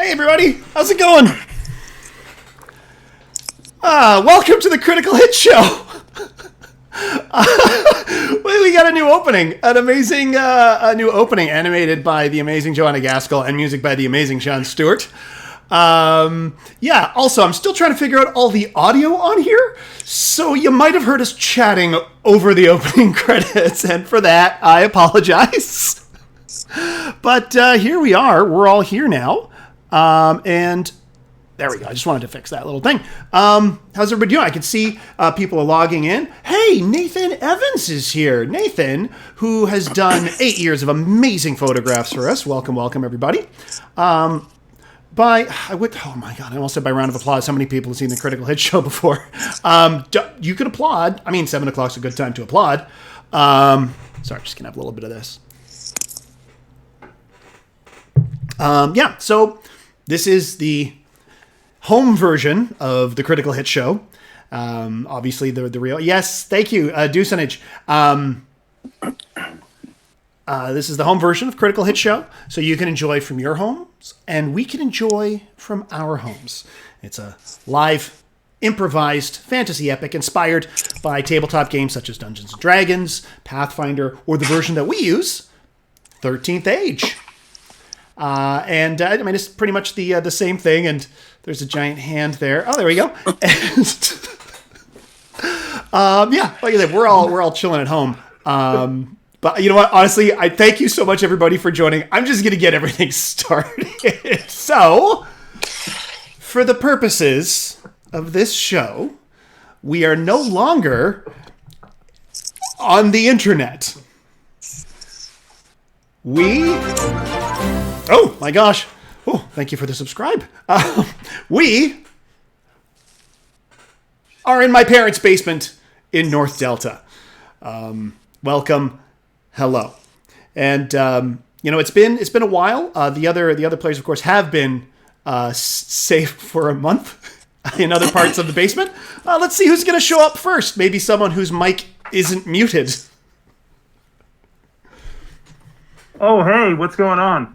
Hey everybody, how's it going? Welcome to the Critical Hit Show. We got a new opening, an amazing new opening animated by the amazing Joanna Gaskell and music by the amazing Shaun Stewart. Yeah, also, I'm still trying to figure out all the audio on here, so you might have heard us chatting over the opening credits, and for that, I apologize. But here we are, we're all here now. And there we go. I just wanted to fix that little thing. How's everybody doing? I can see people are logging in. Hey, Nathan Evans is here. Nathan, who has done 8 years of amazing photographs for us. Welcome, welcome, everybody. Oh my God, I almost said by round of applause. How many people have seen the Critical Hit Show before? You could applaud. I mean, 7 o'clock's a good time to applaud. Sorry, I'm just going to have a little bit of this. Yeah, so this is the home version of the Critical Hit Show. Obviously, the real... Yes, thank you, Deucenage. This is the home version of Critical Hit Show, so you can enjoy from your homes, and we can enjoy from our homes. It's a live, improvised fantasy epic inspired by tabletop games such as Dungeons & Dragons, Pathfinder, or the version that we use, 13th Age. I mean, it's pretty much the same thing, and there's a giant hand there. Oh, there we go. And, yeah, like I said, we're all chilling at home. But you know what? Honestly, I thank you so much, everybody, for joining. I'm just going to get everything started. So, for the purposes of this show, we are no longer on the internet. Oh my gosh. Oh, thank you for the subscribe. We are in my parents' basement in North Delta. Welcome. Hello. And, you know, it's been a while. The other players, of course, have been safe for a month in other parts of the basement. Let's see who's going to show up first. Maybe someone whose mic isn't muted. Oh, hey, what's going on?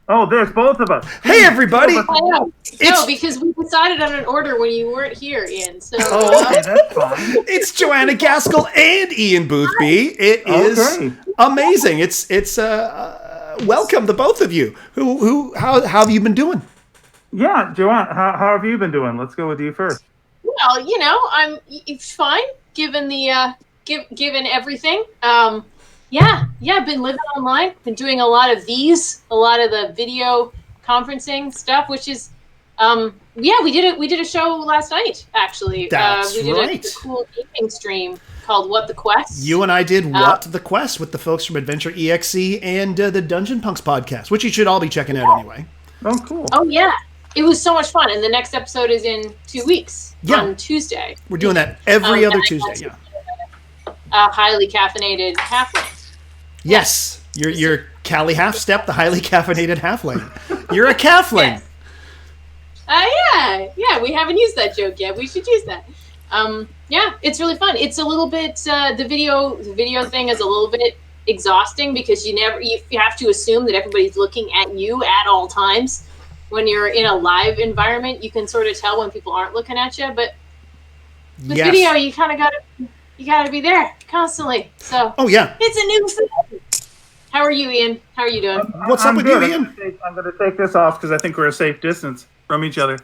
Oh, there's both of us. Hey, everybody. I know. No, because we decided on an order when you weren't here, Ian. So okay, that's fine. It's Joanna Gaskell and Ian Boothby. It is amazing. It's welcome to both of you. How have you been doing? Yeah, Joanna, how have you been doing? Let's go with you first. Well, you know, it's fine given the given everything. Yeah, I've been living online, been doing a lot of the video conferencing stuff, which is, we did a show last night, actually. That's we did right. a cool gaming stream called What the Quest. You and I did What the Quest with the folks from Adventure EXE and the Dungeon Punks podcast, which you should all be checking out anyway. Oh, cool. Oh, yeah. It was so much fun, and the next episode is in 2 weeks on Tuesday. We're doing that every other Tuesday, yeah. Highly caffeinated halfling. Yes, you're Callie Half-Step, the highly caffeinated halfling. You're a calfling. Yes. Yeah, we haven't used that joke yet. We should use that. Yeah, it's really fun. It's a little bit the video thing is a little bit exhausting because you have to assume that everybody's looking at you at all times. When you're in a live environment, you can sort of tell when people aren't looking at you, but with video, you kind of gotta be there constantly. So it's a new thing. How are you, Ian? How are you doing? What's up with you, Ian? I'm going to take this off because I think we're a safe distance from each other.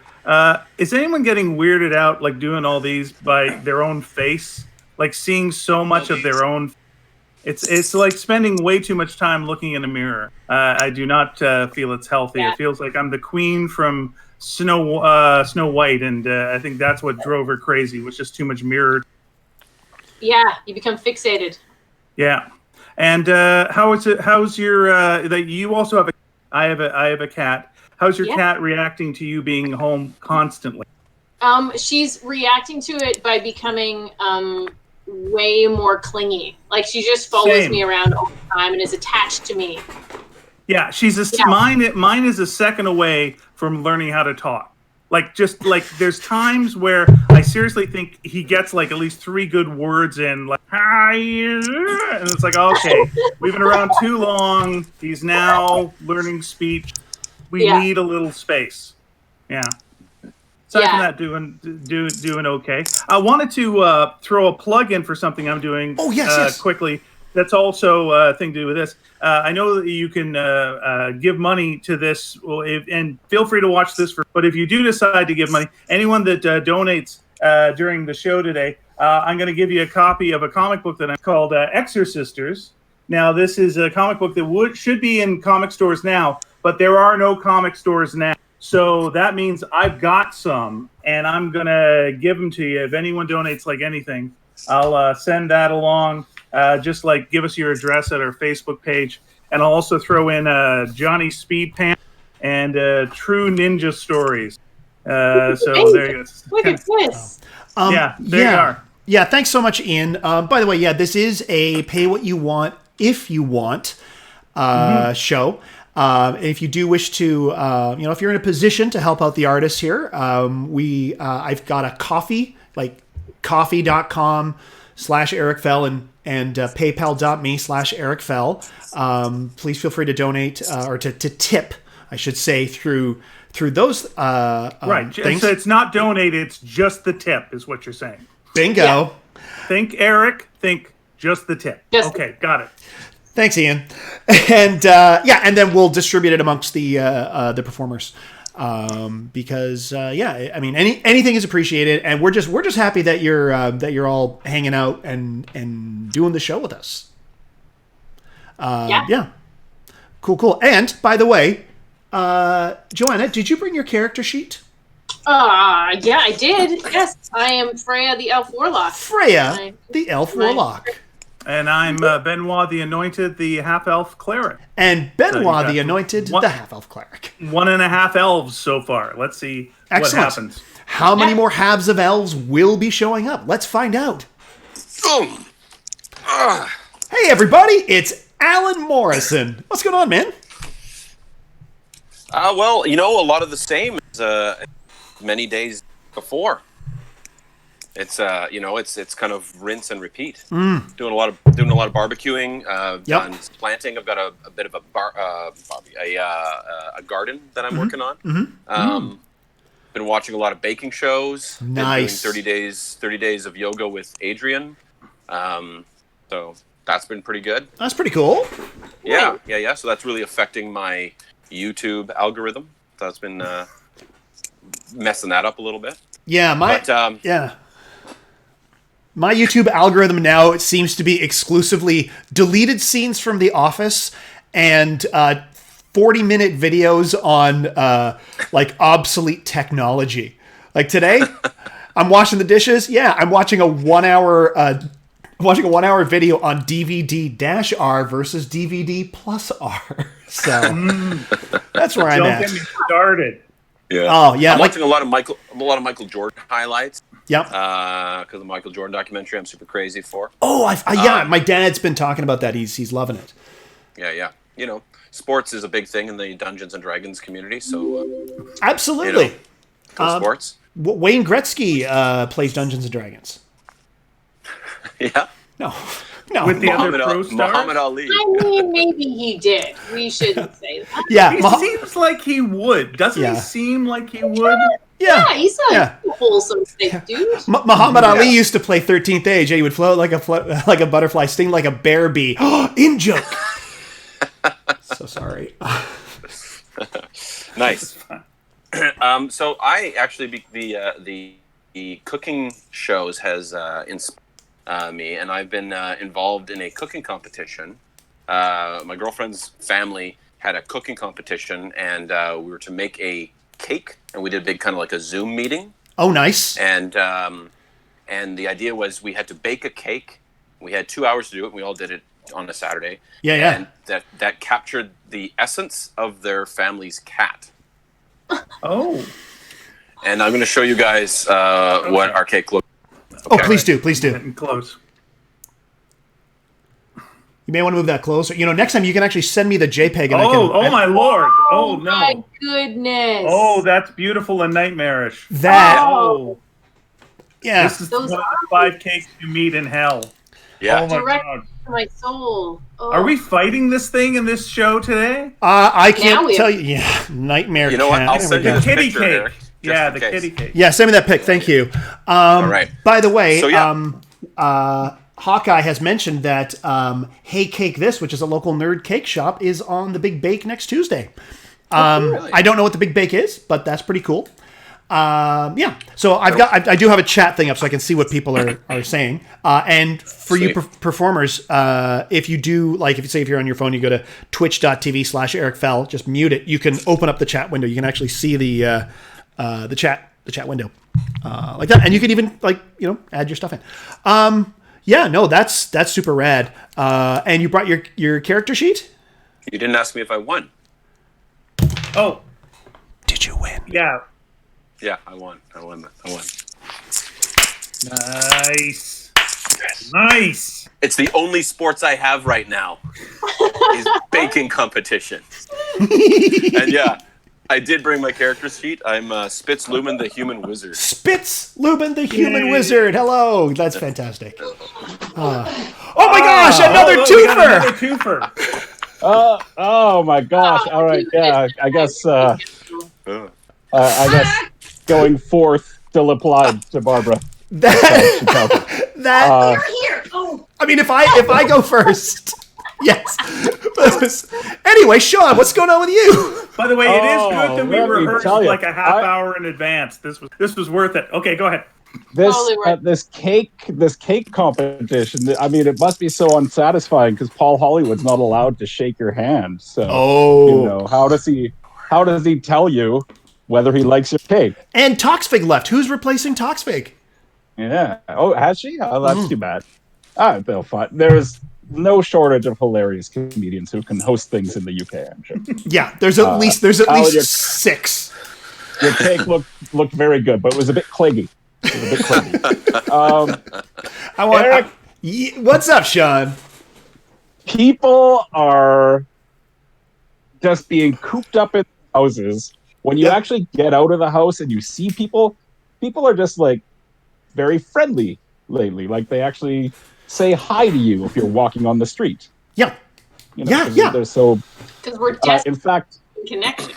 Is anyone getting weirded out, like doing all these by their own face? Like seeing so much of their own It's like spending way too much time looking in a mirror. I do not feel it's healthy. Yeah. It feels like I'm the queen from Snow White, and I think that's what drove her crazy. Was just too much mirror. Yeah, you become fixated. Yeah. And how's your that you also have I have a cat. How's your cat reacting to you being home constantly? She's reacting to it by becoming way more clingy. Like she just follows me around all the time and is attached to me. Yeah, mine is a second away from learning how to talk. Like there's times where I seriously think he gets like at least 3 good words in, like hi, and it's like, okay, we've been around too long. He's now learning speech. We need a little space. Yeah. Aside from that, doing okay. I wanted to throw a plug in for something I'm doing. Oh yes. Quickly. That's also a thing to do with this. I know that you can give money to this, and feel free to watch this. But if you do decide to give money, anyone that donates during the show today, I'm going to give you a copy of a comic book that I called Exorcisters. Now, this is a comic book that should be in comic stores now, but there are no comic stores now. So that means I've got some, and I'm going to give them to you. If anyone donates like anything, I'll send that along. Just like give us your address at our Facebook page. And I'll also throw in Johnny Speed Pants and True Ninja Stories. So there you go. Look at this. There you are. Yeah, thanks so much, Ian. By the way, this is a pay what you want if you want show. If you do wish to, if you're in a position to help out the artists here, I've got a Coffee, like coffee.com/Eric Fell and paypal.me/Eric Fell. Please feel free to donate or to tip, I should say, through those right. things. So it's not donate, it's just the tip is what you're saying. Bingo. Yeah. Think Eric, think just the tip. Okay, got it. Thanks, Ian. And and then we'll distribute it amongst the performers. Because I mean anything is appreciated, and we're just happy that you're all hanging out and doing the show with us. Cool. And by the way, Joanna, did you bring your character sheet? Yeah, I did. Yes, I am Freya the Elf Warlock. Freya the Elf Warlock. And I'm Benoit the Anointed, the half-elf cleric. And Benoit the Anointed, the half-elf cleric. 1.5 elves so far. Let's see what happens. How many more halves of elves will be showing up? Let's find out. Hey, everybody, it's Alan Morrison. What's going on, man? Well, a lot of the same as many days before. It's it's kind of rinse and repeat. Doing a lot of barbecuing. Done planting. I've got a bit of a garden that I'm working on. Been watching a lot of baking shows. Nice. Been doing 30 days of yoga with Adrian. So that's been pretty good. That's pretty cool. Yeah. So that's really affecting my YouTube algorithm. That's been messing that up a little bit. Yeah, my YouTube algorithm now, it seems to be exclusively deleted scenes from The Office and 40-minute videos on like obsolete technology. Like today, I'm washing the dishes. Yeah, I'm watching a 1 hour video on DVD-R versus DVD plus R. So that's where I'm at. Don't get me started. Yeah. Oh yeah. I'm watching a lot of Michael Jordan highlights. Yep. Because the Michael Jordan documentary, I'm super crazy for. Oh, my dad's been talking about that. He's loving it. Yeah. Sports is a big thing in the Dungeons and Dragons community. So absolutely. Sports. Wayne Gretzky plays Dungeons and Dragons. Yeah. No. With the other pro stars? Muhammad Ali. I mean, maybe he did. We shouldn't say that. Yeah. He seems like he would. Doesn't he seem like he would? Yeah. He's a wholesome sick dude. Muhammad Ali used to play 13th Age. He would float like a butterfly, sting like a bear bee. In joke. So sorry. Nice. So I actually the cooking shows has me, and I've been involved in a cooking competition. My girlfriend's family had a cooking competition, and we were to make a cake, and we did a big kind of like a Zoom meeting. Oh, nice. And the idea was we had to bake a cake. We had 2 hours to do it. And we all did it on a Saturday. Yeah. And that captured the essence of their family's cat. Oh. And I'm going to show you guys what our cake looks like. Okay. Oh, please do. Getting close. You may want to move that closer. Next time you can actually send me the JPEG. And My lord! Oh no! My goodness! Oh, that's beautiful and nightmarish. Yeah. This is one of the 5 cakes you meet in hell. Yeah. Oh my Direct god! to my soul. Oh. Are we fighting this thing in this show today? I can't tell you. Yeah, nightmare. You know what? I'll send you the kitty picture, cake. Eric, Yeah, the kitty cake. Yeah, send me that pic. Thank you. All right. By the way, So, Hawkeye has mentioned that Hey Cake This, which is a local nerd cake shop, is on the Big Bake next Tuesday. Really? I don't know what the Big Bake is, but that's pretty cool. Yeah. So I do have a chat thing up so I can see what people are saying. And for you performers, if you do, like, if you're on your phone, you go to twitch.tv/Eric Fell, just mute it. You can open up the chat window. You can actually see the chat window, like that. And you can even add your stuff in. Yeah, no, that's super rad. And you brought your character sheet? You didn't ask me if I won. Oh. Did you win? Yeah. Yeah, I won. Nice. Nice. It's the only sports I have right now is baking competition. And yeah, I did bring my character sheet. I'm Spitz Lumen, the Human Wizard. Spitz Lumen, the Human Wizard. Hello. That's fantastic. Oh my gosh, another twofer. We got another twofer. Oh my gosh. All right. Yeah, I guess going forth still applied to Barbara. That Here. Oh. I mean, if I go first. Yes. Anyway, Sean, what's going on with you? By the way, it is good that we let me rehearsed tell you, like a half hour in advance. This was worth it. Okay, go ahead. This cake competition. I mean, it must be so unsatisfying because Paul Hollywood's not allowed to shake your hand. So how does he tell you whether he likes your cake? And Toxfig left. Who's replacing Toxfig? Yeah. Oh, has she? Oh, that's too bad. All right, they'll find. There's no shortage of hilarious comedians who can host things in the UK, I'm sure. Yeah, there's at least 6. Your cake looked very good, but it was a bit cleggy. Eric, what's up, Sean? People are just being cooped up in houses. When you actually get out of the house and you see people are just like very friendly lately. Like they actually say hi to you if you're walking on the street. Yeah. They're so. Because we're desperate. In fact, connection.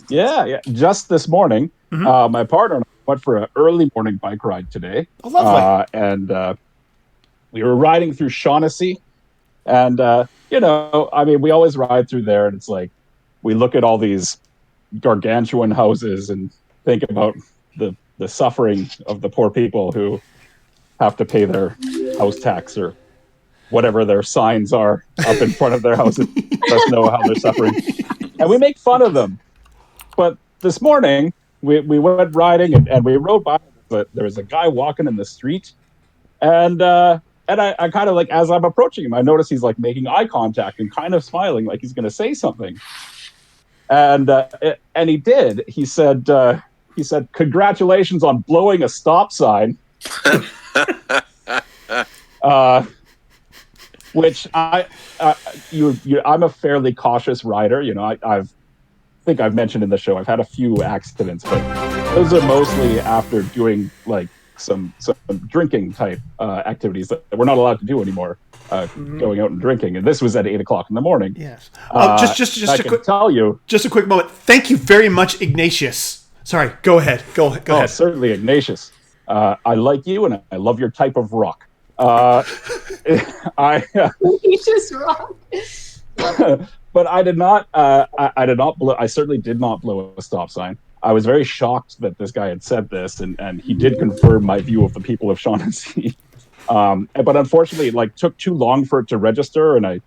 Yeah. Just this morning, my partner and I went for an early morning bike ride today. Oh, lovely. And we were riding through Shaughnessy, and we always ride through there, and it's like we look at all these gargantuan houses and think about the suffering of the poor people who have to pay their house tax or whatever their signs are up in front of their houses. Let us know how they're suffering. And we make fun of them. But this morning, we went riding and we rode by, but there was a guy walking in the street. And I kind of like, as I'm approaching him, I notice he's like making eye contact and kind of smiling like he's going to say something. And he did. He said, "Congratulations on blowing a stop sign." Which I'm a fairly cautious rider. I think I've mentioned in the show, I've had a few accidents, but those are mostly after doing like some drinking type activities that we're not allowed to do anymore. Going out and drinking, and this was at 8:00 in the morning. Yes. Just a quick moment. Thank you very much, Ignatius. Sorry. Go ahead. Go ahead. Certainly, Ignatius. I like you, and I love your type of rock. Ignatius rock. But I did not. I did not blow. I certainly did not blow a stop sign. I was very shocked that this guy had said this, and he did confirm my view of the people of Shaughnessy. But unfortunately, it like took too long for it to register, and I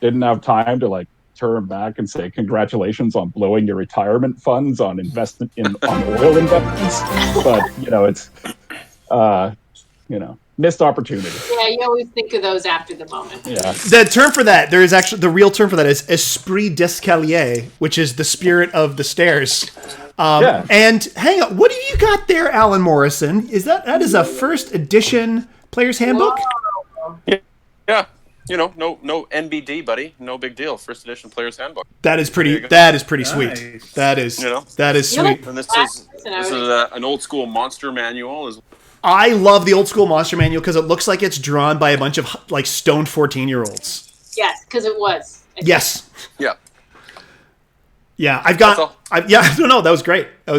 didn't have time to like turn back and say congratulations on blowing your retirement funds on investment on oil investments. But it's missed opportunity. Yeah, you always think of those after the moment. Yeah. The term for that, there is actually the real term for that is esprit d'escalier, which is the spirit of the stairs. And hang on, what do you got there, Alan Morrison? That is a first edition player's handbook? Whoa. Yeah. No NBD, buddy. No big deal. First edition player's handbook. That is pretty sweet. That is sweet. And this is an old school monster manual. I love the old school monster manual because it looks like it's drawn by a bunch of like stoned 14-year-olds. Yes, because it was. Yes. Yeah. Yeah, that was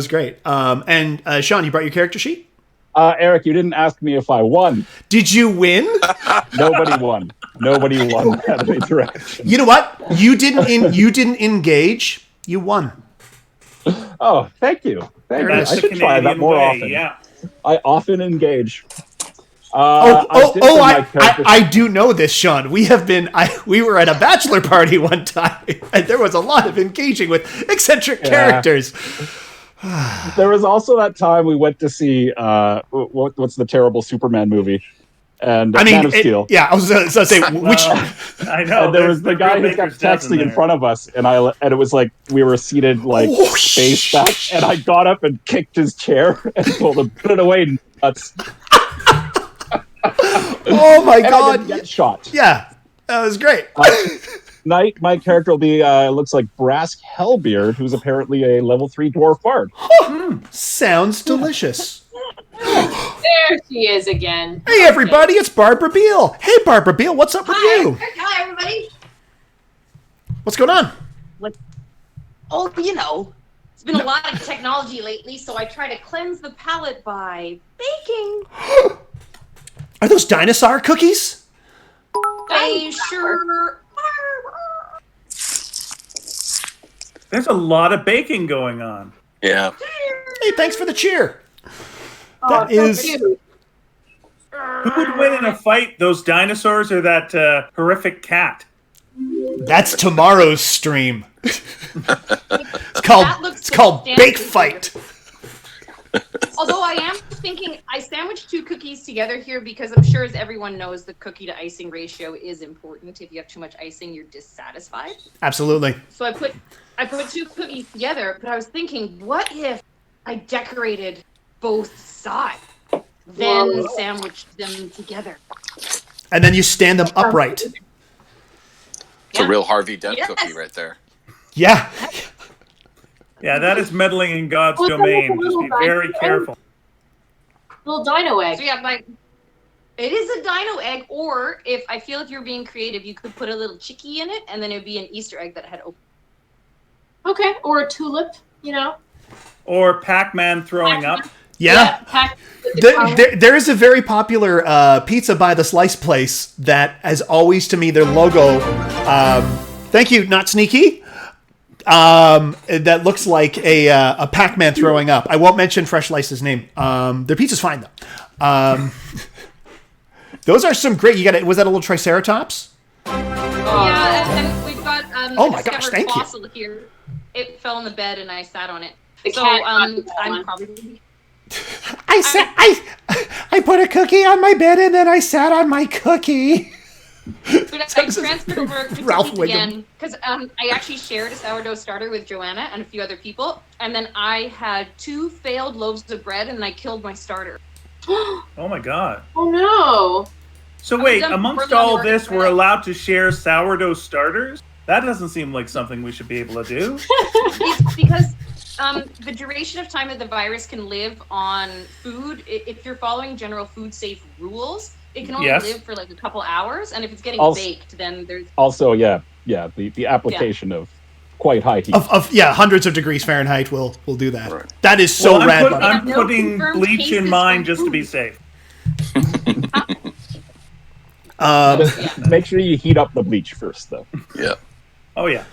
great. And Shaun, you brought your character sheet? Eric, you didn't ask me if I won. Did you win? Nobody won. Nobody won out of any direction. You know what? You didn't engage. You won. Oh, thank you. That's I the should try that Canadian more way, often. yeah. I often engage. I do know this, Shaun. We were at a bachelor party one time, and there was a lot of engaging with eccentric characters. There was also that time we went to see what's the terrible Superman movie, and Man of Steel. I was going to say which. I know. And there was the guy who kept texting in front of us, and it was like we were seated like face back, and I got up and kicked his chair and told him put it away, nuts. Oh my God! I didn't get shot. Yeah, that was great. Tonight, my character will be looks like Brask Hellbeard, who's apparently a level 3 dwarf bard. Sounds delicious. There she is again. Hey everybody, it's Barbara Beall. Hey Barbara Beall, what's up with you? Hi everybody. What's going on? Oh, it's been a lot of technology lately, so I try to cleanse the palate by baking. Are those dinosaur cookies? They sure are. There's a lot of baking going on. Yeah. Hey, thanks for the cheer. Oh, That so cute. Who would win in a fight, those dinosaurs or that horrific cat? That's tomorrow's stream. It's called Bake Fight. Although I am thinking I sandwiched 2 cookies together here because I'm sure, as everyone knows, the cookie to icing ratio is important. If you have too much icing, you're dissatisfied. Absolutely. So I put 2 cookies together, but I was thinking, what if I decorated both sides, then sandwiched them together? And then you stand them upright. It's a real Harvey Dent cookie right there. Yeah. Yeah, that is meddling in God's domain. Just be very careful. Little dino egg. So yeah, it is a dino egg, or if you're being creative, you could put a little chickie in it, and then it would be an Easter egg that had open. Okay, or a tulip, Or Pac-Man throwing up. Yeah. Yeah, there is a very popular pizza by the slice place that has always, to me, their logo. Thank you, not sneaky. That looks like a Pac-Man throwing up. I won't mention Fresh Slice's name. Their pizza's fine though. Those are some great. Was that a little Triceratops? Yeah, and we've got oh my gosh, thank you. Fossil here. It fell on the bed and I sat on it. The So cat I'm probably. I put a cookie on my bed and then I sat on my cookie. But I transferred over to Ralph cookies again because I actually shared a sourdough starter with Joanna and a few other people, and then I had 2 failed loaves of bread and I killed my starter. Oh my God. Oh no. So wait, done amongst poorly on all the this, order we're for that. allowed to share sourdough starters? That doesn't seem like something we should be able to do. It's because the duration of time that the virus can live on food, if you're following general food safe rules, it can only live for like a couple hours, and if it's getting baked, then there's also the application of quite high heat of hundreds of degrees Fahrenheit will do that. Right. That is so rad. I'm putting bleach in mine just to be safe. Make sure you heat up the bleach first, though. Yeah. Oh yeah.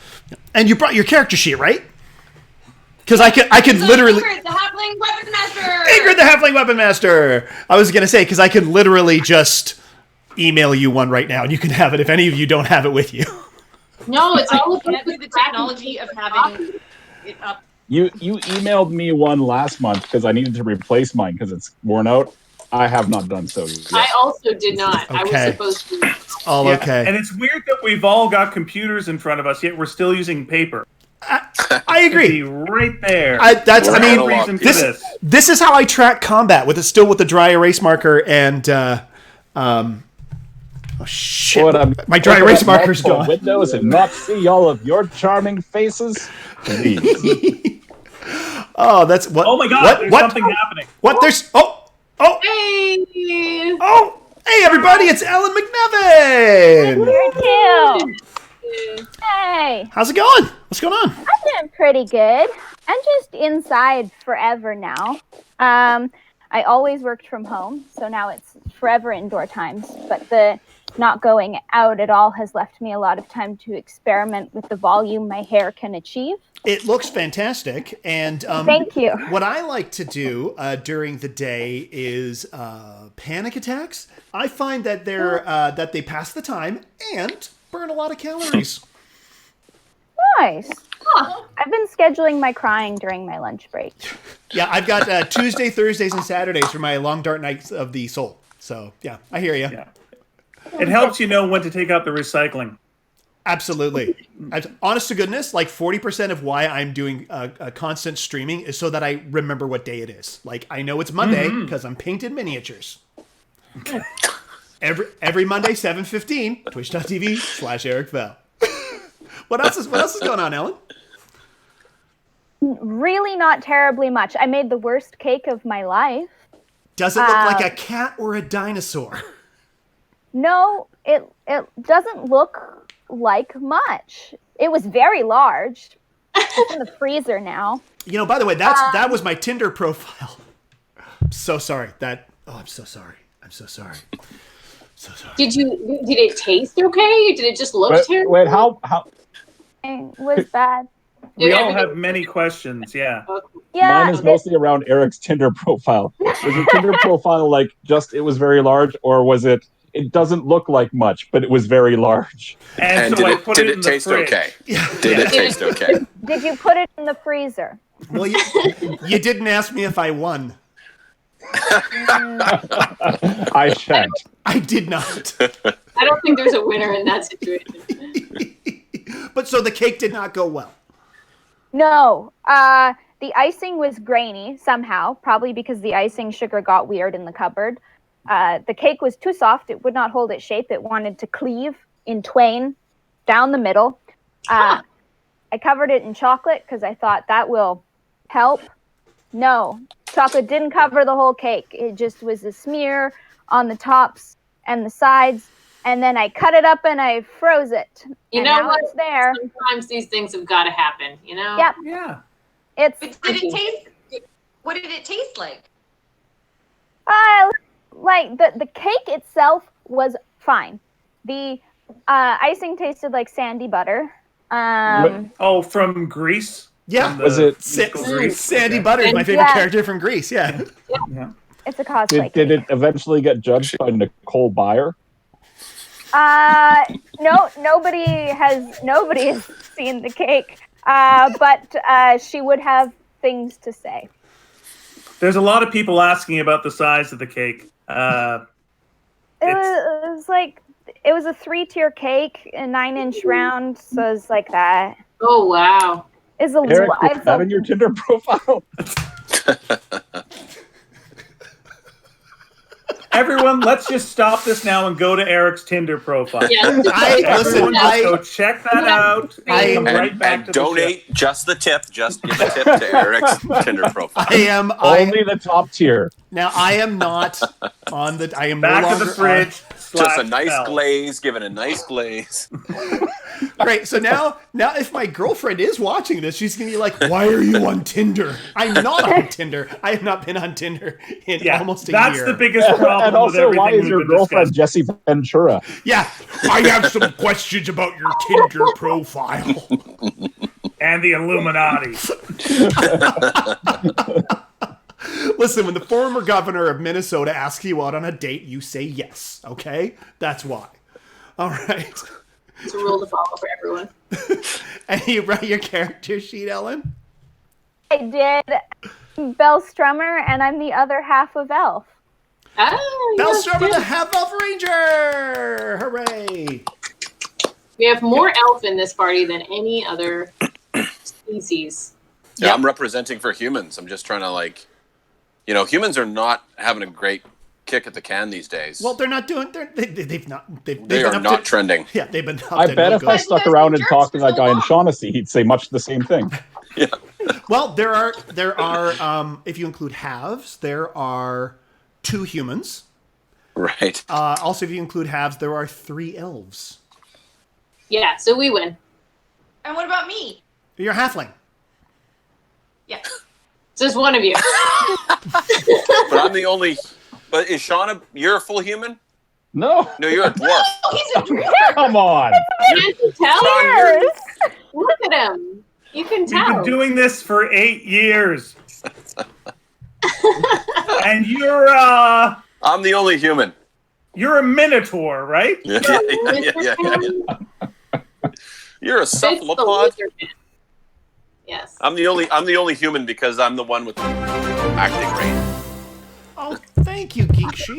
And you brought your character sheet, right? Because I could literally. Ingrid, the Halfling Weapon Master. Ingrid, the Halfling Weapon Master. I was gonna say because I could literally just email you one right now, and you can have it if any of you don't have it with you. No, it's all about the technology of having it up. You emailed me one last month because I needed to replace mine because it's worn out. I have not done so yet. I also did not. Okay. I was supposed to. All okay. And it's weird that we've all got computers in front of us, yet we're still using paper. I agree. Right there. This is how I track combat with the dry erase marker and oh shit! My dry erase marker's gone. Windows and not see all of your charming faces. Please. Oh, that's what. Oh my God! There's something happening. What? There's Hey! Hey everybody! It's Ellen MacNevin. Here too. Hey. How's it going? What's going on? I'm doing pretty good. I'm just inside forever now. I always worked from home, so now it's forever indoor times. But the not going out at all has left me a lot of time to experiment with the volume my hair can achieve. It looks fantastic, and thank you. What I like to do during the day is panic attacks. I find that that they pass the time and burn a lot of calories. Nice. Huh. I've been scheduling my crying during my lunch break. Yeah, I've got Tuesday, Thursdays, and Saturdays for my long dark nights of the soul. So yeah, I hear you. Yeah. It helps you know when to take out the recycling. Absolutely. Honest to goodness, like 40% of why I'm doing a constant streaming is so that I remember what day it is. Like I know it's Monday because I'm painted miniatures. Every Monday, 7:15, twitch.tv/Eric Bell. What else is going on, Ellen? Really not terribly much. I made the worst cake of my life. Does it look like a cat or a dinosaur? No, it doesn't look like much. It was very large. It's in the freezer now. You know, by the way, that was my Tinder profile. I'm so sorry. I'm so sorry. I'm so sorry. So sorry. Did it taste okay? Did it just look terrible? Wait, how? It was bad. We all have many questions, yeah. Yeah. Mine is mostly around Eric's Tinder profile. Was your Tinder profile like just it was very large, or was it doesn't look like much, but it was very large? And so did it taste okay? Did it taste okay? Did you put it in the freezer? Well, you didn't ask me if I won. I checked. I did not. I don't think there's a winner in that situation. But so the cake did not go well. No. The icing was grainy somehow, probably because the icing sugar got weird in the cupboard. The cake was too soft. It would not hold its shape. It wanted to cleave in twain down the middle. I covered it in chocolate because I thought that will help. No, chocolate didn't cover the whole cake. It just was a smear on the tops and the sides. And then I cut it up and I froze it. You know what? It's there. Sometimes these things have got to happen, you know? Yep. Yeah. What did it taste like? Like the cake itself was fine. The icing tasted like sandy butter. From Greece? Yeah. Was it Sandy Butter is my favorite character from Greece, yeah. It's a cosplay. Did it eventually get judged by Nicole Byer? No, nobody has seen the cake. But she would have things to say. There's a lot of people asking about the size of the cake. It was a 3-tier cake, a 9-inch round, so it's like that. Oh wow! Is a Eric, is that in your Tinder profile? Everyone, let's just stop this now and go to Eric's Tinder profile. Yeah, go check that out. Come right back to donate the just the tip. Just give a tip to Eric's Tinder profile. Only the top tier. Now I am not on the. I am back no of the fridge. Just a nice glaze. Give it a nice glaze. Great. So now if my girlfriend is watching this, she's gonna be like, "Why are you on Tinder?" I'm not on Tinder. I have not been on Tinder in almost a year. That's the biggest problem. And also, why is your girlfriend Jesse Ventura? Yeah, I have some questions about your Tinder profile. And the Illuminati. Listen, when the former governor of Minnesota asks you out on a date, you say yes, okay? That's why. All right. It's a rule to follow for everyone. And you write your character sheet, Ellen? I did Belle Strummer, and I'm the other half of Elf. Oh, Belle yes, Strummer, yes. the half-elf ranger! Hooray! We have more elf in this party than any other species. Yeah, Yep. I'm representing for humans. I'm just trying to humans are not having a great kick at the can these days. Well, they're not doing. They are not trending. Yeah, they've been. Up I to bet no if I good. stuck around and talked to that guy in Shaughnessy, he'd say much the same thing. Yeah. Well, there are. If you include halves, there are 2 humans. Right. Also, if you include halves, there are 3 elves. Yeah, so we win. And what about me? You're a halfling. Yeah. Just one of you. But I'm the only. But is Shauna? You're a full human? No, No, you're a dwarf. Oh, he's a dwarf. come on. Can't you tell? Oh, Look at him. You can We've tell. been doing this for 8 years. And you're I'm the only human. a minotaur, right? Yeah. You're a It's the cephalopod. lizard man. Yes. I'm the only human because I'm the one with the acting range. Oh, thank you, Geek Chic.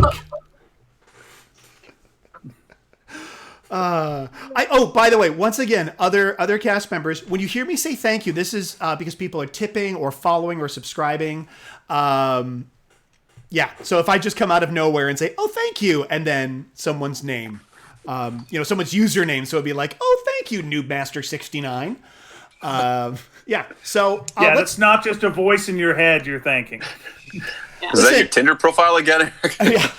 By the way, once again, other cast members, when you hear me say thank you, this is because people are tipping or following or subscribing. Yeah, so if I just come out of nowhere and say, "Oh, thank you," and then someone's name, someone's username, so it'd be like, "Oh, thank you, Noobmaster69." Yeah, so Yeah, that's not just a voice in your head you're thanking. Is that your Tinder profile again, Eric? Yeah.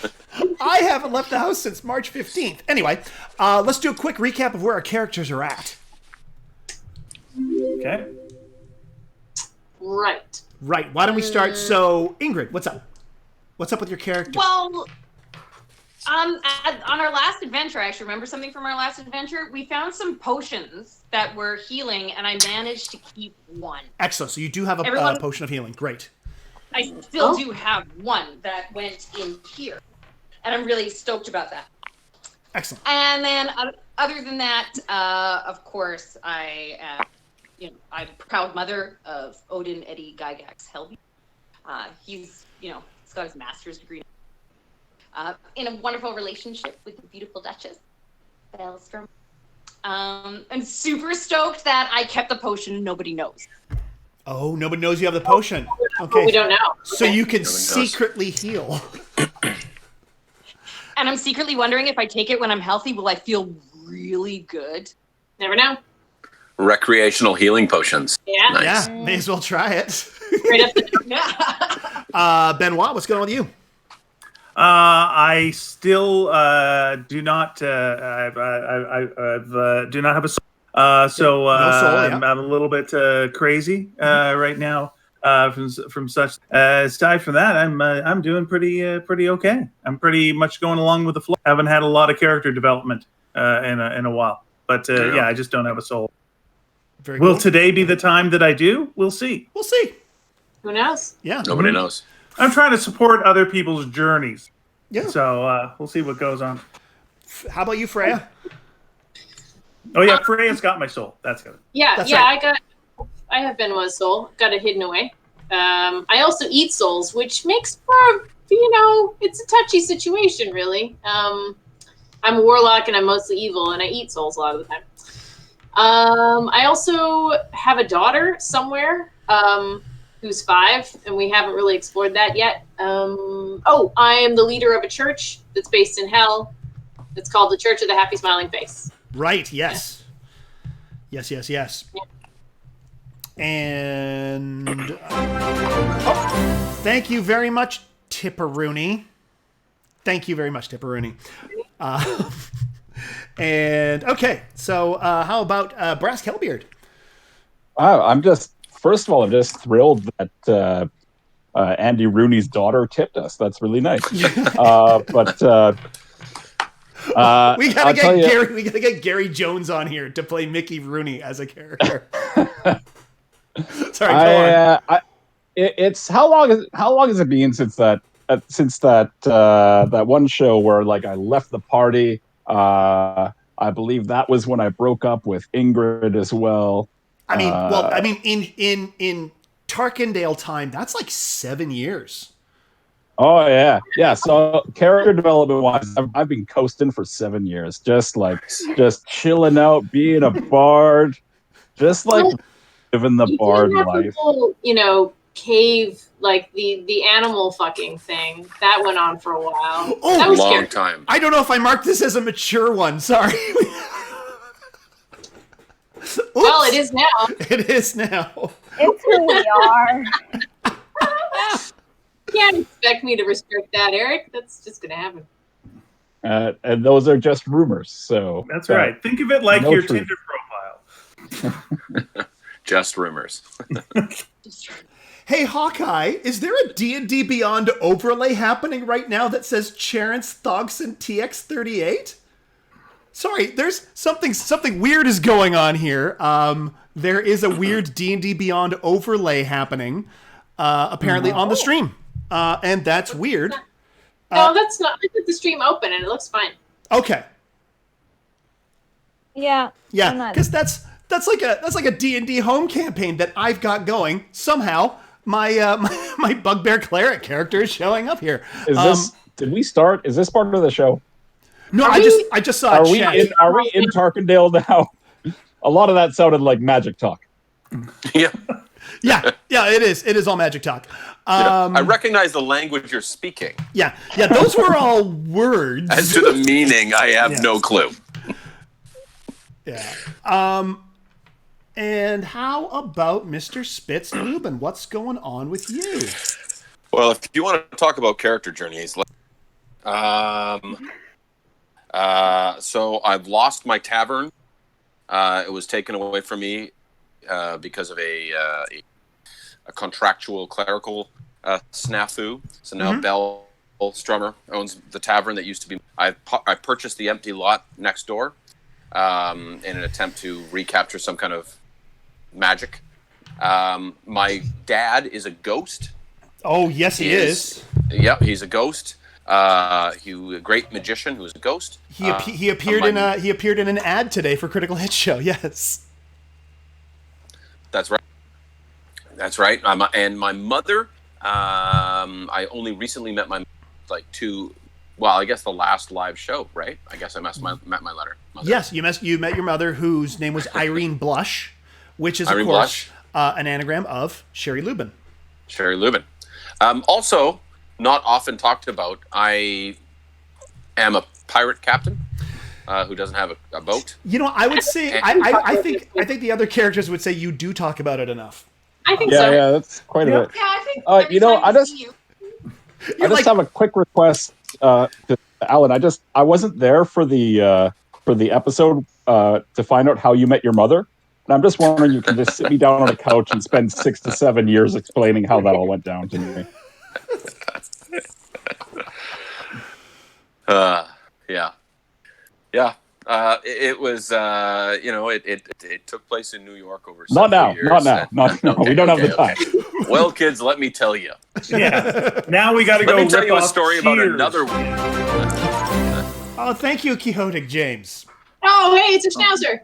I haven't left the house since March 15th. Anyway, let's do a quick recap of where our characters are at. Okay. Right. Right. Why don't we start? So, Ingrid, what's up? What's up with your character? Well, on our last adventure, I actually remember something from our last adventure. We found some potions that were healing, and I managed to keep one. Excellent. So you do have a potion of healing. Great. I still do have one that went in here, and I'm really stoked about that. Excellent. And then, other than that, of course, I am, I'm proud mother of Odin Eddie Gygax Helby. He's got his master's degree. In a wonderful relationship with the beautiful Duchess, Bellstrom. And super stoked that I kept the potion and nobody knows. Oh, nobody knows you have the potion. Okay. We don't know. So you can secretly heal. And I'm secretly wondering if I take it when I'm healthy, will I feel really good? Never know. Recreational healing potions. Yeah. Nice. Yeah, may as well try it. Straight up the Benoit, what's going on with you? I still do not do not have a soul. No soul, yeah. I'm a little bit crazy right now from such. Aside from that, I'm doing pretty okay. I'm pretty much going along with the flow. Haven't had a lot of character development in a while, but yeah, I just don't have a soul. Very Will cool. today be the time that I do? We'll see. We'll see. Who knows? Yeah. Nobody knows. I'm trying to support other people's journeys. Yeah. So we'll see what goes on. How about you, Freya? Oh yeah, Freya's got my soul. That's good. Yeah, That's yeah. right. I have Benoit's soul. Got it hidden away. I also eat souls, which makes for it's a touchy situation, really. I'm a warlock and I'm mostly evil, and I eat souls a lot of the time. I also have a daughter somewhere who's 5, and we haven't really explored that yet. I am the leader of a church that's based in Hell. It's called the Church of the Happy Smiling Face. Right, yes. Yes. Yeah. And thank you very much, Tipperoonie. Thank you very much, Tipperoonie. And okay, so how about Brass Kelbeard? Wow, first of all, I'm just thrilled that Andy Rooney's daughter tipped us. That's really nice. We gotta get Gary Jones on here to play Mickey Rooney as a character. Sorry, go on. it's how long has it been since that that one show where like I left the party. I believe that was when I broke up with Ingrid as well. I mean, in Tarkindale time, that's like 7 years. Oh yeah. So character development wise, I've been coasting for 7 years, just chilling out, being a bard, just like living the bard life. Whole, cave, like the animal fucking thing that went on for a while. Oh, that was long time. I don't know if I marked this as a mature one. Sorry. Well, it is now. It is now. It's who we are. You can't expect me to restrict that, Eric. That's just gonna happen. And those are just rumors. So that's right. Think of it like your truth. Tinder profile. Just rumors. Hey, Hawkeye, is there a D&D Beyond overlay happening right now that says Charence Thogson TX38? Sorry, there's something weird is going on here. There is a weird D&D Beyond overlay happening, apparently on the stream, and that's weird. No, that's not. I put the stream open and it looks fine. Okay. Yeah. Yeah, because that's like a D&D home campaign that I've got going. Somehow, my Bugbear Cleric character is showing up here. Is this? Did we start? Is this part of the show? No, I just saw Are it. Are we in Tarkindale now? A lot of that sounded like magic talk. Yeah. Yeah, it is. It is all magic talk. I recognize the language you're speaking. Yeah, those were all words. As to the meaning, I have no clue. Yeah. And how about Mr. Spitz Lubin? What's going on with you? Well, if you want to talk about character journeys, so I've lost my tavern. It was taken away from me because of a contractual clerical snafu. So now Beall Strummer owns the tavern that used to be. I purchased the empty lot next door in an attempt to recapture some kind of magic. My dad is a ghost. Oh, yes, he is. Yep, he's a ghost. A great magician who's a ghost. He appeared in an ad today for Critical Hit Show. Yes, that's right. That's right. And my mother, I only recently met my I guess the last live show, right? I guess I met my mother. Yes, you met your mother, whose name was Irene Blush, which is Irene of course an anagram of Sherry Lubin. Sherry Lubin. Also, not often talked about, I am a pirate captain who doesn't have a boat. I would say I think the other characters would say you do talk about it enough. I think so. Yeah, that's quite a bit. Yeah, I think I just have a quick request to Alan. I wasn't there for the episode to find out how you met your mother. And I'm just wondering, you can just sit me down on a couch and spend 6 to 7 years explaining how that all went down to me. It was it took place in New York over not now years. Not now. We don't have the time. Well, kids, let me tell you. Yeah. Now we got to go. Let me tell you a story about another one. Oh, thank you, Quixotic James. Oh, hey, it's a schnauzer.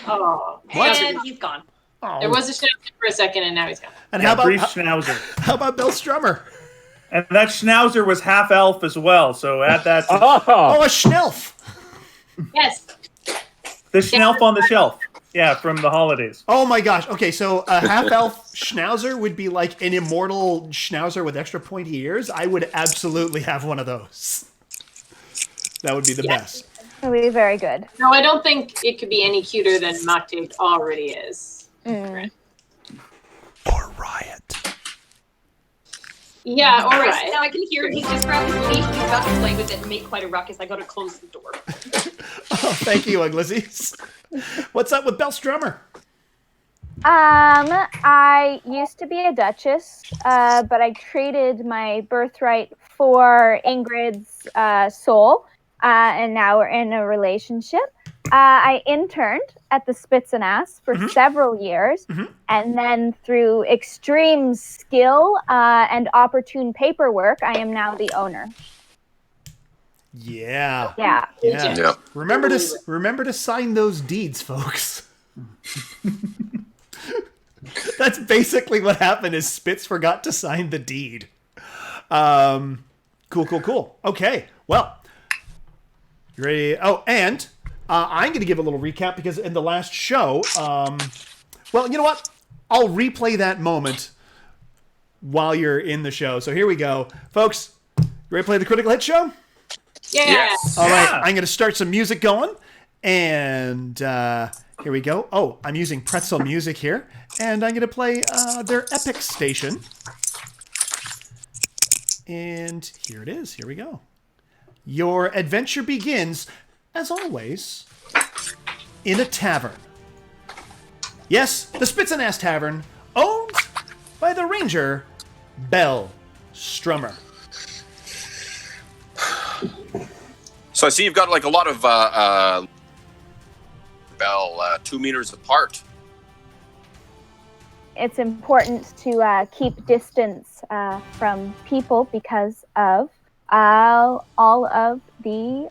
Oh, and he's gone. Oh. There was a schnauzer for a second, and now he's gone. And how brief schnauzer? How about Bill Strummer? And that schnauzer was half elf as well. So add that. Oh, a schnelf. Yes. The schnelf on the shelf. Yeah, from the holidays. Oh my gosh. Okay, so a half-elf schnauzer would be like an immortal schnauzer with extra pointy ears. I would absolutely have one of those. That would be the best. That would be very good. No, I don't think it could be any cuter than Mocktate already is. Mm. Or Riot. Yeah, all right. Now I can hear him. He's just grabbed his leash. He's about to play with it and make quite a ruckus. I got to close the door. Oh, thank you, Uglies. What's up with Bell Strummer? I used to be a duchess, but I traded my birthright for Ingrid's soul, and now we're in a relationship. I interned at the Spits and Ass for several years, and then through extreme skill and opportune paperwork, I am now the owner. Yeah. Yeah. Remember to sign those deeds, folks. That's basically what happened. Is Spitz forgot to sign the deed. Cool. Okay. Well, you ready? Oh, and I'm going to give a little recap because in the last show, well, you know what? I'll replay that moment while you're in the show. So here we go, folks. You ready to play the Critical Hit show? Yeah. Yes. All right, I'm going to start some music going. And here we go. Oh, I'm using Pretzel Music here. And I'm going to play their Epic station. And here it is. Here we go. Your adventure begins, as always, in a tavern. Yes, the Spits and Ass Tavern, owned by the Ranger, Beall Strummer. So I see you've got like a lot of Beall 2 meters apart. It's important to keep distance from people because of all of the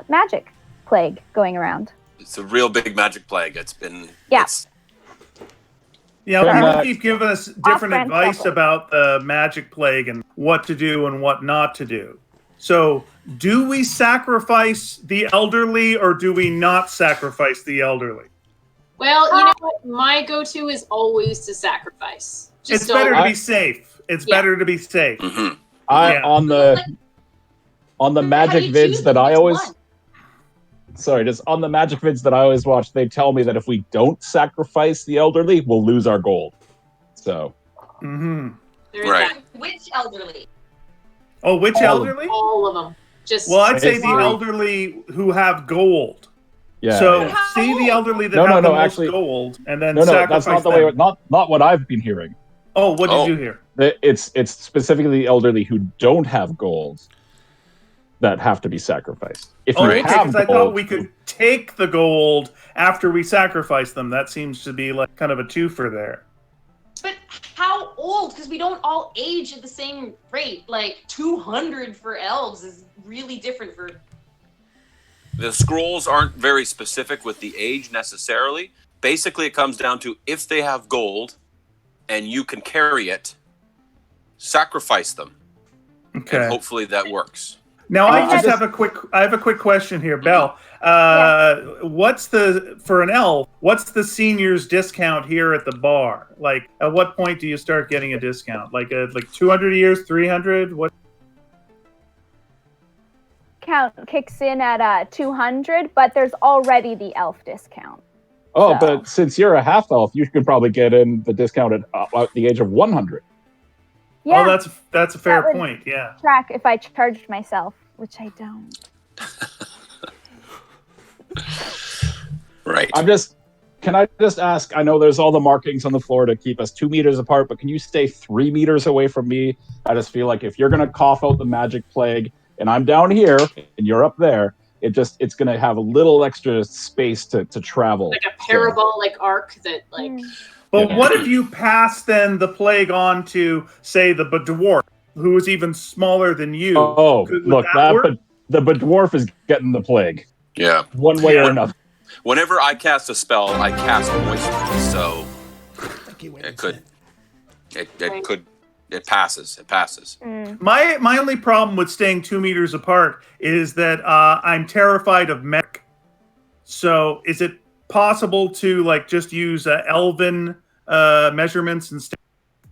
magic plague going around. It's a real big magic plague. It's been... Yeah. People keep giving us different advice about the magic plague and what to do and what not to do. So, do we sacrifice the elderly or do we not sacrifice the elderly? Well, you know what? My go-to is always to sacrifice. It's better to be safe. It's better to be safe. Mm-hmm. On the magic vids that I always... Sorry, just on the magic vids that I always watch, they tell me that if we don't sacrifice the elderly, we'll lose our gold. So... Right. Which elderly? Oh, which elderly? All of them. Well, I'd say the elderly who have gold. Yeah. So see the elderly that have the most gold, and then sacrifice that's not the way. Not what I've been hearing. Oh, what did you hear? It's specifically the elderly who don't have gold that have to be sacrificed. If you have because I gold, thought we could take the gold after we sacrifice them. That seems to be like kind of a twofer there. But how old? Because we don't all age at the same rate. Like 200 for elves is really different for... The scrolls aren't very specific with the age necessarily. Basically, it comes down to if they have gold and you can carry it, sacrifice them. Okay. And hopefully that works. Now I have a quick question here, Beall. For an elf, what's the seniors discount here at the bar? Like, at what point do you start getting a discount? Like 200 years, 300? What? Count kicks in at 200, but there's already the elf discount. Oh, so. But since you're a half elf, you could probably get in the discount at the age of 100. Yeah, that's a fair point. Yeah. Track if I charged myself, which I don't. Right. Can I just ask? I know there's all the markings on the floor to keep us 2 meters apart, but can you stay 3 meters away from me? I just feel like if you're gonna cough out the magic plague, and I'm down here and you're up there, it's gonna have a little extra space to travel. Like a parabolic arc that But what if you pass then the plague on to, say, the dwarf, who is even smaller than you? Oh, look, the dwarf is getting the plague. Yeah. One way or another. Whenever I cast a spell, I cast poison, so it passes. It passes. My only problem with staying 2 meters apart is that I'm terrified of mech. So is it possible to just use elven measurements instead?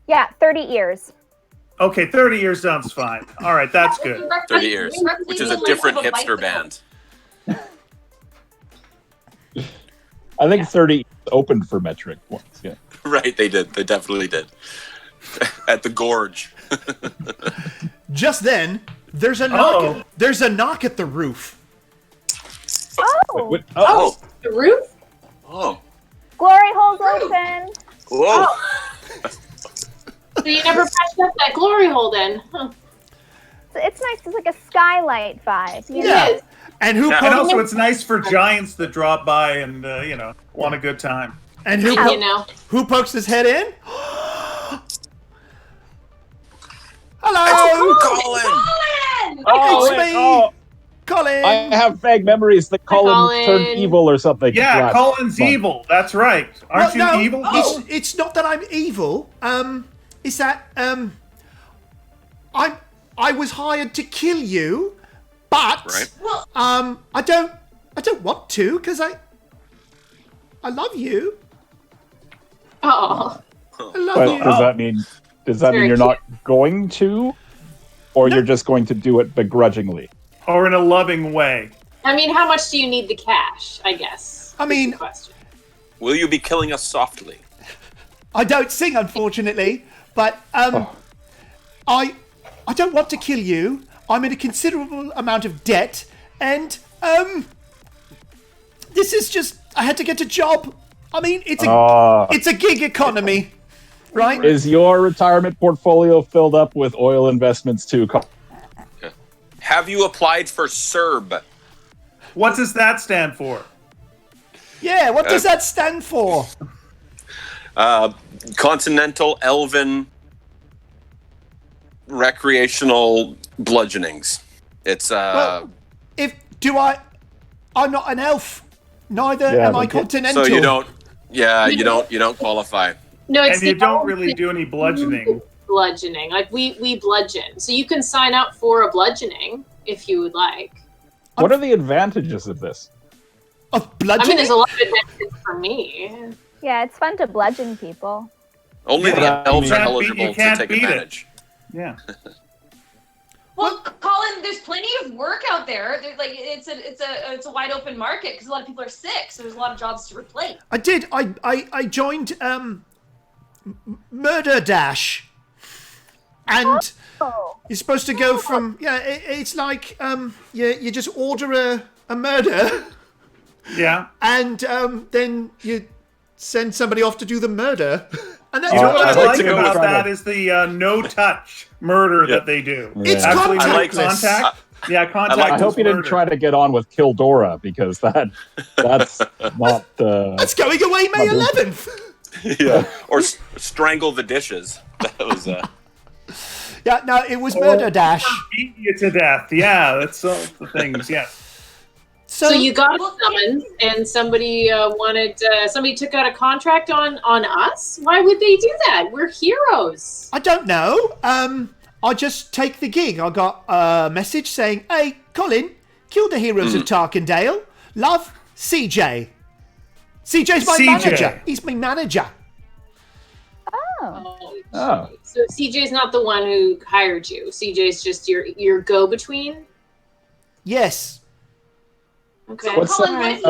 Yeah, 30 years. Okay, 30 years sounds fine. All right, that's good. 30 years, which is a different hipster band. I think 30 opened for metric once. Yeah. Right, they did. They definitely did. At the gorge. Just then, there's a knock. There's a knock at the roof. Oh. The roof? Oh. Glory hole's open. Whoa. So you never patched up that glory hole then? Huh. it's nice. It's like a skylight vibe. You know? Yeah. And who? And also, it's nice for giants that drop by and want a good time. And who? Who pokes his head in? Hello, Colin! It's me, Colin. I have vague memories that Colin turned evil or something. Yeah, Colin's evil. That's right. Aren't you evil? It's not that I'm evil. It's that I was hired to kill you, but I don't want to because I love you. Oh. I love you. Does that mean you're not going to, or you're just going to do it begrudgingly? Or in a loving way? I mean, how much do you need the cash, I guess? I mean, will you be killing us softly? I don't sing, unfortunately, but I don't want to kill you. I'm in a considerable amount of debt, and this is just, I had to get a job. I mean, it's a gig economy. Right? Is your retirement portfolio filled up with oil investments too? Have you applied for CERB? What does that stand for? Yeah, what does that stand for? Continental Elven Recreational Bludgeonings. It's Well, I'm not an elf. Neither am I continental. So you don't qualify. No, it's and you don't really do any bludgeoning. Bludgeoning, like we bludgeon. So you can sign up for a bludgeoning if you would like. What are the advantages of this? Of bludgeoning? I mean, there's a lot of advantages for me. Yeah, it's fun to bludgeon people. Only the elves are eligible to take advantage. Yeah. Well, Colin, there's plenty of work out there. There's, like, it's a wide open market because a lot of people are sick, so there's a lot of jobs to replace. I did. I joined Murder Dash, and you're supposed to go from it's like you just order a murder, and then you send somebody off to do the murder. And that's what I like about that is the no-touch murder that they do. Yeah. It's contactless. Contact. I hope you didn't try to get on with Kildora because that's not. That's going away May 11th. Yeah, or strangle the dishes. That was. Yeah, no, it was Murder Dash. Beat you to death. Yeah, that's the things. Yeah. So you got a summons, and somebody somebody took out a contract on us. Why would they do that? We're heroes. I don't know. I just take the gig. I got a message saying, "Hey, Colin, kill the Heroes of Tarkindale. Love, CJ. CJ's my manager. He's my manager." Oh. So CJ's not the one who hired you. CJ's just your go-between. Yes. Okay. Colin,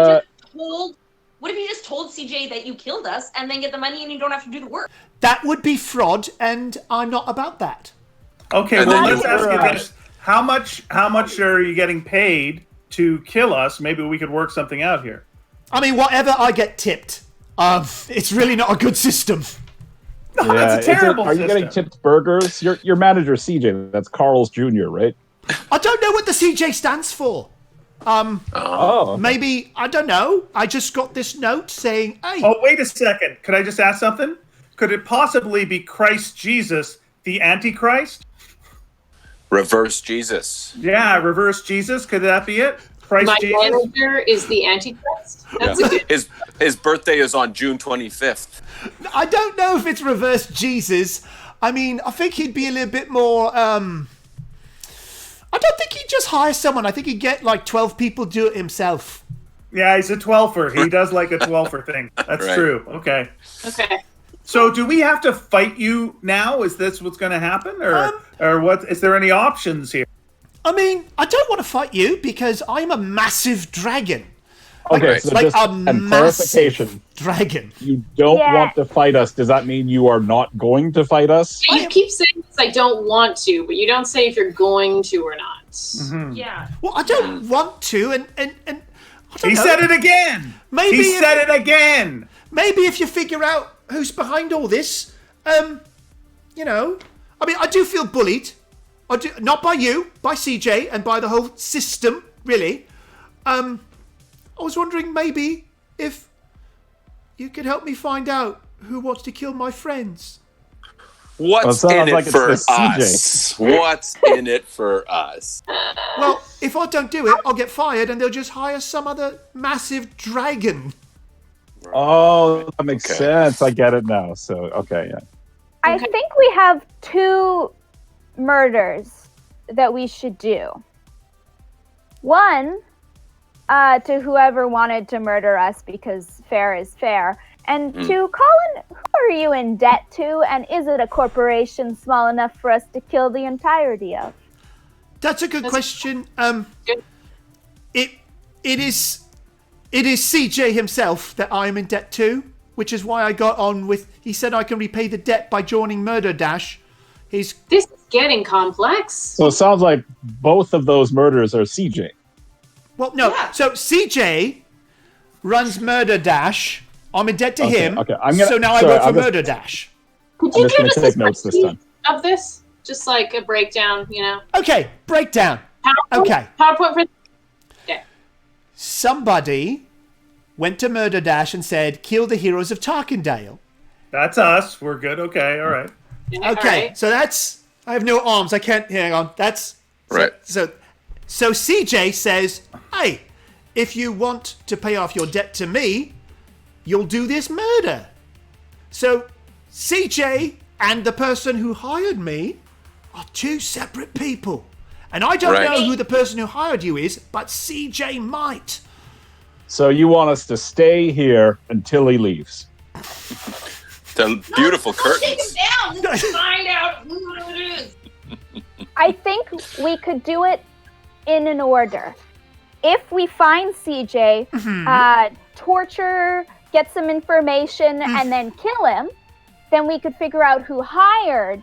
what if you just told CJ that you killed us and then get the money and you don't have to do the work? That would be fraud, and I'm not about that. Okay, well, let's ask you this. How much are you getting paid to kill us? Maybe we could work something out here. I mean, whatever I get tipped. It's really not a good system. No, that's a terrible system. Are you getting tipped burgers? Your manager, CJ, that's Carl's Jr., right? I don't know what the CJ stands for. Maybe, I don't know. I just got this note saying, hey. Oh, wait a second. Could I just ask something? Could it possibly be Christ Jesus, the Antichrist? Reverse Jesus. Yeah, reverse Jesus. Could that be it? Christ My Jesus? manager is the Antichrist. That's a good. His birthday is on June 25th. I don't know if it's reverse Jesus. I mean, I think he'd be a little bit more, I don't think he'd just hire someone. I think he'd get like 12 people do it himself. Yeah, he's a 12-er. He does like a 12-er thing. That's true. Okay. So do we have to fight you now? Is this what's going to happen? Or what? Is there any options here? I mean, I don't want to fight you because I'm a massive dragon. Okay, so like just a clarification. Dragon. You don't want to fight us. Does that mean you are not going to fight us? You keep saying this, I don't want to, but you don't say if you're going to or not. Mm-hmm. Yeah. Well, I don't want to, and I don't he know. said it again. Maybe he said it again. Maybe if you figure out who's behind all this, you know, I mean, I do feel bullied. not by you, by CJ and by the whole system, really. I was wondering maybe if you could help me find out who wants to kill my friends. What's in it for us? What's in it for us? Well, if I don't do it, I'll get fired and they'll just hire some other massive dragon. Oh, that makes sense. I get it now. So, okay, yeah. I think we have 2 murders that we should do. One, to whoever wanted to murder us because fair is fair. And 2, Colin, who are you in debt to? And is it a corporation small enough for us to kill the entirety of? That's a good question. It is CJ himself that I am in debt to, which is why I got on with. He said I can repay the debt by joining Murder Dash. This is getting complex. So it sounds like both of those murders are CJ. Well, no. Yeah. So CJ runs Murder Dash. I'm in debt to him. Okay. So now I work for Murder Dash. Could you give us take notes this time of this? Just like a breakdown, you know? Okay, breakdown. PowerPoint for... Okay. Somebody went to Murder Dash and said, kill the Heroes of Tarkindale. That's us. We're good. Okay, all right. Okay, all right. So that's... I have no arms. I can't... Hang on. That's... Right. So CJ says, hey, if you want to pay off your debt to me, you'll do this murder. So CJ and the person who hired me are 2 separate people. And I don't know who the person who hired you is, but CJ might. So you want us to stay here until he leaves? The beautiful curtains. Take him down. Let's find out who it is. I think we could do it in an order. If we find CJ, torture, get some information, and then kill him, then we could figure out who hired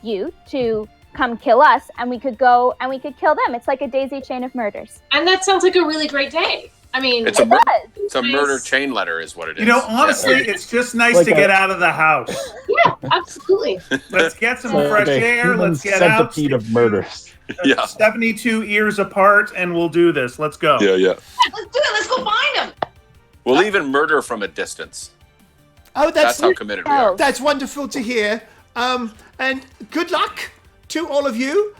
you to come kill us, and we could go and we could kill them. It's like a daisy chain of murders. And that sounds like a really great day. I mean, it's a murder chain letter is what it is. You know, honestly, it's just nice to get out of the house. Yeah, absolutely. Let's get some fresh air. Let's get out. Centipede of murders. 72 ears apart, and we'll do this. Let's go. Yeah. Let's do it. Let's go find him. We'll even murder from a distance. Oh, that's how committed we are. That's wonderful to hear. And good luck to all of you.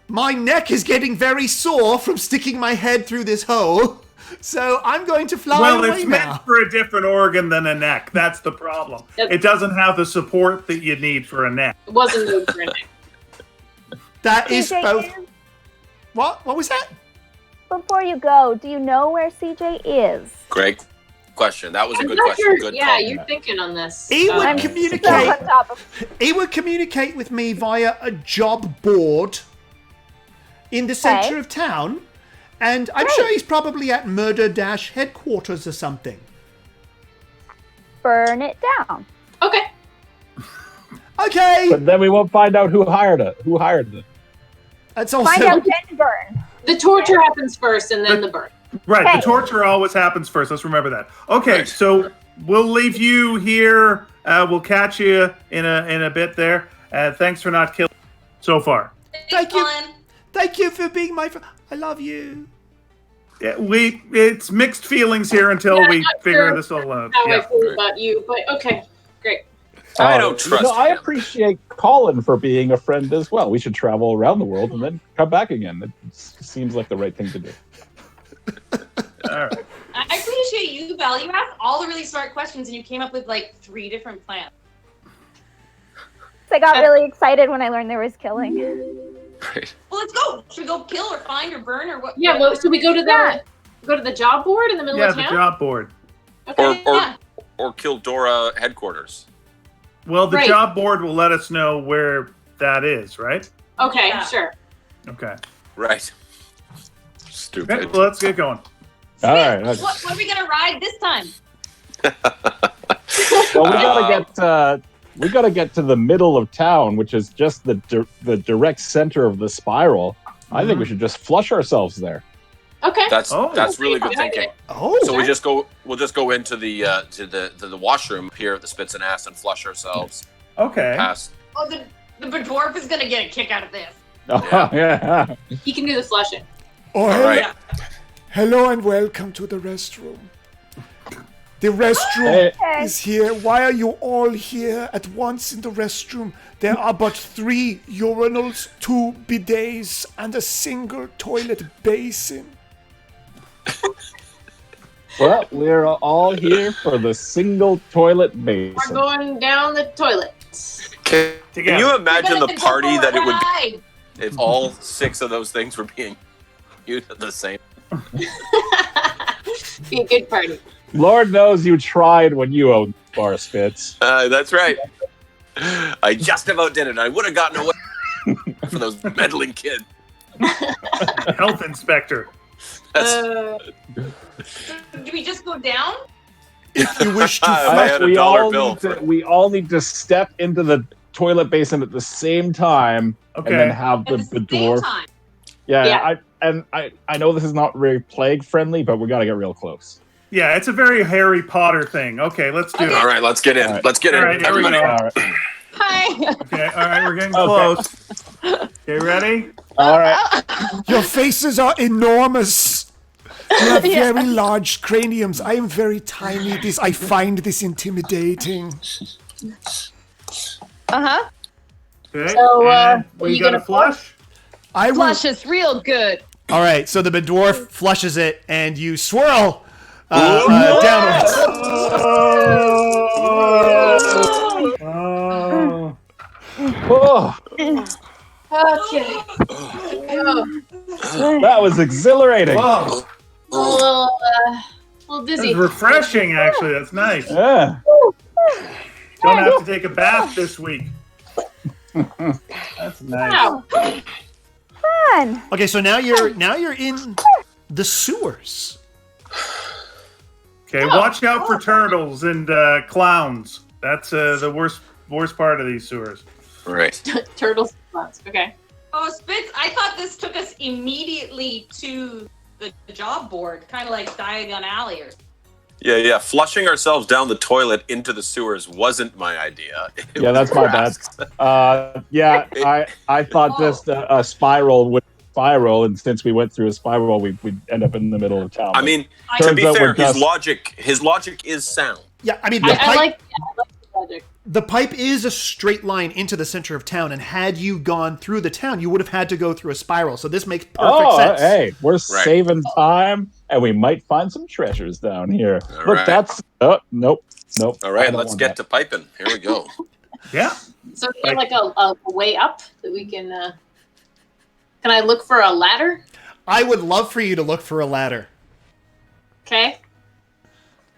My neck is getting very sore from sticking my head through this hole. So I'm going to fly away now. Well, it's meant for a different organ than a neck. That's the problem. It doesn't have the support that you need for a neck. It wasn't good for a neck. That is both. What was that? Before you go, do you know where CJ is? Great question. That was a good question. Good call. You're thinking on this. He would communicate with me via a job board in the center of town. And I'm sure he's probably at Murder Dash headquarters or something. Burn it down. Okay. Okay. But then we won't find out who hired it. Who hired them? That's also find out then burn. The torture happens first, and then the burn. Right. Okay. The torture always happens first. Let's remember that. Okay. So we'll leave you here. We'll catch you in a bit there. Thanks for not killing so far. Thank you. Thank you for being my friend. I love you. Yeah, it's mixed feelings here until we figure this all out. How I feel about you, but okay, great. I don't trust him. I appreciate Colin for being a friend as well. We should travel around the world and then come back again. It seems like the right thing to do. All right. I appreciate you, Beall. You asked all the really smart questions and you came up with like 3 different plans. I got really excited when I learned there was killing. Right. Well, let's go. Should we go kill or find or burn or what? Yeah, well, should we go to the job board in the middle of town? Yeah, the job board. Okay. Or kill Dora headquarters. Well, the job board will let us know where that is, right? Okay, sure. Okay. Right. Stupid. Okay, well, let's get going. All right. What are we gonna ride this time? Well, we gotta get to the middle of town, which is just the direct center of the spiral. I think we should just flush ourselves there. Okay. That's really good thinking. Oh. So we'll just go into the washroom here at the Spits and Ass and flush ourselves. Okay. Oh, the dwarf is gonna get a kick out of this. Oh, yeah. He can do the flushing. Oh, All right. hello and welcome to the restroom. The restroom is here. Why are you all here at once in the restroom? There are but 3 urinals, 2 bidets, and a single toilet basin. Well, we're all here for the single toilet basin. We're going down the toilet. Can you imagine the party that it would be? if all 6 of those things were being used at the same? Be a good party. Lord knows you tried when you owned Bar Spitz. That's right. I just about did it. I would have gotten away for those meddling kids. Health inspector. Do we just go down? If you wish to I had a dollar bill. We all need to step into the toilet basin at the same time, and then have the dwarf. Time. Yeah. I know this is not very plague friendly, but we got to get real close. Yeah, it's a very Harry Potter thing. Okay, let's do it. All right, let's get in. Right. Let's get in. All right, here we Everybody. go. All right. Hi. Okay, all right, we're getting close. Okay, ready? All right. Your faces are enormous. You have very large craniums. I am very tiny. I find this intimidating. Uh-huh. Okay. So, and are we you got gonna a flush. I will. Flush is real good. All right, so the dwarf flushes it, and you swirl downwards. Oh, Okay. that was exhilarating. Whoa. A little That's dizzy. refreshing, actually. That's nice. Yeah. Don't have to take a bath this week. That's nice. Wow. Fun. Okay, so now you're in the sewers. Okay, watch out for turtles and clowns. That's the worst part of these sewers. Right. Turtles. Okay. Oh, Spitz, I thought this took us immediately to the job board, kind of like Diagon Alley or something. Yeah. Flushing ourselves down the toilet into the sewers wasn't my idea. Yeah, that's my bad. I thought this spiral would spiral, and since we went through a spiral, we'd end up in the middle of town. I mean, to Turns be out fair, we're just- his logic is sound. Yeah, I mean I like the logic. the pipe is a straight line into the center of town, and had you gone through the town, you would have had to go through a spiral. So this makes perfect sense. Hey, we're saving time, and we might find some treasures down here. All Look, right. that's nope. All right, let's get to piping. Here we go. Yeah. So is there like a way up that we can? Can I look for a ladder? I would love for you to look for a ladder. Okay.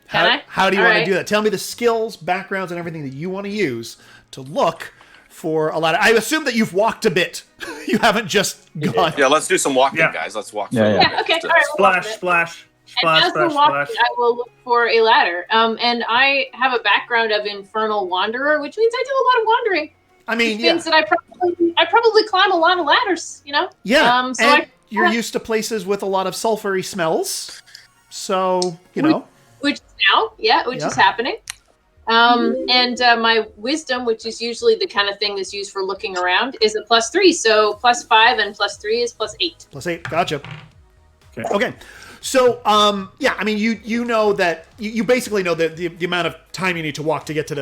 Can I? How do you All want right. to do that? Tell me the skills, backgrounds, and everything that you want to use to look for a ladder. I assume that you've walked a bit. You haven't just gone. Yeah, let's do some walking, Yeah. guys. Let's walk. Yeah, through a yeah. little Yeah. Okay. bit. All right. we'll walk Splash, it. splash, And splash, as we're splash, walking, splash. I will look for a ladder. And I have a background of infernal wanderer, which means I do a lot of wandering. I mean, Which yeah. means that I probably climb a lot of ladders. You know. Yeah, So and you're used to places with a lot of sulfury smells. So, you know. Which is happening. And my wisdom, which is usually the kind of thing that's used for looking around, is a +3. So +5 and +3 is +8. +8. Gotcha. Okay. Okay. So, yeah, I mean, you know that you basically know the amount of time you need to walk to get to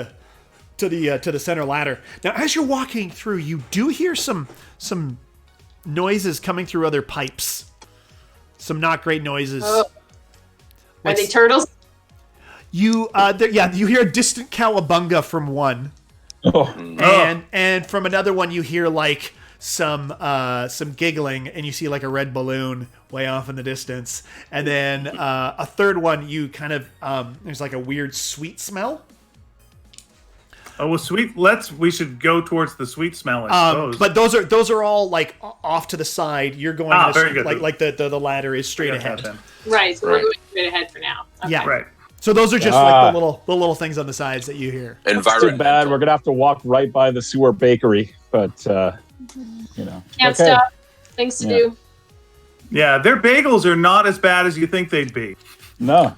the center ladder. Now, as you're walking through, you do hear some noises coming through other pipes. Some not great noises. Are they turtles? You hear a distant cowabunga from one. And from another one you hear like some giggling, and you see like a red balloon way off in the distance. And then a third one, you kind of there's like a weird sweet smell. Oh, well, sweet. We should go towards the sweet smell, I suppose. But those are all like off to the side. You're going very good. like the ladder is straight I got ahead. that then. Right. So Right. we're going straight ahead for now. Okay. Yeah. Right. So those are just like the little things on the sides that you hear. It's too Environmental. bad. We're gonna have to walk right by the sewer bakery, but you know. Can't okay. stop. Things to do. Yeah, their bagels are not as bad as you think they'd be. No.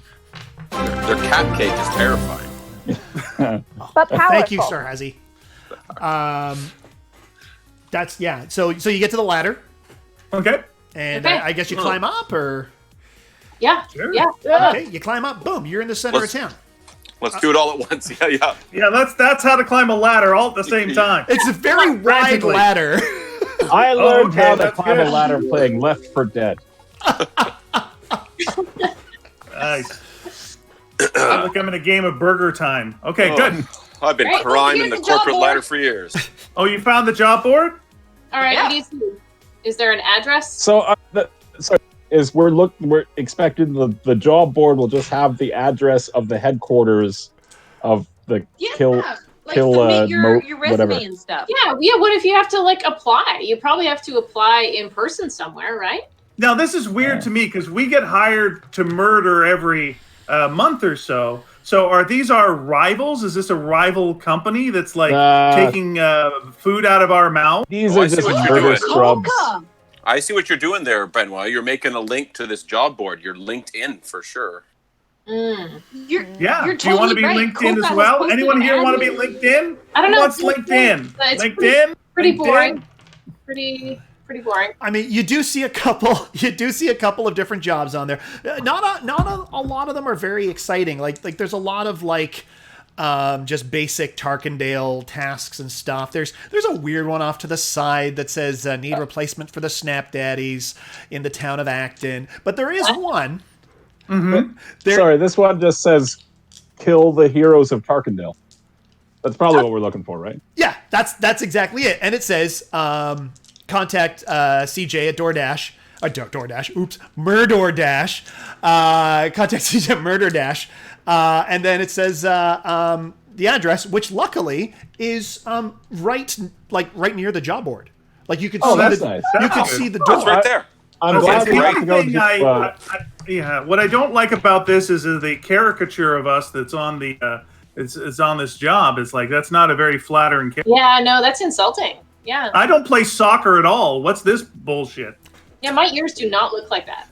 Their cat cake is terrifying. But powerful. Thank you, Sir Hazy. That's So you get to the ladder. Okay. And I guess you climb up, or Yeah. Sure. Yeah. okay, you climb up. Boom, you're in the center of town. Let's do it all at once. Yeah. Yeah, that's how to climb a ladder all at the same time. It's a very wide Frantically. ladder. I learned okay, how to that's climb a good. ladder playing Left 4 Dead. Nice. Look, I'm in a game of Burger Time. Okay, good. I've been Right, climbing the here's the job corporate board. ladder for years. Oh, you found the job board? All right. Yeah. What do you see? Is there an address? So, we're expecting the job board will just have the address of the headquarters of the kill. Like kill, submit your resume whatever. and stuff. Yeah. What if you have to like apply? You probably have to apply in person somewhere, right? Now, this is weird to me because we get hired to murder every month or so. So are these our rivals? Is this a rival company that's like taking food out of our mouth? These Oh, are I see just what you're murder doing. scrubs. I see what you're doing there, Benoit. You're making a link to this job board. You're linked in for sure. Mm. You're Do you want to totally be right. linked in Coca as was well? posting Anyone an here ad want to be here. linked in? I don't know. What's LinkedIn? It's LinkedIn? pretty LinkedIn? boring. Pretty boring. I mean, you do see a couple. You do see a couple of different jobs on there. Not a lot of them are very exciting. Like there's a lot of just basic Tarkindale tasks and stuff. There's a weird one off to the side that says need replacement for the Snap Daddies in the town of Acton. But there is one. Mm-hmm. Sorry, this one just says kill the heroes of Tarkindale. That's probably what we're looking for, right? Yeah, that's exactly it. And it says contact CJ at DoorDash. DoorDash. Oops, MurDoorDash. Contact CJ at MurDoorDash. And then it says the address, which luckily is right near the job board. Like you could see that's the nice. you could see the door. It's right there. I'm glad The we have to only go thing to what I don't like about this is the caricature of us that's on the it's on this job. It's like that's not a very flattering character. Yeah, no, that's insulting. Yeah. I don't play soccer at all. What's this bullshit? Yeah, my ears do not look like that.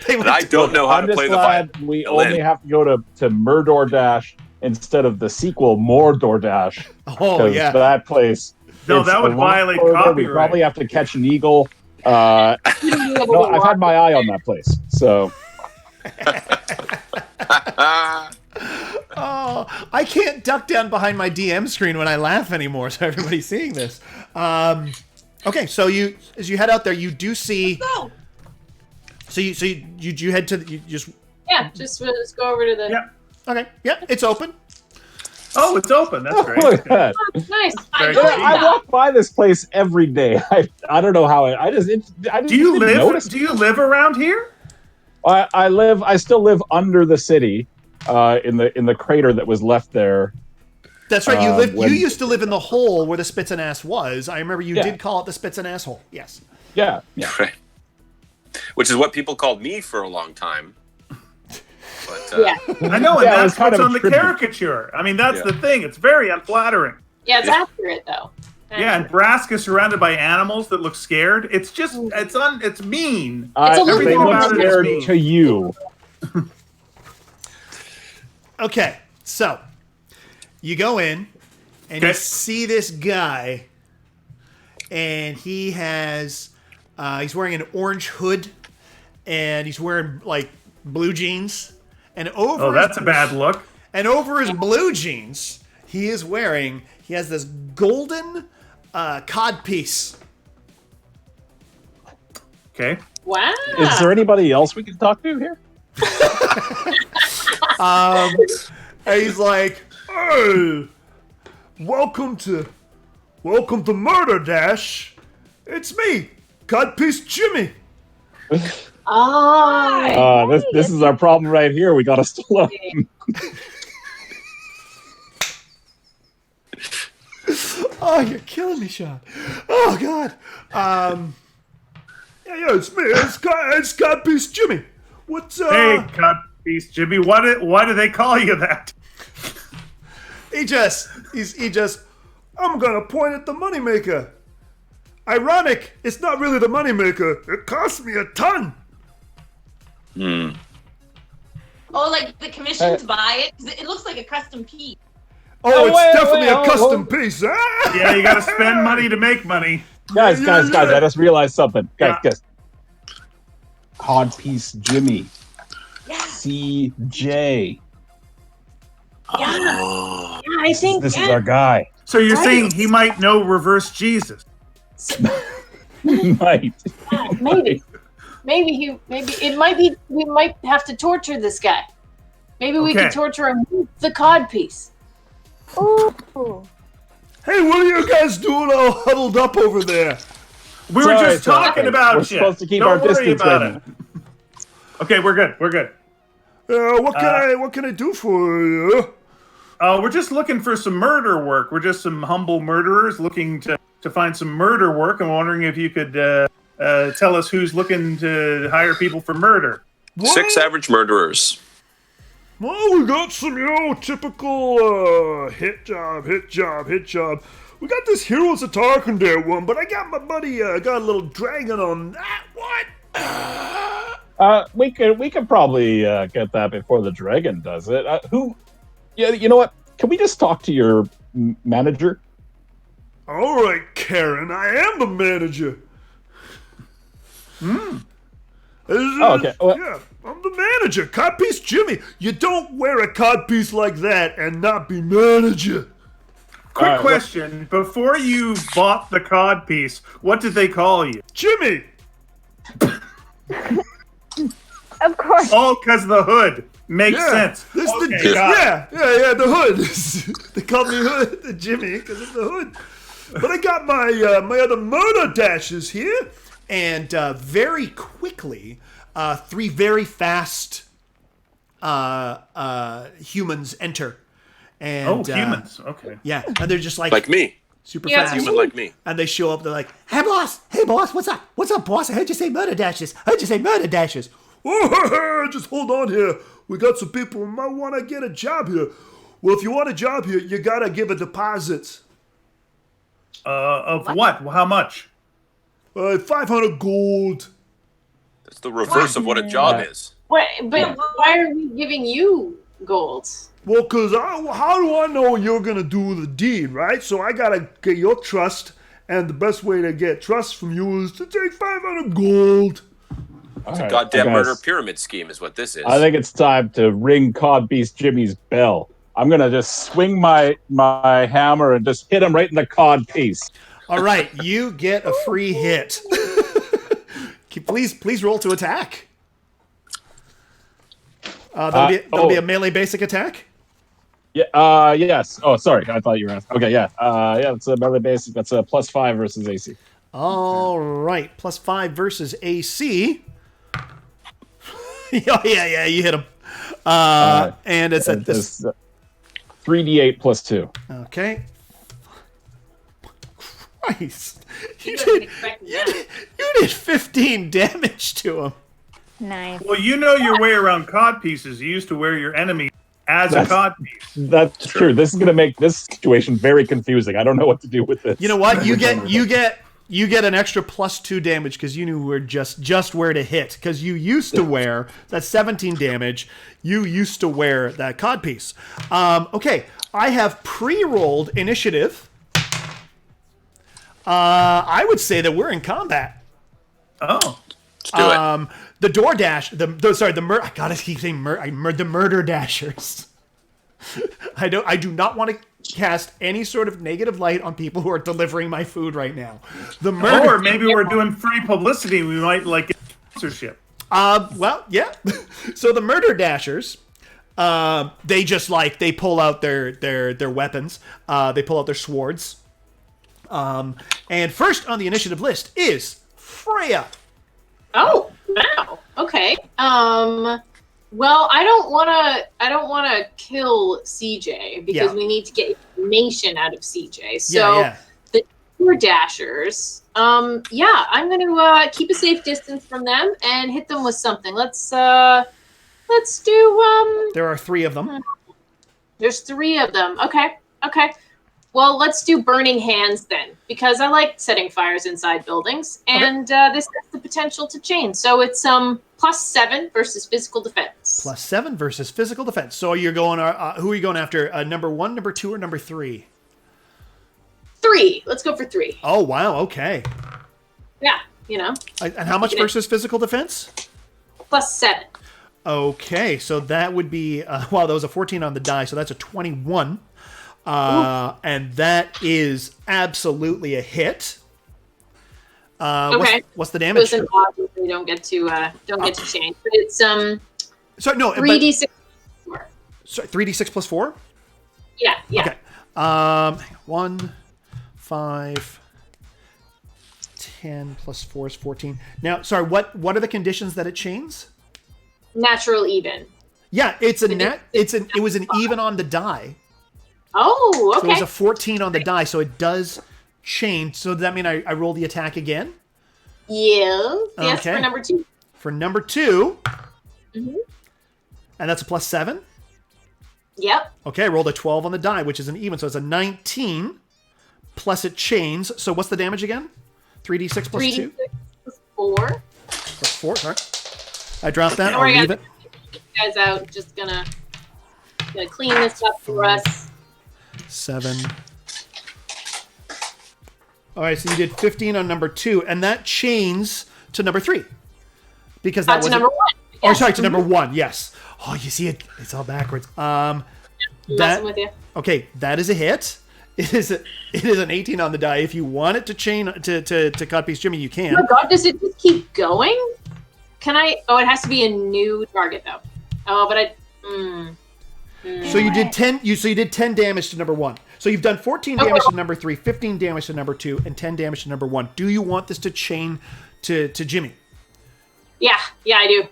And I don't know how I'm to just play the glad violin. we only have to go to MurDoorDash instead of the sequel MoreDoorDash. Oh yeah. That place. No, it's that would a lot violate further. copyright. We probably have to catch an eagle. No, I've had my eye on that place. So Oh, I can't duck down behind my DM screen when I laugh anymore, so everybody's seeing this. Okay, so as you head out there, you do see. Go. So you head to you just. Yeah, just let's go over to the. Yeah. Okay, yeah, it's open. Oh, it's open. That's great. look at that. Oh, nice. Very I good. like I that. walk by this place every day. I don't know how I just Do you didn't notice. live? Do you live around here? I still live under the city, in the crater that was left there. That's right. You when- used to live in the hole where the Spits and Ass was. I remember you Yeah. did call it the Spits and Ass hole. Yes. Yeah. Right. Which is what people called me for a long time. But, Yeah. I know, and Yeah, it was that's kind what's of a on the tribute. caricature. I mean, that's Yeah. the thing. It's very unflattering. Yeah, it's accurate though. Yeah, and Braska surrounded by animals that look scared. It's just it's mean. It's a little They bit look about it is scared mean. to you. Okay, so you go in and you Okay. see this guy, and he has he's wearing an orange hood, and he's wearing like blue jeans, and over Oh, that's a bad look. and over his blue jeans he has this golden codpiece. Okay. Wow. Is there anybody else we can talk to here? And he's like, "Hey, welcome to Murder Dash. It's me, Codpiece Jimmy." Oh. This is our problem right here. We got to slow. Oh, you're killing me, Sean. Oh God. Yeah, it's me. It's Codpiece Jimmy. What's Hey, Codpiece Jimmy. Why do they call you that? He just I'm gonna point at the moneymaker. Ironic, it's not really the moneymaker. It cost me a ton. Oh, like the commission to buy it? 'Cause it looks like a custom piece. Oh, it's wait, definitely wait, a custom hold. piece. Yeah, you got to spend money to make money. Guys, I just realized something. Guys. Codpiece Jimmy. Yeah. CJ. Yeah, I think this is our guy. So you're saying he might know reverse Jesus? Might. Yeah, maybe it might be. We might have to torture this guy. Maybe we can torture him with the codpiece. Ooh. Hey, what are you guys doing all huddled up over there? We were just talking about We're you. supposed to keep Don't our worry distance about right it. Okay, we're good. What can I do for you? We're just looking for some murder work. We're just some humble murderers looking to find some murder work. I'm wondering if you could tell us who's looking to hire people for murder. 6 average murderers. Well, we got some, typical hit job. We got this Heroes of Tarkindale one, but I got my buddy, got a little dragon on that one. We could probably get that before the dragon does it. Yeah, you know what? Can we just talk to your manager? All right, Karen, I am the manager. Okay. Well, yeah, I'm the manager. Codpiece Jimmy. You don't wear a codpiece like that and not be manager. Quick question. Before you bought the codpiece, what did they call you? Jimmy. Of course. Oh, because of the hood. Makes sense. This Okay, the hood. They call me Hood, Jimmy, because of the hood. But I got my other murder dashes here, and very quickly, 3 very fast humans enter. And, humans. Okay. Yeah, and they're just like me. Super Yeah, fast. Human like me. And they show up, they're like, hey boss, what's up, boss? I heard you say murder dashes. Oh, just hold on here. We got some people who might want to get a job here. Well, if you want a job here, you gotta give a deposit. Of what? How much? 500 gold. That's the reverse of what a job is. But why are we giving you gold? Well, because how do I know you're going to do the deed, right? So I got to get your trust, and the best way to get trust from you is to take 500 gold. It's a goddamn murder pyramid scheme is what this is. I think it's time to ring Codpiece Jimmy's bell. I'm going to just swing my hammer and just hit him right in the codpiece. All right, you get a free hit. Please roll to attack. That'll be a melee basic attack. Yeah. Yes. Oh, sorry. I thought you were asking. Okay. Yeah. It's a melee basic. That's a +5 versus AC. All right, +5 versus AC. yeah. You hit him. And it's at this 3d8 +2. Okay. Christ. You did 15 damage to him. Nice. Well, you know your way around cod pieces. You used to wear your enemy as a cod piece. That's true. This is going to make this situation very confusing. I don't know what to do with this. You know what? You get an extra +2 damage because you knew where just where to hit. Because you used to wear that's 17 damage. You used to wear that codpiece. Okay, I have pre-rolled initiative. I would say that we're in combat. Oh, let's do it. The DoorDash, I gotta keep saying the murder dashers. I do not want to cast any sort of negative light on people who are delivering my food right now. Or maybe we're doing free publicity. We might like get sponsorship. Well, yeah. So the murder dashers, they pull out their weapons. They pull out their swords. And first on the initiative list is Freya. Oh, wow. Okay. Well, I don't want to kill CJ because we need to get information out of CJ. So the Sewer Dashers, I'm going to keep a safe distance from them and hit them with something. Let's do There are 3 of them. There's 3 of them. Okay. Well, let's do burning hands then, because I like setting fires inside buildings, and this has the potential to change. So it's +7 versus physical defense. +7 versus physical defense. So you're going. Who are you going after? Number 1, number 2, or number 3? 3. Let's go for 3. Oh, wow. Okay. Yeah, you know. And how much versus physical defense? +7. Okay, so that would be, wow, that was a 14 on the die, so that's a 21. And that is absolutely a hit. Okay. What's the damage? Listen, obviously don't get to change, but it's Sorry, no, 3d6 4. Sorry, 3d6 plus 4? Yeah. Okay. 1, 5, 10 plus 4 is 14. Now, sorry, what are the conditions that it chains? Natural even. Yeah, it was an even on the die. Oh, okay. So it was a 14 on the die, so it does change. So does that mean I roll the attack again? Yeah. Yes, Okay. for number 2. For number 2. Mm-hmm. And that's a +7. Yep. Okay, I rolled a 12 on the die, which is an even, so it's a 19 plus it chains. So what's the damage again? 3d6 plus 2? 3d6 plus 4. Plus 4, sorry. I dropped that. Don't I'll worry, leave it. Guys out. Just gonna clean this up for us. 7. All right, so you did 15 on number 2, and that chains to number 3. Because that was number 1. Oh, sorry, to number 1, yes. Oh, you see it? It's all backwards. Messing with you. Okay, that is a hit. It is an 18 on the die. If you want it to chain to Codpiece Jimmy, you can. Oh my god, does it just keep going? Can I? Oh, it has to be a new target though. Oh, but So you did 10. You did 10 damage to number 1. So you've done 14 damage to number 3, 15 damage to number 2, and 10 damage to number 1. Do you want this to chain to Jimmy? Yeah, I do.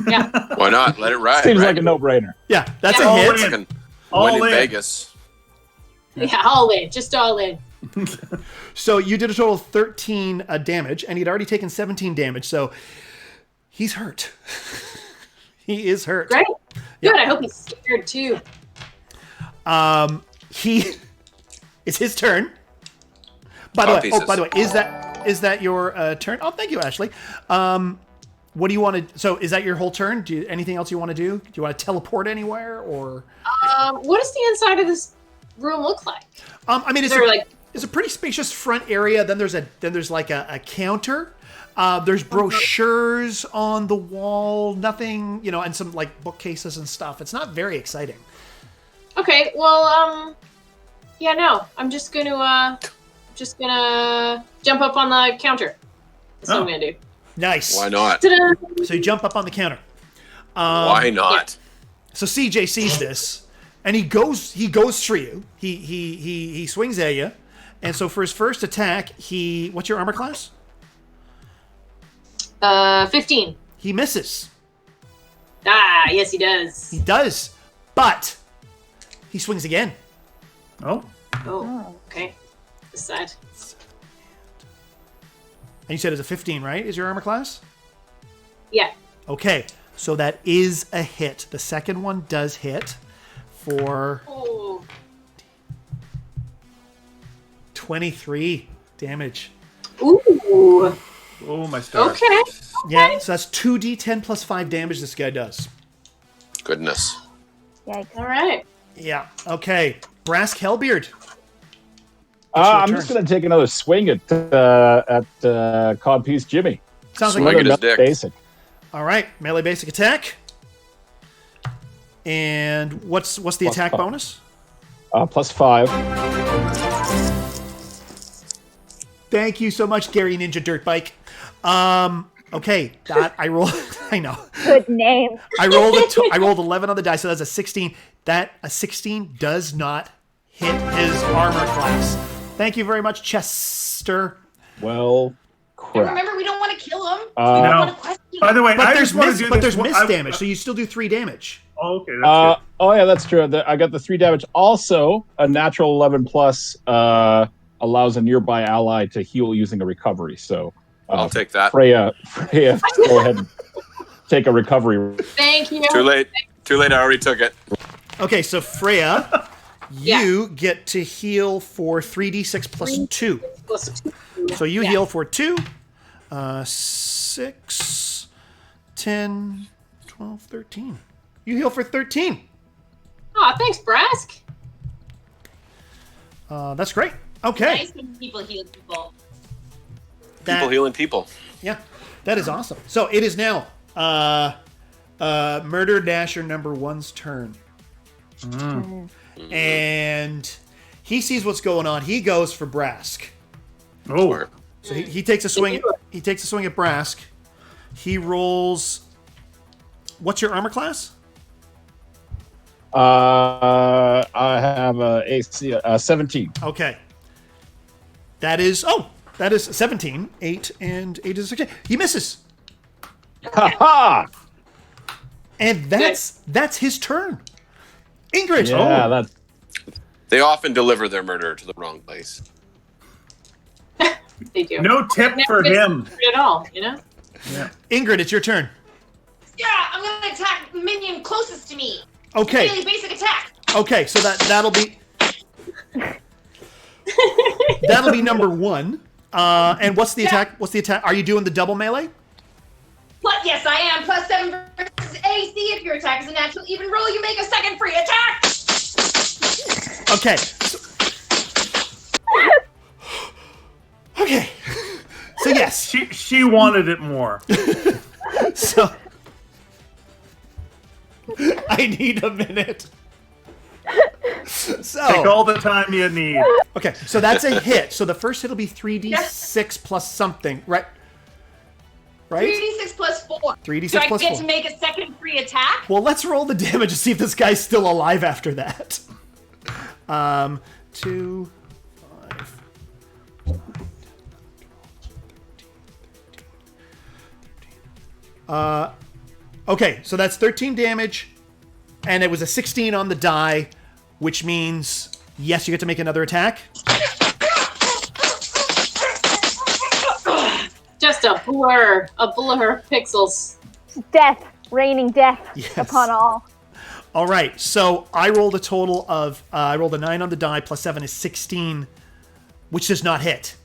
Yeah. Why not? Let it ride. Seems right? like a no-brainer. Yeah, that's Yeah. a hit. Fucking All win in in. Vegas. Yeah, all in. Just all in. So you did a total of 13 damage, and he'd already taken 17 damage. So he's hurt. He is hurt. Great. Good. I hope he's scared too. It's his turn. By the way, Pieces. is that your turn? Oh, thank you, Ashley. What do you want to? So, is that your whole turn? Anything else you want to do? Do you want to teleport anywhere, or? What does the inside of this room look like? I mean, it's a pretty spacious front area. Then there's like a counter. There's brochures on the wall. Nothing, and some like bookcases and stuff. It's not very exciting. Okay. Well, yeah, no. I'm just gonna jump up on the counter. That's what I'm gonna do. Nice. Why not? Ta-da! So you jump up on the counter. Why not? So CJ sees this, and he goes for you. He swings at you, and so for his first attack, what's your armor class? 15. He misses. Ah, yes, he does. He does, but he swings again. Oh. Oh, okay. This side. And you said it's a 15, right? Is your armor class? Yeah. Okay, so that is a hit. The second one does hit for 23 damage. Ooh. Oh, my stars. Okay. Yeah, so that's 2d10 plus 5 damage this guy does. Goodness. Yikes. All right. Yeah, okay. Brask Hellbeard. I'm turn. just going to take another swing at Codpiece Jimmy. Sounds Swing like at his Another dick. basic. all right. Melee basic attack. And what's the Plus attack 5. bonus? +5. Thank you so much, Gary Ninja Dirtbike. Okay, that I rolled. I know. Good name. I rolled 11 on the die, so that's a 16. A 16 does not hit his armor class. Thank you very much, Chester. Well, And crap. remember, we don't want to kill him. We Uh, don't No. want to question By the way, But I there's just want to do this. miss damage, so you still do 3 damage. Oh, okay. That's good. Oh yeah, that's true. I got the 3 damage. Also, a natural 11 plus allows a nearby ally to heal using a recovery. So I'll take that. Freya, go ahead and take a recovery. Thank you. Too late. Too late. I already took it. Okay, so Freya, you get to heal for 3d6 plus 2. Plus 2. So you heal for 2, 6, 10, 12, 13. You heal for 13. Aw, thanks, Brask. That's great. Okay. Nice when people heal people. People healing people. Yeah, that is awesome. So it is now Murder Dasher number 1's turn. And he sees what's going on. He goes for Brask. Oh. So he takes a swing. He takes a swing at Brask. He rolls. What's your armor class? I have a AC 17. Okay. That is 17. 8 and 8 is 16. He misses. Ha ha! And that's his turn. Ingrid. Yeah, that's. They often deliver their murder to the wrong place. They do. No tip for him at all. You know. Yeah. Ingrid, it's your turn. Yeah, I'm gonna attack the minion closest to me. Okay. Really basic attack. Okay, so that'll be number 1. And what's the attack? What's the attack? Are you doing the double melee? But yes, I am. +7 versus AC. If your attack is a natural even roll, you make a second free attack. Okay. Okay. So yes. She wanted it more. So I need a minute. So Take all the time you need. okay, so that's a hit. So the first hit will be 3d6 plus something, right? Right? 3d6 plus 4. 3d6 Do I plus get 4. to make a second free attack? Well, let's roll the damage to see if this guy's still alive after that. 2, 5. Okay, so that's 13 damage, and it was a 16 on the die, which means yes, you get to make another attack. Just a blur of pixels. Death, raining death Yes. upon all. All right, so I rolled a total of I rolled a 9 on the die plus 7 is 16, which does not hit.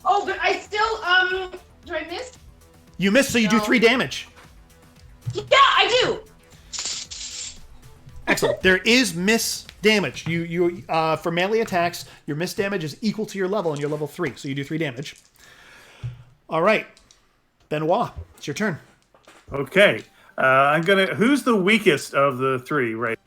Oh, but I still do I miss? You missed, so you do No. 3 damage. Yeah, I do. Excellent. There is miss damage. You for melee attacks, your miss damage is equal to your level, and you're level 3, so you do 3 damage. All right, Benoit, it's your turn. Okay. Who's the weakest of the 3, right?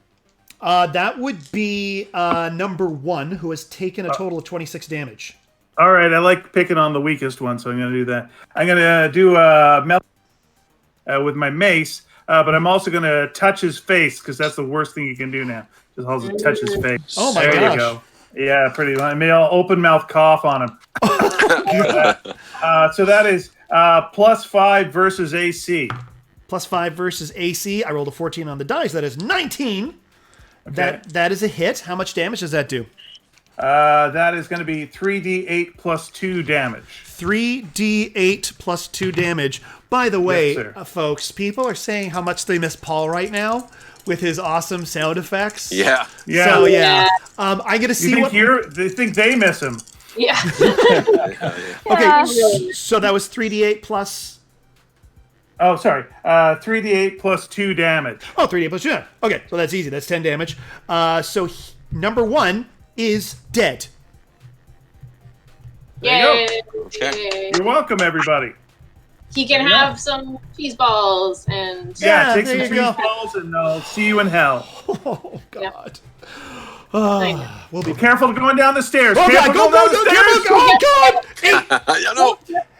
That would be number 1, who has taken a total of 26 damage. All right, I like picking on the weakest one, so I'm going to do that. I'm going to do with my mace, but I'm also going to touch his face, because that's the worst thing you can do now. Just also touch his face. Oh my there gosh. you go. Yeah, pretty. I mean, I'll open mouth cough on him. So that is +5 versus AC. +5 versus AC. I rolled a 14 on the dice. That is 19. Okay. That is a hit. How much damage does that do? That is going to be 3d8 plus 2 damage. 3d8 plus 2 damage. By the way, Yes, sir. folks, people are saying how much they miss Paul right now with his awesome sound effects. Yeah. Yeah. So yeah, I'm gonna see what. They think they miss him. Yeah. Okay, Yeah. so that was 3d8 plus. Oh, sorry. 3d8 plus 2 damage. Oh, 3d8 plus 2. Okay, so that's easy. That's 10 damage. So number 1 is dead. There you Yay. Okay. You're welcome, everybody. He can have some cheese balls and Yeah, take there some you cheese go. balls and I'll see you in hell. Oh God. Thank We'll be. Be careful going down the stairs. Oh Careful God! Go! going Go! down Go! the stairs. Oh God! You know,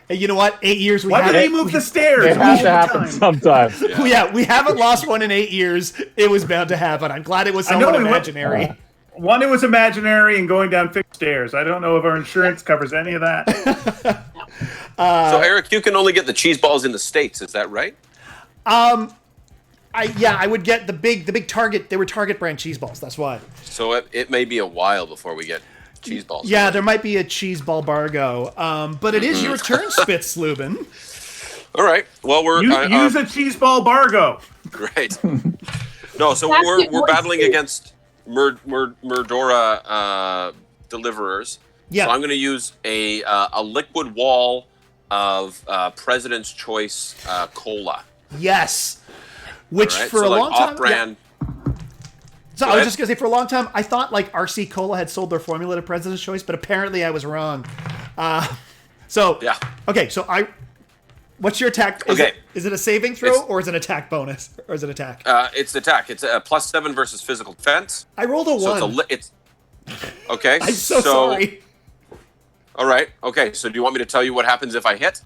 Hey, you know what? 8 years we Why haven't. did he move the stairs? It all has the to happen time? sometimes. Yeah, we haven't lost one in 8 years. It was bound to happen. I'm glad it was I know somewhat we went- imaginary. One, it was imaginary and going down fixed stairs. I don't know if our insurance covers any of that. so Eric, you can only get the cheese balls in the States. Is that right? I would get the big Target. They were Target brand cheese balls. That's why. So it may be a while before we get cheese balls. Yeah, there might be a cheese ball bargo. But it is your turn, Spitzlubin. All right. Well, we're Use a cheese ball bargo. great. No, so That's we're it, battling too. against Murdora deliverers. Yeah. So I'm going to use a liquid wall of President's Choice cola. Yes. Which All right? for so a like long time. off-brand. So I was just going to say, for a long time, I thought like RC Cola had sold their formula to President's Choice, but apparently I was wrong. Yeah. Okay, so what's your attack? Is it a saving throw or is it an attack bonus? Or is it attack? It's attack. It's a +7 versus physical defense. I rolled a 1. So it's okay. I'm so sorry. All right. Okay, so do you want me to tell you what happens if I hit?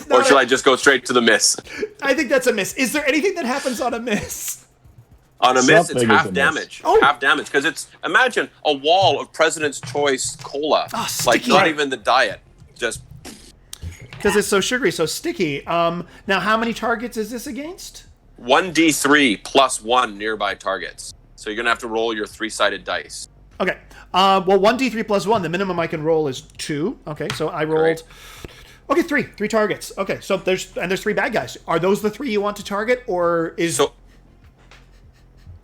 Or should I just go straight to the miss? I think that's a miss. Is there anything that happens on a miss? On a miss, it's half damage. Half damage. Because it's, imagine a wall of President's Choice Cola. Like, not even the diet. Just... Because it's so sugary, so sticky. Now, how many targets is this against? 1d3 plus 1 nearby targets. So you're going to have to roll your 3-sided dice. Okay. Well, 1d3 plus 1, the minimum I can roll is 2. Okay, so I rolled... Great. Okay, 3 targets. Okay, so there's 3 bad guys. Are those the 3 you want to target, or is...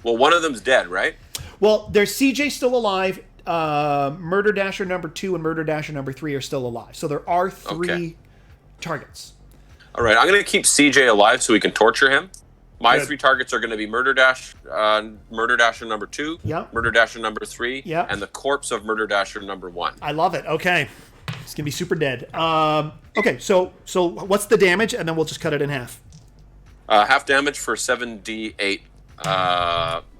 Well, one of them's dead, right? Well, there's CJ still alive. Murder Dasher number 2 and Murder Dasher number 3 are still alive. So there are 3 targets. All right, I'm going to keep CJ alive so we can torture him. My 3 targets are going to be Murder Dasher number 2, Murder Dasher number 3, and the corpse of Murder Dasher number 1. I love it. Okay. It's going to be super dead. Okay, so what's the damage? And then we'll just cut it in half. Half damage for 7d8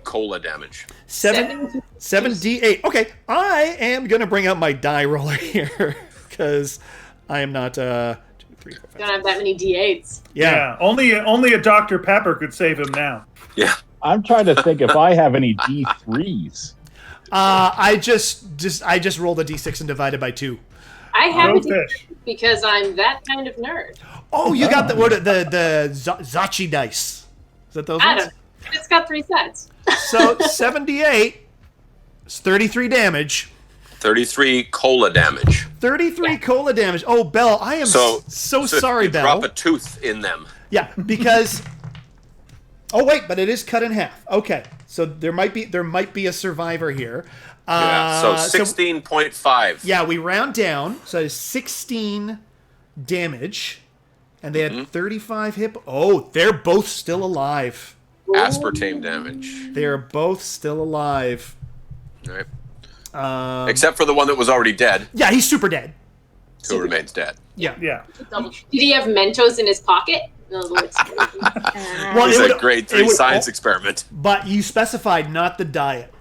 cola damage. 7d8. Okay, I am going to bring out my die roller here because I am not... 2, 3, 4, 5, don't have that many d8s. Yeah. Only a Dr. Pepper could save him now. Yeah. I'm trying to think if I have any D3s. I just rolled a d6 and divided by 2. I have a d6 because I'm that kind of nerd. Oh, you got the Zachi dice. Is that those ones? It's got 3 sets. So 78 is 33 damage. 33 cola damage. 33 cola damage. Oh, Belle, I am so sorry, Belle. Drop a tooth in them. Yeah, because... Oh, wait, but it is cut in half. Okay, so there might be a survivor here. So 16.5. Yeah, we round down. So it's 16 damage. And they had 35 hit... Oh, they're both still alive. Aspartame damage. They are both still alive. All right. Except for the one that was already dead. Yeah, he's super dead. Who remains dead. Yeah. Did he have Mentos in his pocket? In other words. Well, it was a grade 3 science experiment. But you specified not the diet,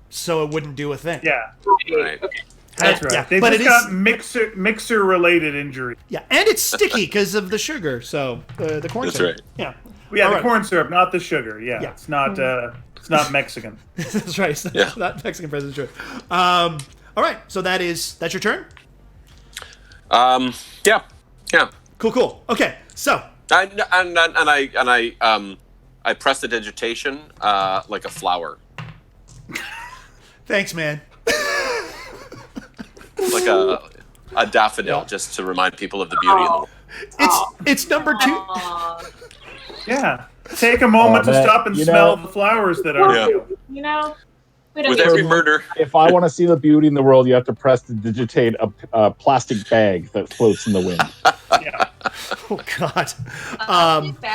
so it wouldn't do a thing. Yeah. Right. Okay. That's right. Yeah, They've just got mixer-related injury. Yeah, and it's sticky because of the sugar, so the corn syrup. That's right. Yeah, the corn syrup, not the sugar. Yeah. It's not Mexican. That's right. It's not Mexican President Choice. All right, so that's your turn? Yeah. Cool. Okay, so I press the digitation like a flower. Thanks, man. Like a daffodil, just to remind people of the beauty of the world. It's number 2. Yeah. Take a moment to stop and smell the flowers that are you. You know? With every murder. If I want to see the beauty in the world, you have to press to digitate a plastic bag that floats in the wind. Yeah. Oh, God.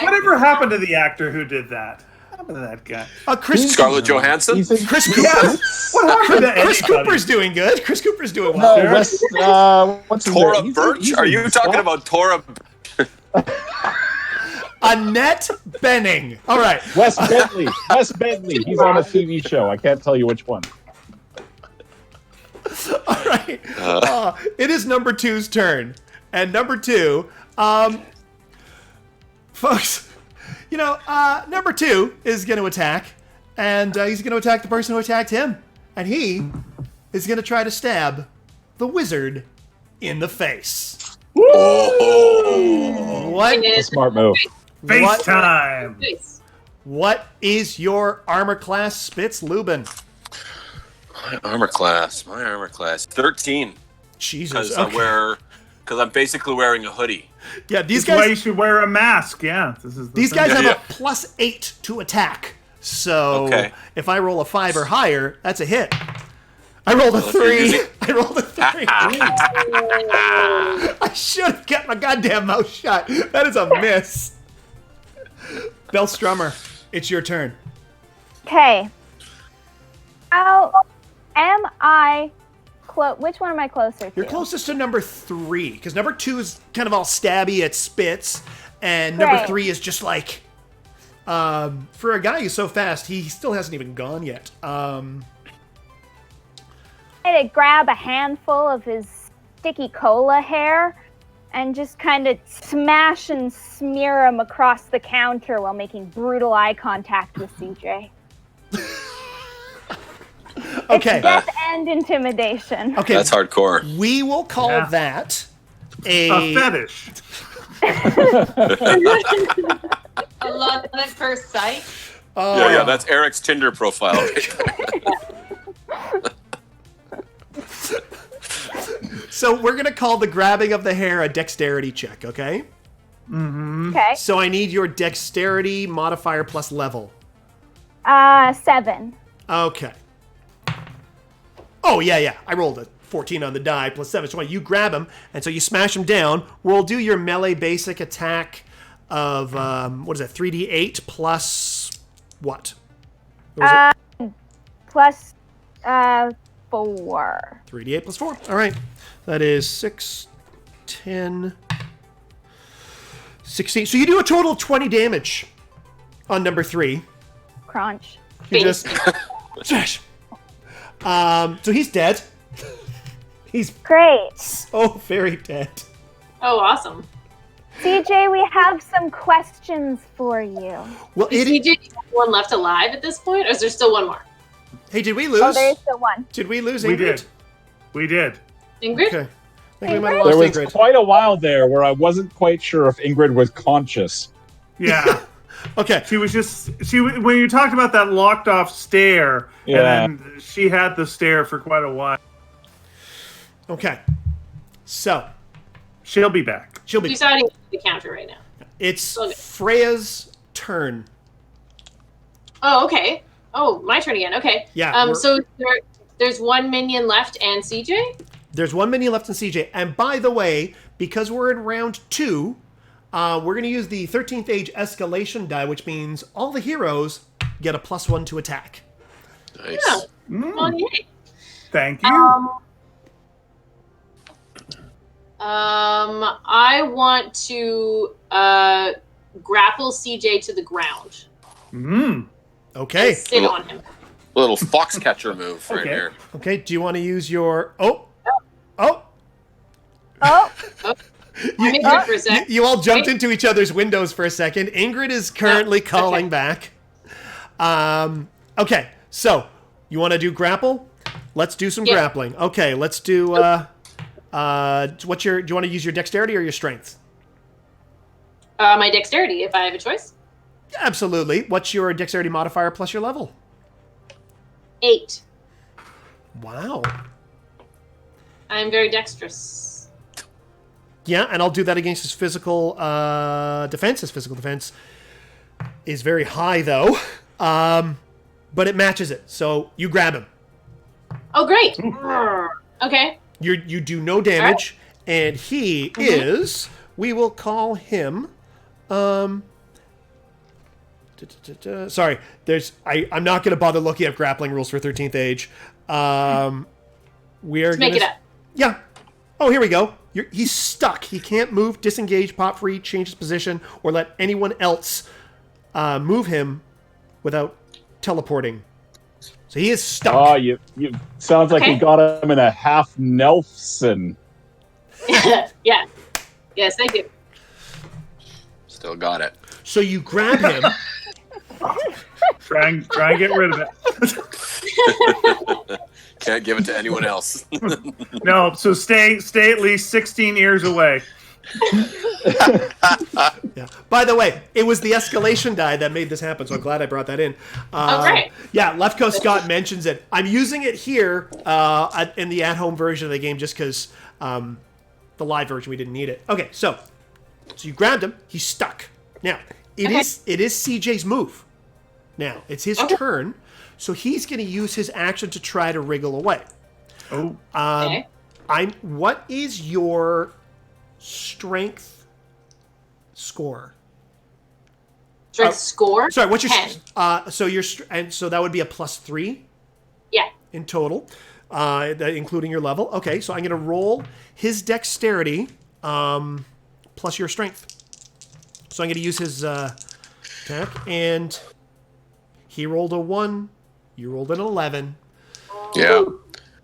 Whatever happened to the actor who did that? What happened to that guy? Scarlett Johansson? Chris Cooper. What happened to Chris Cooper's doing good. Chris Cooper's doing well. What's Tora Birch? Are you talking about Tora? Annette Bening. All right. Wes Bentley. He's on a TV show. I can't tell you which one. All right. It is number 2's turn. And number 2, folks, number 2 is going to attack. And he's going to attack the person who attacked him. And he is going to try to stab the wizard in the face. Oh. What? A smart move. Face time. What is your armor class, Spitz Lubin? My armor class, 13. Jesus. Because I'm basically wearing a hoodie. Yeah, This is why you should wear a mask. Yeah, these guys have a +8 to attack. So if I roll a 5 or higher, that's a hit. I rolled a 3. I should have kept my goddamn mouth shut. That is a miss. Bell Strummer, it's your turn. Okay. How am I which one am I closer to? You're closest to number 3, because number 2 is kind of all stabby at spits, and number 3 is just like, for a guy who's so fast, he still hasn't even gone yet. I had to grab a handful of his sticky cola hair and just kind of smash and smear him across the counter while making brutal eye contact with CJ. Okay. It's death and intimidation. Okay. That's hardcore. We will call that a fetish. A love at first sight. Yeah, that's Eric's Tinder profile. So we're going to call the grabbing of the hair a dexterity check, okay? Mm-hmm. Okay. So I need your dexterity modifier plus level. 7. Okay. Oh, yeah. I rolled a 14 on the die plus 7. So you grab him, and so you smash him down. We'll do your melee basic attack of, 3d8 plus what? Plus 4. 3d8 plus 4. All right. That is 6, 10, 16. So you do a total of 20 damage on number 3. Crunch. You just... Smash. So he's dead. He's great. So very dead. Oh, awesome. CJ, we have some questions for you. Well, is CJ one left alive at this point, or is there still one more? Hey, did we lose? Oh, there is still one. Did we lose Ingrid? We did. Ingrid? Okay. I think we might have lost there was Ingrid. quite a while there where I wasn't quite sure if Ingrid was conscious. Yeah. Okay. She was when you talked about that locked off stare, and then she had the stare for quite a while. Okay. So. She'll be back. She'll be She's hiding the counter right now. It's Freya's turn. Oh, okay. Oh, my turn again. Okay. Yeah. So there's one minion left and CJ? There's one minion left in CJ. And by the way, because we're in round 2, we're going to use the 13th age escalation die, which means all the heroes get a +1 to attack. Nice. Yeah. Oh, yay. Thank you. I want to grapple CJ to the ground. Okay. And sit on him. Little fox catcher move right here. Okay. Do you want to use your... Oh. You all jumped into each other's windows for a second. Ingrid is currently calling back. Okay. So, you want to do grapple? Let's do some grappling. Okay. Let's do... do you want to use your dexterity or your strength? My dexterity, if I have a choice. Absolutely. What's your dexterity modifier plus your level? 8. Wow. I'm very dexterous. Yeah, and I'll do that against his physical defense. His physical defense is very high, though. But it matches it. So you grab him. Oh, great. Okay. You do no damage, and he is... We will call him... sorry, I'm not going to bother looking up grappling rules for 13th Age. We are Let's make it up. Yeah. Oh, here we go. He's stuck. He can't move, disengage, pop free, change his position, or let anyone else move him without teleporting. So he is stuck. Oh, you sounds like you got him in a half Nelson. Yeah. Yes, thank you. Still got it. So you grab him. Try and get rid of it. Can't give it to anyone else. No, so stay at least 16 years away. Yeah. By the way, it was the escalation die that made this happen, so I'm glad I brought that in. Great. Yeah, Lefko Scott mentions it. I'm using it here in the at-home version of the game just because the live version, we didn't need it. Okay, so you grabbed him. He's stuck. Now, it is CJ's move. Now, it's his turn, so he's going to use his action to try to wriggle away. What is your strength score? Strength score. Sorry, what's your 10. So that would be a +3. Yeah. In total, including your level. Okay, so I'm going to roll his dexterity plus your strength. So I'm going to use his attack, and he rolled a 1. You rolled an 11. Yeah.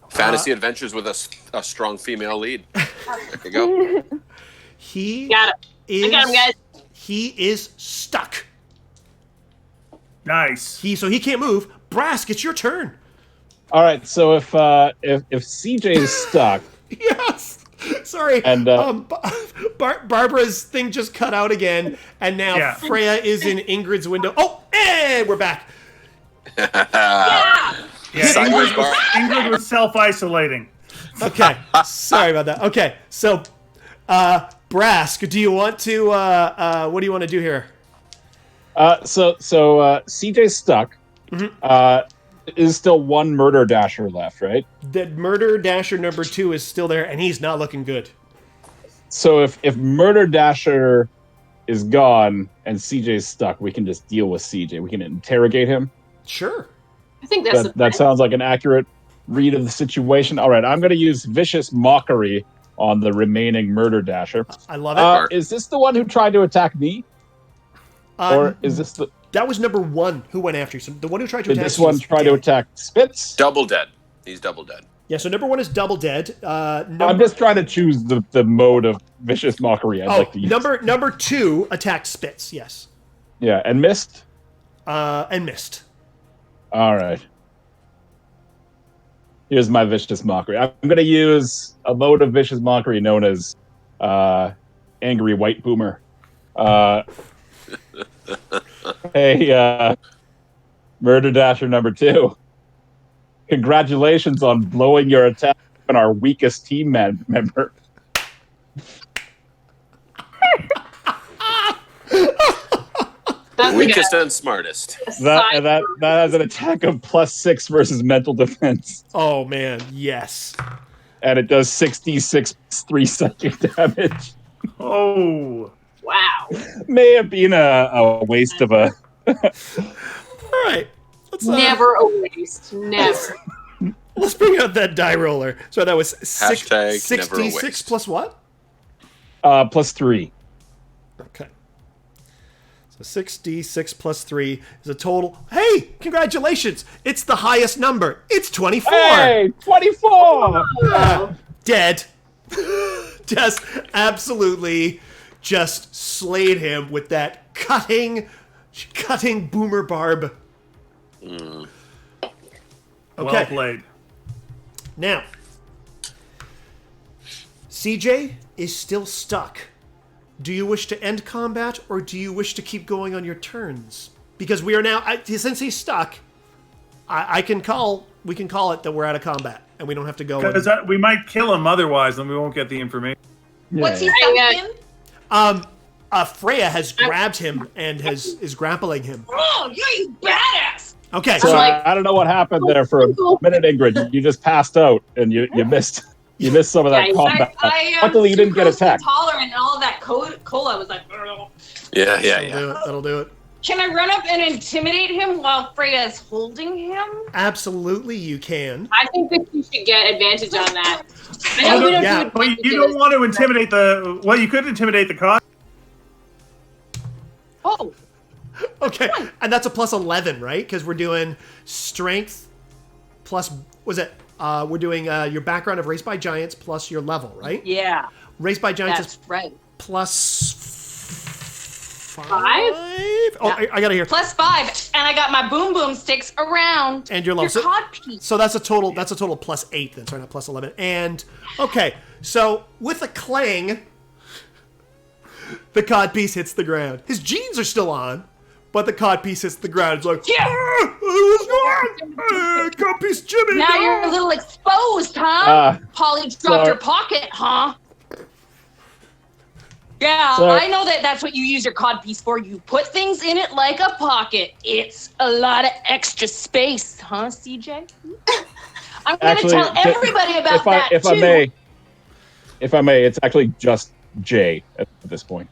Fantasy adventures with a strong female lead. There you go. He got it. I got him, guys. He is stuck. Nice. So he can't move. Brask, it's your turn. All right. So if CJ is stuck, Yes. Sorry. And Barbara's thing just cut out again, and now Freya is in Ingrid's window. Oh, and we're back. Yeah, Ingrid was self-isolating. Okay. Sorry about that. Okay. So, Brask, do you want to? What do you want to do here? So CJ's stuck. Mm-hmm. Is still one murder dasher left, right? The murder dasher number 2 is still there, and he's not looking good. So if murder dasher is gone and CJ's stuck, we can just deal with CJ. We can interrogate him. Sure. I think that's that sounds like an accurate read of the situation. All right, I'm going to use vicious mockery on the remaining murder dasher. I love it. Is this the one who tried to attack me? Or is this the... That was number 1 who went after you. So the one who tried to attack you. Did this one try to attack Spitz? Double dead. He's double dead. Yeah, so number 1 is double dead. I'm just trying to choose the mode of vicious mockery I'd like to use. Number 2 attacked Spitz, yes. Yeah, and missed? And missed. All right. Here's my vicious mockery. I'm going to use a mode of vicious mockery known as Angry White Boomer. Hey, Murder Dasher number 2. Congratulations on blowing your attack on our weakest team member. Weakest and smartest. That has an attack of +6 versus mental defense. Oh man, yes. And it does 66 3 psychic damage. Oh. Wow. May have been a waste of a... All right. Never a waste. Never. Let's bring out that die roller. So that was 66 plus what? +3. Okay. So 6d6 plus 3 is a total. Hey, congratulations! It's the highest number. It's 24. Hey, 24. Dead. Just absolutely, just slayed him with that cutting boomer barb. Okay. Well played. Now, CJ is still stuck. Do you wish to end combat, or do you wish to keep going on your turns? Because we are now, since he's stuck, we can call it that we're out of combat, and we don't have to go. Because we might kill him otherwise, and we won't get the information. Yeah. What's he stuck in? Freya has grabbed him and is grappling him. Oh, yeah, you badass! Okay, So I don't know what happened there for a minute, Ingrid. You just passed out, and you missed. You missed some of that combat. Luckily, you didn't get attacked. Tolerant and all of that cola was like. Yeah. That'll do it. Can I run up and intimidate him while Freya is holding him? Absolutely, you can. I think that you should get advantage on that. I know we don't do But you don't want to intimidate the. Well, you could intimidate the cause. Oh. Okay, and that's a plus 11, right? Because we're doing strength plus. We're doing your background of Raised by Giants plus your level, right? Yeah. Raised by Giants That's is right. plus 5. Five? Oh, I got to hear. +5, and I got my boom boom sticks around. And your level. Your codpiece. So that's a total. That's a total plus 8. Then sorry, not plus 11. And okay, so with a clang, the codpiece hits the ground. His jeans are still on, but the codpiece hits the ground. It's like, Yeah. What's going on? Codpiece Jimmy. Now no! you're a little exposed, huh? Polly dropped so- your pocket, huh? Yeah, So- I know that's what you use your codpiece for. You put things in it like a pocket. It's a lot of extra space, huh, CJ? I'm going to tell everybody about that, if I may, it's actually just Jay at this point.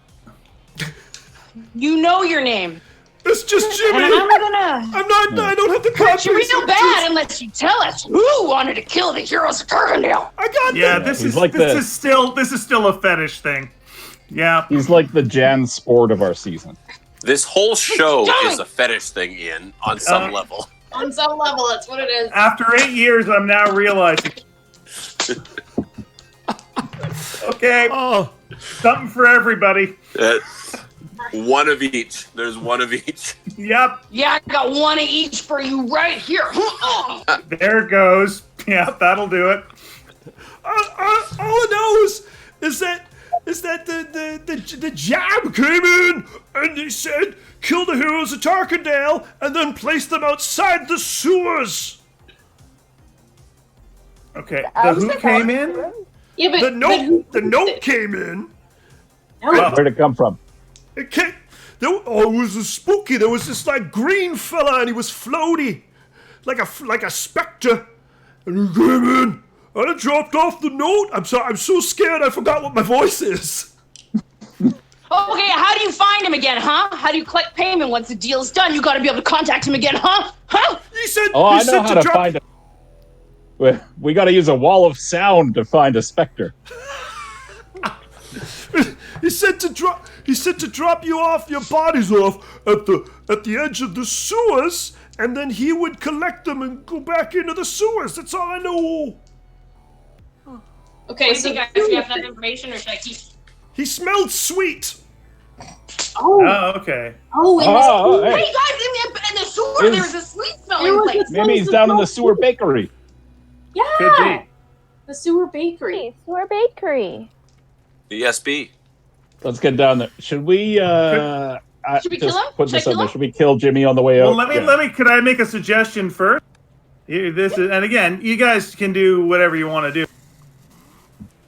You know your name. It's just Jimmy. And I don't have the hurt you copies. real bad unless you tell us who wanted to kill the heroes of Tarkindale. I got this is still a fetish thing. Yeah. He's like the Jan Sport of our season. This whole show is a fetish thing, Ian, on some level. On some level, that's what it is. After 8 years, I'm now realizing. Okay. Oh. Something for everybody. One of each. There's one of each. Yep. Yeah, I got one of each for you right here. There it goes. Yep, that'll do it. All I know is that the jab came in and they said kill the heroes of Tarkindale and then place them outside the sewers. Okay. The who came in? Yeah, but the note came in. Where'd it come from? It came. It was spooky. There was this like green fella and he was floaty, like a spectre, and he came in. And I dropped off the note. I'm sorry. I'm so scared. I forgot what my voice is. Okay, how do you find him again, huh? How do you collect payment once the deal's done? You got to be able to contact him again, huh? Huh? He said. Oh, I know how to find him. We got to use a wall of sound to find a specter. He said to drop you off, your bodies off at the edge of the sewers, and then he would collect them and go back into the sewers. That's all I know. Okay, so guys, do you have enough information, or should I keep? He smelled sweet. Oh, okay. Hey guys, in the sewer, there was a sweet smelling place. Maybe he's down in the sewer bakery. Yeah. Could be. The sewer bakery. Sewer bakery. The SB. Let's get down there. Should we? Should we kill him? Put this on there. Should we kill Jimmy on the way out? Well, let me. Could I make a suggestion first? And again, you guys can do whatever you want to do.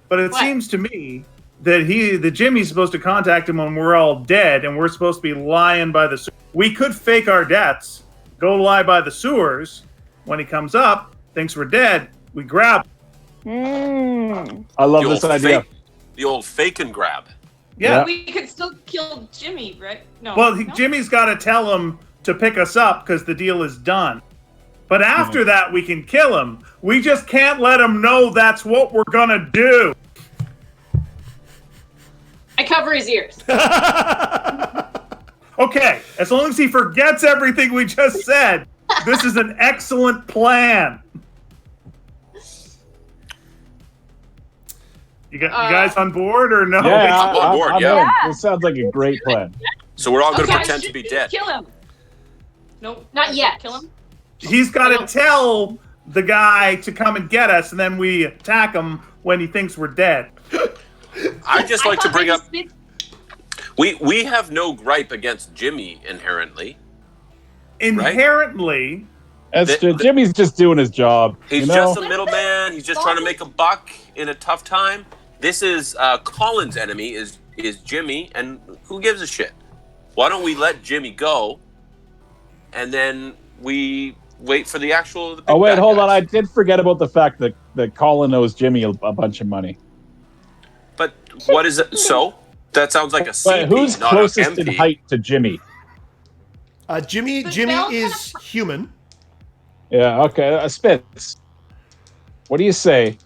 But it seems to me that Jimmy's supposed to contact him when we're all dead, and we're supposed to be lying by the sewers. We could fake our deaths, go lie by the sewers. When he comes up, thinks we're dead, we grab him. I love this idea. The old fake and grab. Yeah. We could still kill Jimmy, right? No. Well, Jimmy's got to tell him to pick us up because the deal is done. But after that, we can kill him. We just can't let him know that's what we're going to do. I cover his ears. Okay, as long as he forgets everything we just said, this is an excellent plan. You guys on board or no? Yeah, I'm on board. Yeah. This sounds like a great plan. So we're all going to pretend to be dead. Kill him. Nope. Not yet. Kill him. He's got to tell the guy to come and get us, and then we attack him when he thinks we're dead. I just like to bring up. We have no gripe against Jimmy inherently. Inherently. Right? Jimmy's just doing his job. He's just a middleman. He's just trying to make a buck in a tough time. This is Colin's enemy is Jimmy, and who gives a shit? Why don't we let Jimmy go, and then we wait for the actual... Oh, wait, hold on. I did forget about the fact that Colin owes Jimmy a bunch of money. But what is it? So? That sounds like a CP, who's not closest an MP. in height to Jimmy? Jimmy is human. Yeah, okay. Spitz, what do you say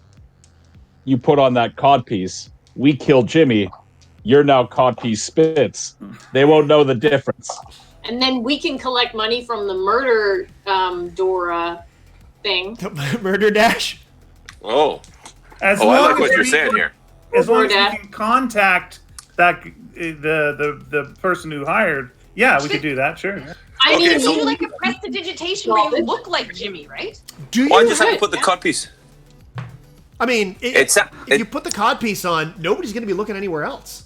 you put on that codpiece? We kill Jimmy. You're now Codpiece Spitz. They won't know the difference. And then we can collect money from the murder Dora thing. Murder Dash? Oh. I like what you're saying here. As long as we can contact that the person who hired, yeah, we could do that, sure. I mean, you do like a prestidigitation where you look like Jimmy, right? Why just have to put the codpiece? I mean, if you put the codpiece on, nobody's going to be looking anywhere else.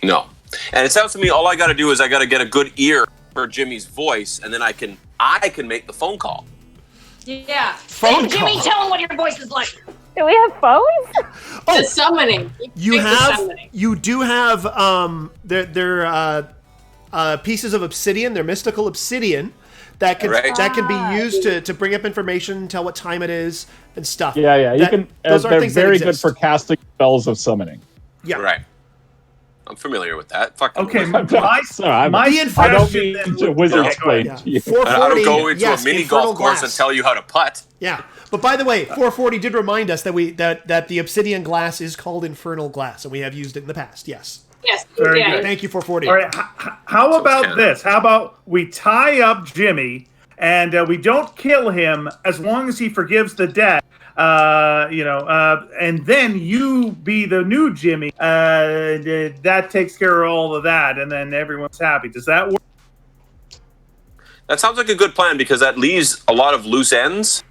No. And it sounds to me all I got to do is I got to get a good ear for Jimmy's voice, and then I can make the phone call. Yeah. Phone Jimmy, call. tell him what your voice is like. Do we have phones? The summoning. You do have they're pieces of obsidian. They're mystical obsidian that can be used to bring up information, tell what time it is, and stuff. Yeah. You can. Those are they're things very that good for casting spells of summoning. Yeah. Right. I'm familiar with that. Fucking Okay, wizard. my I don't suggestion mean then to would- wizard Okay, explain Yeah. to you. 440. I don't go into yes, a mini infernal golf course glass. and tell you how to putt. Yeah, but by the way, 440 did remind us that the obsidian glass is called infernal glass, and we have used it in the past. Yes. Yes. Very yeah. good. Thank you, 440. All right, how about Canada. this? How about we tie up Jimmy and we don't kill him as long as he forgives the debt. And then you be the new Jimmy. That takes care of all of that, and then everyone's happy. Does that work? That sounds like a good plan because that leaves a lot of loose ends,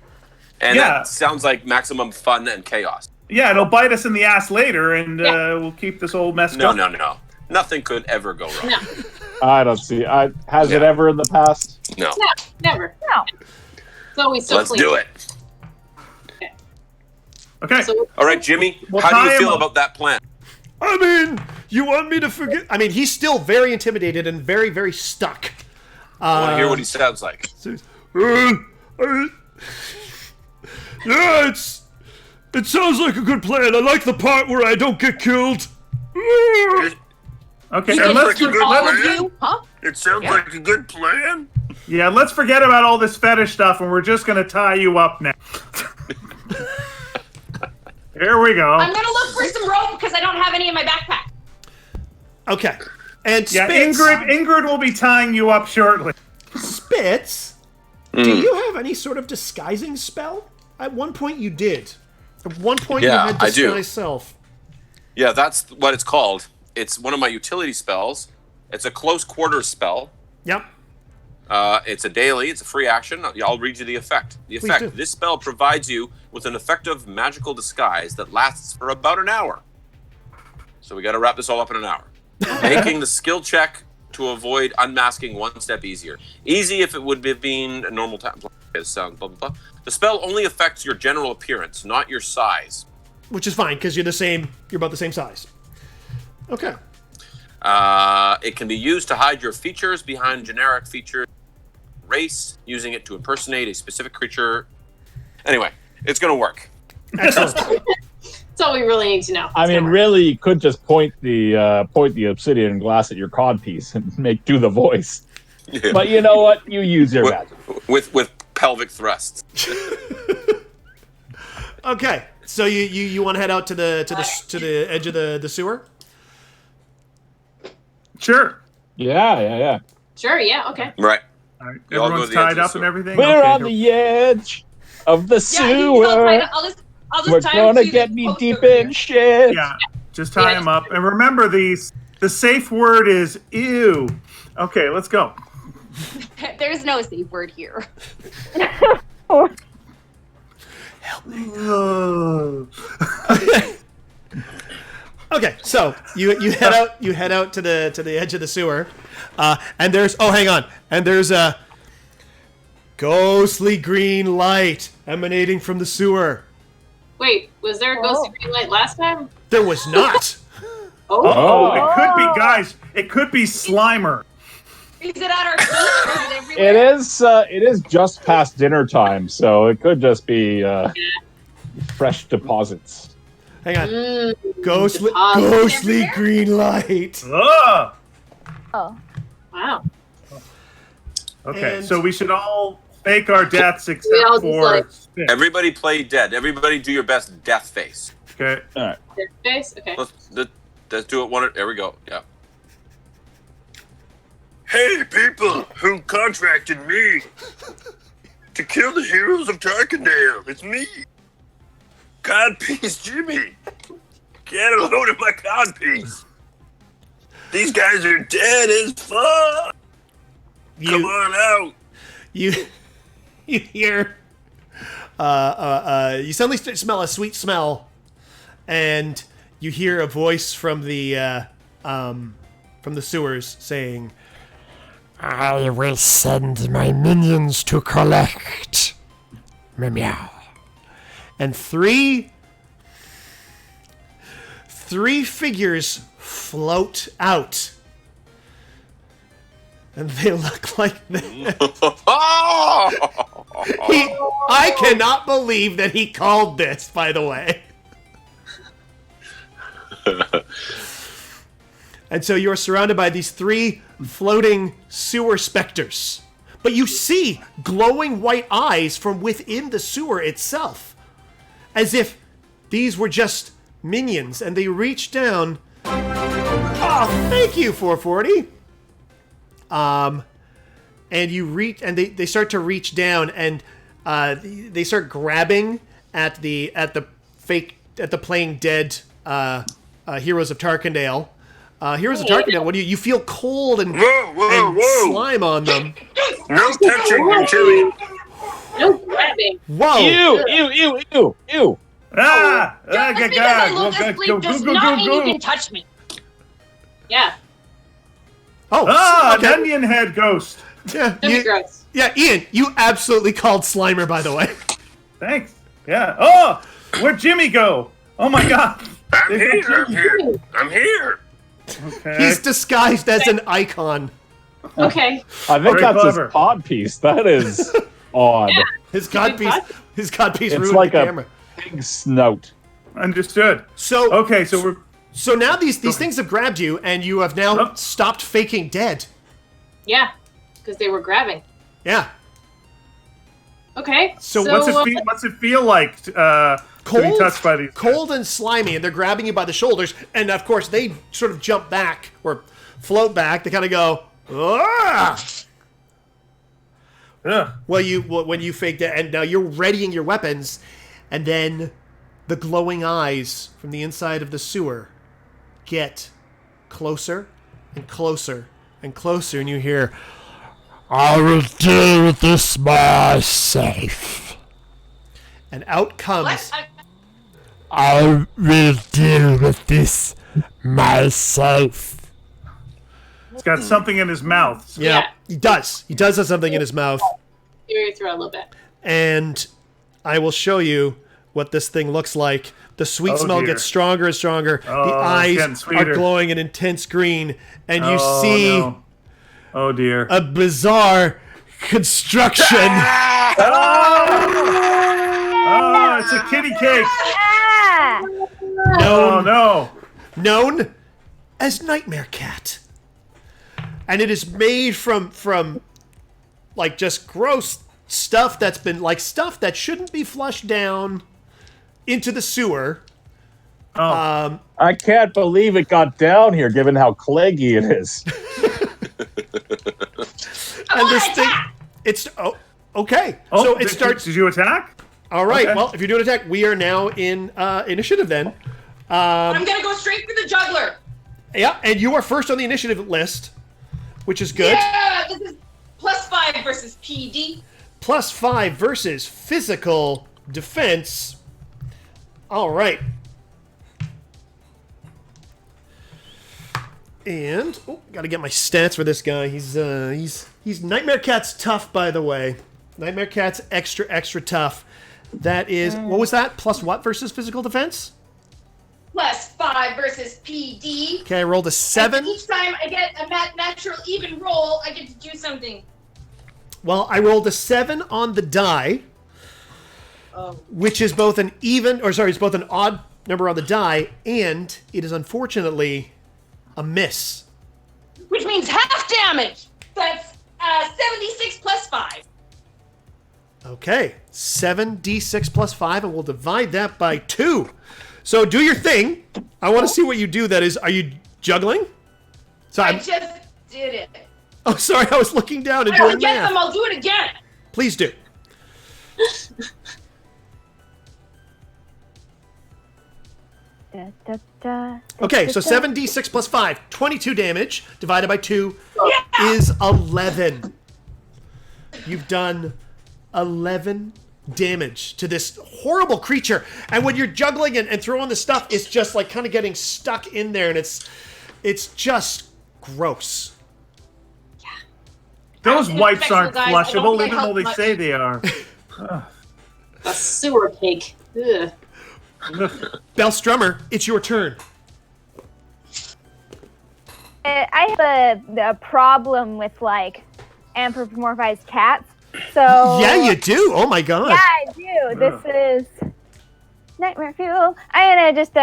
and Yeah. that sounds like maximum fun and chaos. Yeah, it'll bite us in the ass later, and we'll keep this old mess No, going. no. Nothing could ever go wrong. No, I don't see. Has it Yeah. ever in the past? No. no, never. No. It's always so Let's clean. do it. Okay. So, All right, Jimmy, We'll how do tie you him feel up. about that plan? I mean, you want me to forget? I mean, he's still very intimidated and very, very stuck. I want to hear what he sounds like. Yeah, it sounds like a good plan. I like the part where I don't get killed. Okay. You And can let's shoot all of you, huh? It sounds like a good plan. let's forget about all this fetish stuff, and we're just gonna tie you up now. Here we go. I'm gonna look for some rope because I don't have any in my backpack. Okay. And Yeah, Spitz, Ingrid will be tying you up shortly. Spitz, do you have any sort of disguising spell? At one point you did. At one point Yeah, you had I do. disguise self. Yeah, that's what it's called. It's one of my utility spells. It's a close quarters spell. Yep. It's a daily. It's a free action. I'll read you the effect. The Please effect. do. This spell provides you with an effective magical disguise that lasts for about an hour. So we got to wrap this all up in an hour. Making the skill check to avoid unmasking one step easier. Easy if it would have been a normal time. Blah, blah, blah. The spell only affects your general appearance, not your size. Which is fine, because you're about the same size. Okay. It can be used to hide your features behind generic features. Race, using it to impersonate a specific creature. Anyway, it's going to work. Excellent. that's all we really need to know. I mean, really, you could just point the obsidian glass at your codpiece and do the voice. Yeah. But you know what? You use your magic. With pelvic thrusts. Okay. So you want to head out to the edge of the sewer? Sure. Yeah. Sure, yeah, okay. Right. All right. We all go Everyone's to the edge of tied the up sewer. and everything. We're Okay, on the edge of the Yeah, he's all sewer. tied up. I'll just We're tie him gonna to get the me post deep over in here. shit. Yeah, just tie Yeah. him up. And remember, the safe word is ew. Okay, let's go. There's no safe word here. Okay, so you head out to the edge of the sewer, and there's a ghostly green light emanating from the sewer. Wait, was there a ghostly green light last time? There was not. Oh, it could be, guys. It could be Slimer. Is it at our feet or is it everywhere? It is just past dinner time, so it could just be fresh deposits. Hang on, Deposit. ghostly green light. Oh. Oh. Wow. Okay, And- so we should all fake our deaths except We all just, for. like- Spitz. Everybody play dead. Everybody do your best death face. Okay. Their face? Okay. Let's do it one. There we go. Yeah. Hey, people who contracted me to kill the heroes of Tarkindale. It's me, Codpiece Jimmy. Get a load of my codpiece. These guys are dead as fuck. Come on out. You hear you suddenly smell a sweet smell, and you hear a voice from the sewers saying, I will send my minions to collect. Meow. and three figures float out. And they look like this. I cannot believe that he called this, by the way. And so you're surrounded by these 3 floating sewer specters. But you see glowing white eyes from within the sewer itself. As if these were just minions, and they reach down. Oh, thank you, 440. And you reach, and they start to reach down, and they start grabbing at the playing dead Heroes of Tarkindale. Heroes of Tarkindale. What do you feel cold and slime on them? No touching, Jimmy. No grabbing. Whoa! Ew! Ah! Just because I look asleep does not mean you can touch me. Yeah. Oh, okay. An onion head ghost. Yeah, That'd be gross. yeah, Ian, you absolutely called Slimer, by the way. Thanks. Yeah. Oh, where'd Jimmy go? Oh my God. I'm here. Okay. He's disguised as an icon. Okay. I think Very that's clever. his pod piece. That is odd. Yeah. His codpiece It's ruined like the a camera. big snout. Understood. So Okay, so we're. So now these things have grabbed you, and you have now stopped faking dead. Yeah. Because they were grabbing. Yeah. Okay. So What's it feel like to be touched by these? Cold and slimy, and they're grabbing you by the shoulders, and of course they sort of jump back or float back. They kind of go, ah! Yeah. When you fake that, and now you're readying your weapons, and then the glowing eyes from the inside of the sewer get closer and closer and closer, and you hear, I will deal with this myself. and out comes. What? I will deal with this myself. He's got something in his mouth. So Yeah, he does. He does have something in his mouth, Clear your throat a little bit. and I will show you what this thing looks like. The sweet Oh, smell dear. gets stronger and stronger. Oh, The it's eyes getting are sweeter. glowing an intense green, and you Oh, see no. Oh dear. a bizarre construction. Oh, it's a kitty cake. Ah! Oh no. known as Nightmare Cat. And it is made from like just gross stuff that's been like stuff that shouldn't be flushed down into the sewer. Oh. I can't believe it got down here, given how claggy it is. And this thing, it's okay. So it starts. Did you attack? All right. Okay. Well, if you're doing attack, we are now in initiative then. I'm gonna go straight for the juggler. Yeah, and you are first on the initiative list, which is good. Yeah, this is +5 versus PD. +5 versus physical defense. All right. And gotta get my stats for this guy. He's Nightmare Cat's tough, by the way. Nightmare Cat's extra tough. That is what was that? Plus what versus physical defense? +5 versus PD. Okay, I rolled a 7. And each time I get a natural even roll, I get to do something. Well, I rolled a 7 on the die, which is both an it's both an odd number on the die, and it is unfortunately a miss. Which means half damage. That's 76 +5. Okay, 7d6 plus 5, and we'll divide that by 2. So do your thing. I want to see what you do. That is, are you juggling? So I just did it. Oh, sorry, I was looking down and I doing don't get math. them, I'll do it again. Please do. Da, da, da, Okay, so da, da. 7d6 plus 5, 22 damage, divided by 2 is 11. You've done 11 damage to this horrible creature. And when you're juggling and throwing the stuff, it's just like kind of getting stuck in there, and it's just gross. Those wipes aren't Guys, I don't flushable, get even though they help say they are. A sewer cake. Ugh. Belstrummer, it's your turn. I have a problem with like anthropomorphized cats. So Yeah, you do. Oh my god. Yeah, I do. This is nightmare fuel. I'm gonna just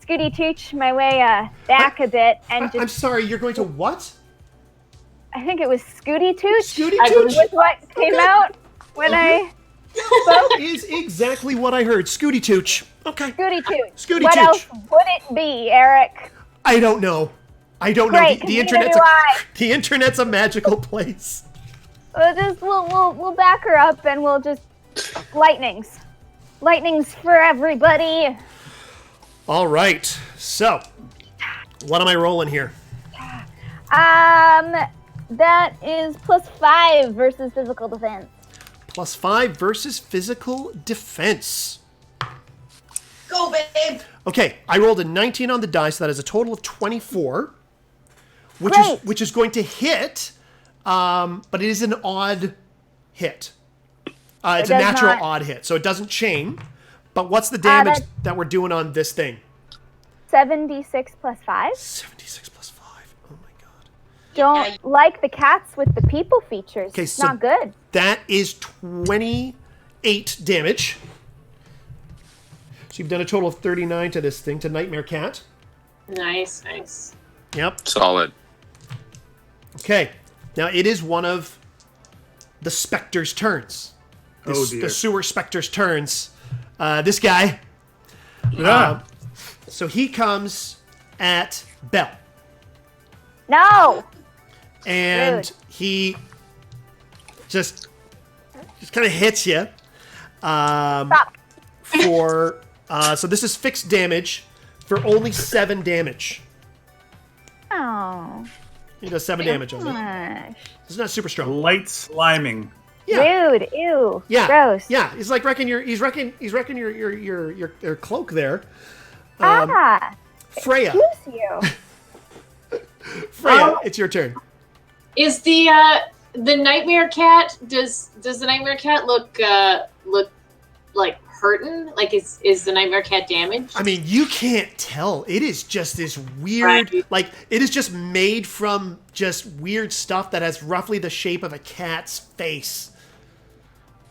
Scooty Tooch my way back a bit and I'm sorry, you're going to what? I think it was Scooty Tooch. Scooty Tooch was what came out when I spoke. Is exactly what I heard. Scooty Tooch. Okay. Scooty Tooch. Scooty what Tooch. else would it be, Eric? I don't know. Great, The internet's a magical place. We'll back her up and we'll just lightnings for everybody. All right. So, what am I rolling here? That is +5 versus physical defense. +5 versus physical defense. Go, babe. Okay, I rolled a 19 on the die, so that is a total of 24, which is going to hit, but it is an odd hit. It's a natural odd hit, so it doesn't chain. But what's the damage that we're doing on this thing? 76 + 5. 76 + 5. Oh my god. Don't like the cats with the people features. Okay, it's so not good. That is 28 damage. So you've done a total of 39 to this thing, to Nightmare Cat. Nice. Yep. Solid. Okay. Now it is one of the Spectres' turns. The Sewer Spectres' turns. This guy. Yeah. So he comes at Beall. No! And Rude. he just kind of hits you. Stop. So this is fixed damage for only 7 damage. Oh. He does 7 damage on it. Gosh. It's not super strong. Light sliming. Yeah. Rude. Ew. Yeah. Gross. Yeah. He's like wrecking your cloak there. Freya. Excuse you. Freya, it's your turn. Is the Nightmare Cat? Does the Nightmare Cat look like hurting? Like is the Nightmare Cat damaged? I mean, you can't tell. It is just this weird, like it is just made from just weird stuff that has roughly the shape of a cat's face.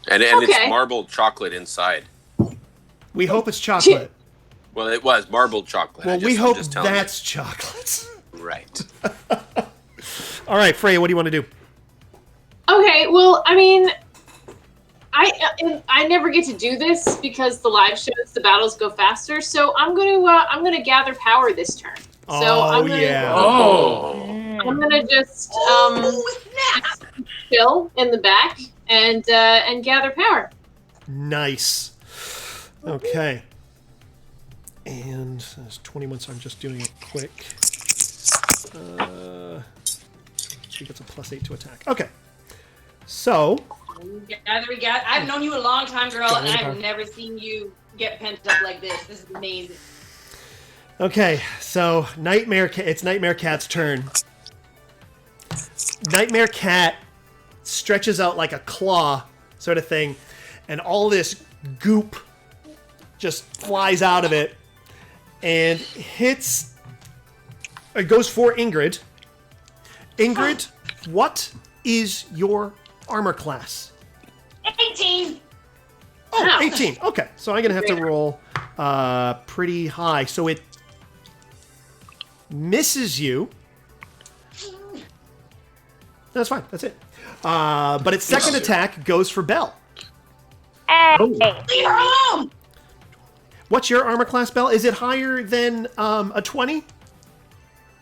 And it's marbled chocolate inside. We hope it's chocolate. Well, it was marbled chocolate. Well, we hope that's chocolate. Right. All right, Freya, what do you want to do? Okay, well, I mean, I never get to do this because the live shows, the battles go faster. So I'm gonna gather power this turn. So I'm gonna just chill in the back and gather power. Nice. Okay. And there's 21, so I'm just doing it quick. She gets a +8 to attack. Okay. So. I've known you a long time, girl, and I've never seen you get pent up like this. This is amazing. Okay, so it's Nightmare Cat's turn. Nightmare Cat stretches out like a claw sort of thing, and all this goop just flies out of it and hits. It goes for Ingrid. Ingrid, what is your armor class? 18. Oh, 18. Okay, so I'm going to have to roll pretty high. So it misses you. That's fine. That's it. But its second attack goes for Beall. Hey. Leave her alone! What's your armor class, Beall? Is it higher than a 20?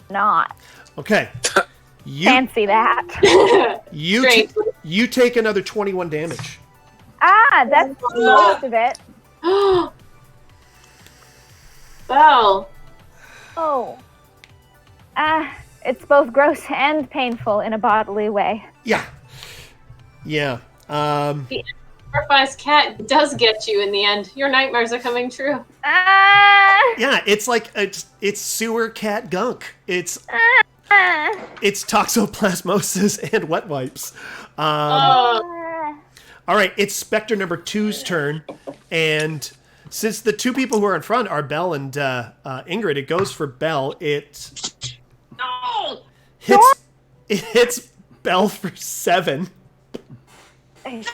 Not. Okay. Fancy that. You take another 21 damage. That's most of it. Beall. Oh. It's both gross and painful in a bodily way. Yeah. The Sacrifice cat does get you in the end. Your nightmares are coming true. Yeah, it's like it's sewer cat gunk. It's toxoplasmosis and wet wipes. All right, it's Spectre number 2's turn, and since the two people who are in front are Beall and Ingrid, it goes for Beall. It hits Beall for 7.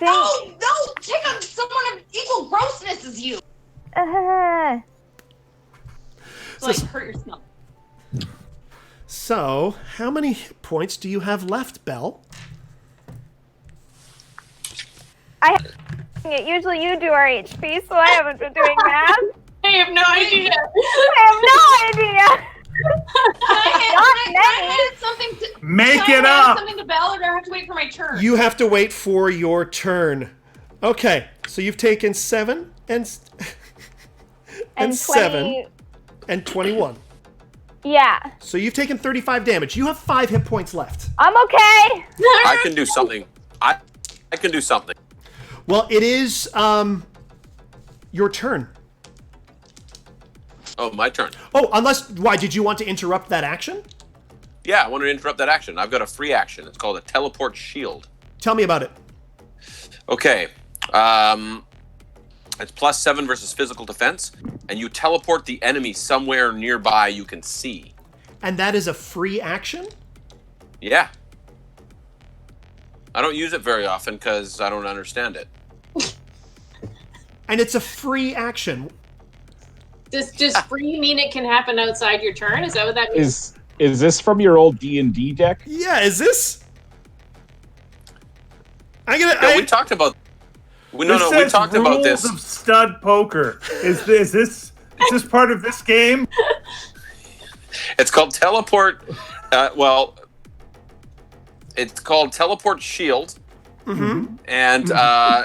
No! Take on someone of equal grossness as you! like hurt yourself. So, how many hit points do you have left, Beall? Usually you do our HP, so I haven't been doing math. I have no idea. I have no idea. Make it up. Something to Beall, or do I have to wait for my turn? You have to wait for your turn. Okay, so you've taken 7 and 7 and 21. Yeah. So you've taken 35 damage. You have 5 hit points left. I'm okay. I can do something. I can do something. Well, it is your turn. Oh, my turn. Oh, why did you want to interrupt that action? Yeah, I want to interrupt that action. I've got a free action. It's called a teleport shield. Tell me about it. Okay. It's +7 versus physical defense, and you teleport the enemy somewhere nearby you can see. And that is a free action? Yeah. I don't use it very often because I don't understand it. And it's a free action. Does free mean it can happen outside your turn? Is that what that means? Is this from your old D&D deck? Yeah, is this? We talked about. We talked about this. Rules of stud poker. Is this part of this game? It's called teleport. It's called teleport shield. Mm-hmm. And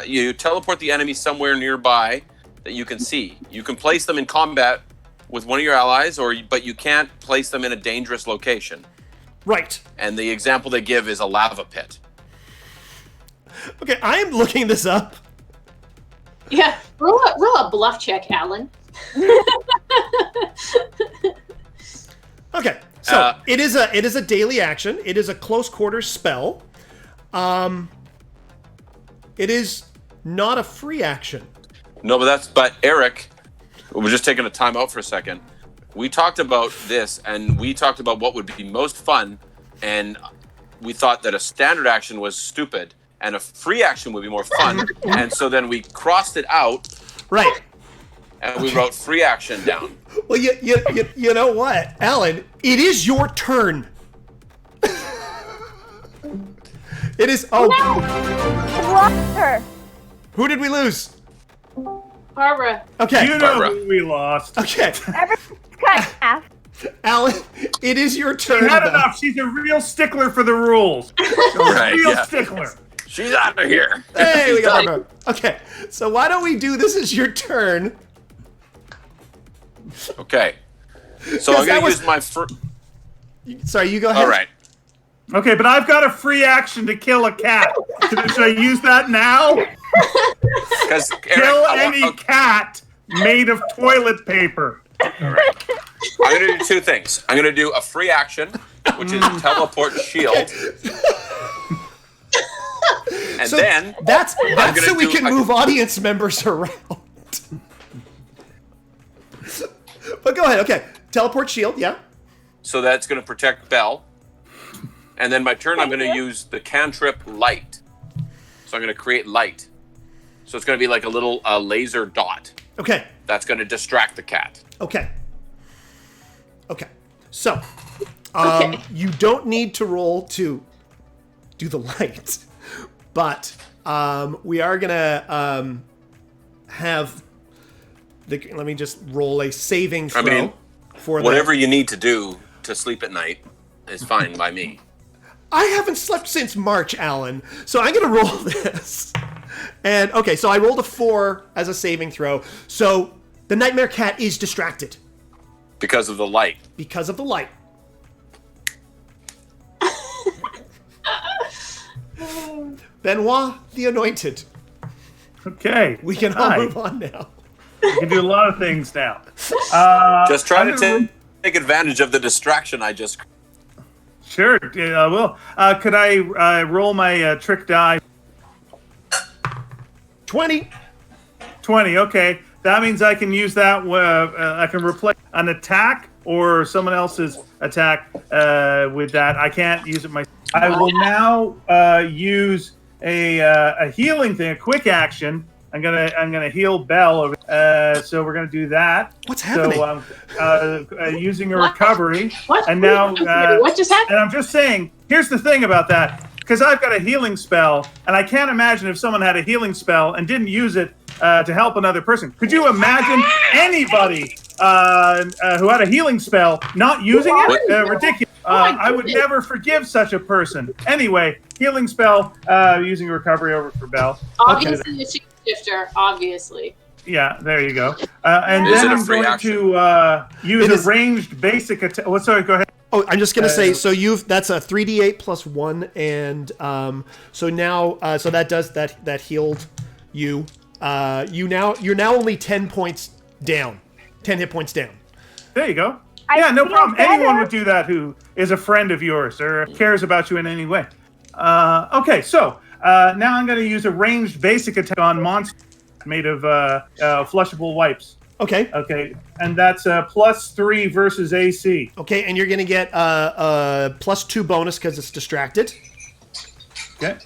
you teleport the enemy somewhere nearby that you can see. You can place them in combat with one of your allies, but you can't place them in a dangerous location. Right. And the example they give is a lava pit. Okay, I am looking this up. Yeah, roll a bluff check, Alan. Okay, so it is a daily action. It is a close quarters spell. It is not a free action. No, but Eric, we're just taking a time out for a second. We talked about this, and we talked about what would be most fun, and we thought that a standard action was stupid, and a free action would be more fun, and so then we crossed it out. Right. And we wrote free action down. Well, you know what, Alan? It is your turn. It is. Oh. I lost her. Who did we lose? Barbara. Okay. You know who we lost. Okay. Everyone's cut in half. Alan, it is your turn. She had enough. She's a real stickler for the rules. Stickler. She's out of here. Hey, we got Barbara. Okay, so why don't we do this is your turn. Okay. So I'm going to use my... Sorry, you go ahead. All right. Okay, but I've got a free action to kill a cat. Should I use that now? Kill any cat made of toilet paper. All right. I'm going to do two things. I'm going to do a free action, which is teleport shield. And so then... That's so we can move audience members around. But go ahead. Okay. Teleport shield, yeah. So that's going to protect Beall. And then my turn, I'm going to use the cantrip light. So I'm going to create light. So it's going to be like a little laser dot. Okay. That's going to distract the cat. Okay. Okay. So, you don't need to roll to do the light, but we are going to have... let me just roll a saving throw for whatever you need to do to sleep at night is fine by me. I haven't slept since March, Alan, so I'm going to roll this. And, okay, so I rolled a 4 as a saving throw. So the Nightmare Cat is distracted. Because of the light. Because of the light. Benoit the Anointed. Okay. We can all move on now. We can do a lot of things now. Just try to take advantage of the distraction I just... Sure, I will. Could I roll my trick die? 20. 20, okay. That means I can use that. I can replace an attack or someone else's attack with that. I can't use it myself. I will now use a healing thing, a quick action, I'm gonna heal Beall over. So we're gonna do that. What's happening? So using a recovery. What? And now what just happened? And I'm just saying. Here's the thing about that, because I've got a healing spell, and I can't imagine if someone had a healing spell and didn't use it to help another person. Could you imagine anybody who had a healing spell not using it? Ridiculous. I would never forgive such a person. Anyway, healing spell using recovery over for Beall. Obviously, the shifter. Obviously. Yeah, there you go. And then I'm going to use a ranged basic attack. Oh, sorry, go ahead. Oh, I'm just gonna say. So that's a 3d8 plus 1, and so now so that healed you. You're now only 10 points down, 10 hit points down. There you go. Yeah, no problem. Anyone would do that who is a friend of yours or cares about you in any way. Okay, so now I'm going to use a ranged basic attack on monsters made of flushable wipes. Okay. Okay, and that's +3 versus AC. Okay, and you're going to get a +2 bonus because it's distracted. Okay.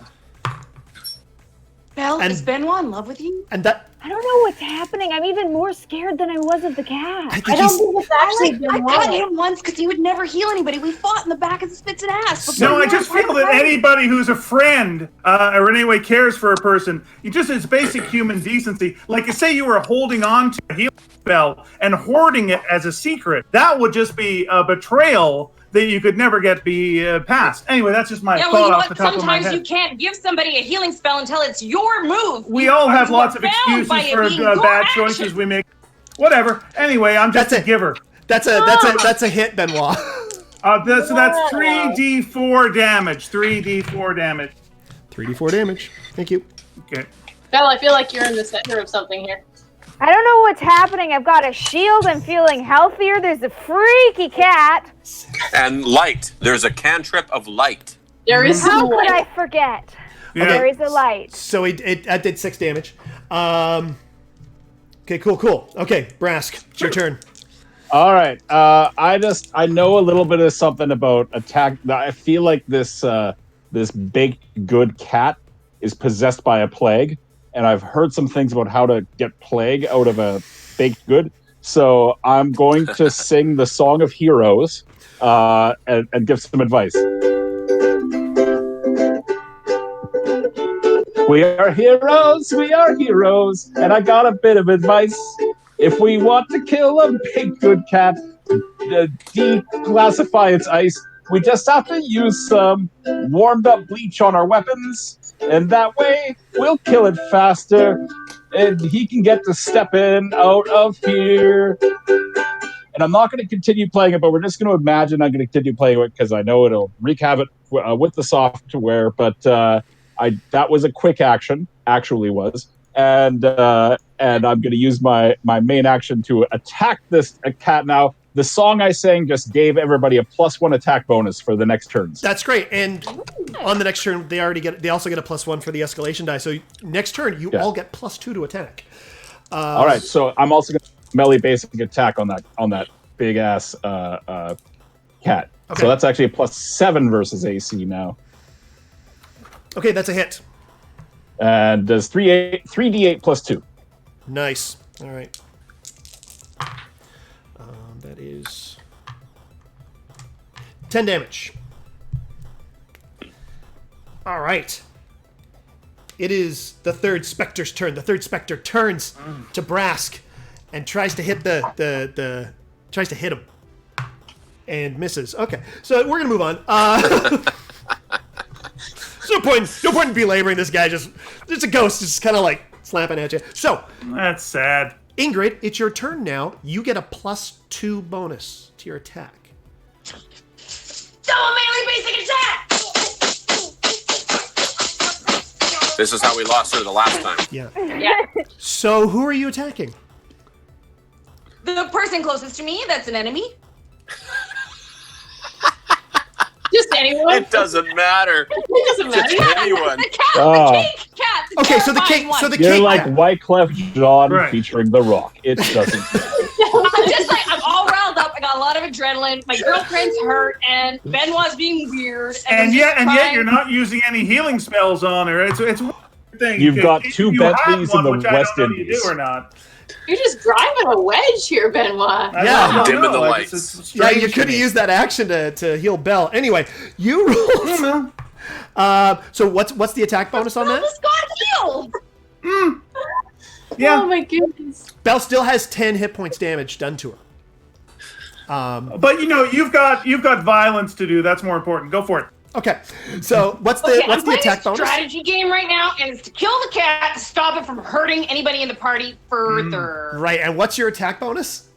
Beall, is Benoit in love with you? And that... I don't know what's happening. I'm even more scared than I was of the cat. I don't think it's actually I cut him once because he would never heal anybody. We fought in the back of the spits and ass. No, I just feel that anybody who's a friend or in any way cares for a person, it's basic human decency. Like, say you were holding on to a healing spell and hoarding it as a secret. That would just be a betrayal that you could never get past. Anyway, that's just my thought off the top of my head. Sometimes you can't give somebody a healing spell until it's your move. We all have lots of excuses for bad choices we make. Whatever. Anyway, I'm just a giver. That's a hit, Benoit. That's 3d4 damage. 3d4 damage. 3d4 damage. Thank you. Okay. Beall, I feel like you're in the center of something here. I don't know what's happening. I've got a shield. I'm feeling healthier. There's a freaky cat. And light. There's a cantrip of light. There is How some could light. I forget? Yeah. There is a light. So that did 6 damage. Okay, cool. Okay, Brask, it's your turn. All right. I know a little bit of something about attack. I feel like this baked good cat is possessed by a plague, and I've heard some things about how to get plague out of a baked good. So I'm going to sing the Song of Heroes and give some advice. We are heroes, and I got a bit of advice. If we want to kill a big good cat, declassify its ice, we just have to use some warmed up bleach on our weapons, and that way we'll kill it faster, and he can get to step in out of here. And I'm not going to continue playing it, but we're just going to imagine I'm going to continue playing it because I know it'll wreak havoc with the software, but that was a quick action, actually was. And I'm going to use my main action to attack this cat now. The song I sang just gave everybody a +1 attack bonus for the next turns. That's great. And on the next turn, they also get a +1 for the escalation die. So next turn, you all get +2 to attack. All right. So I'm also going to melee basic attack on that big ass cat. Okay. So that's actually a +7 versus AC now. Okay, that's a hit. And does 3d8 +2. Nice. All right. That is 10 damage. All right. It is the third Spectre's turn. The third Spectre turns to Brask and tries to hit tries to hit him and misses. Okay, so we're gonna move on. No point in belaboring this guy. Just a ghost, just kind of like slapping at you. So that's sad. Ingrid, it's your turn now. You get a +2 bonus to your attack. Double melee basic attack! This is how we lost her the last time. Yeah. Yeah. So who are you attacking? The person closest to me, that's an enemy. Just anyone. It doesn't matter. It doesn't matter. It's anyone. The cat, the cake cat. The Okay, so the cake. one. So the You're cake. like Wyclef Jean featuring The Rock. It doesn't. I'm just like, I'm all riled up. I got a lot of adrenaline. My girlfriend's hurt, and Benoit's being weird. And yet you're not using any healing spells on her. It's thing. You've got two you have Bentleys one, in the which I West don't know you Indies. do or not. You're just driving a wedge here, Benoit. Yeah. Dimming the lights. It's Yeah, strange you to could have me. used that action to heal Bell. Anyway, you rolled. So what's the attack bonus on that? Almost got healed. Yeah, Oh my goodness. Bell still has 10 hit points damage done to her. but you've got violence to do. That's more important. Go for it. Okay, so what's the Okay, I'm what's the playing attack a bonus? strategy game right now, and it's to kill the cat to stop it from hurting anybody in the party further. Right, and what's your attack bonus?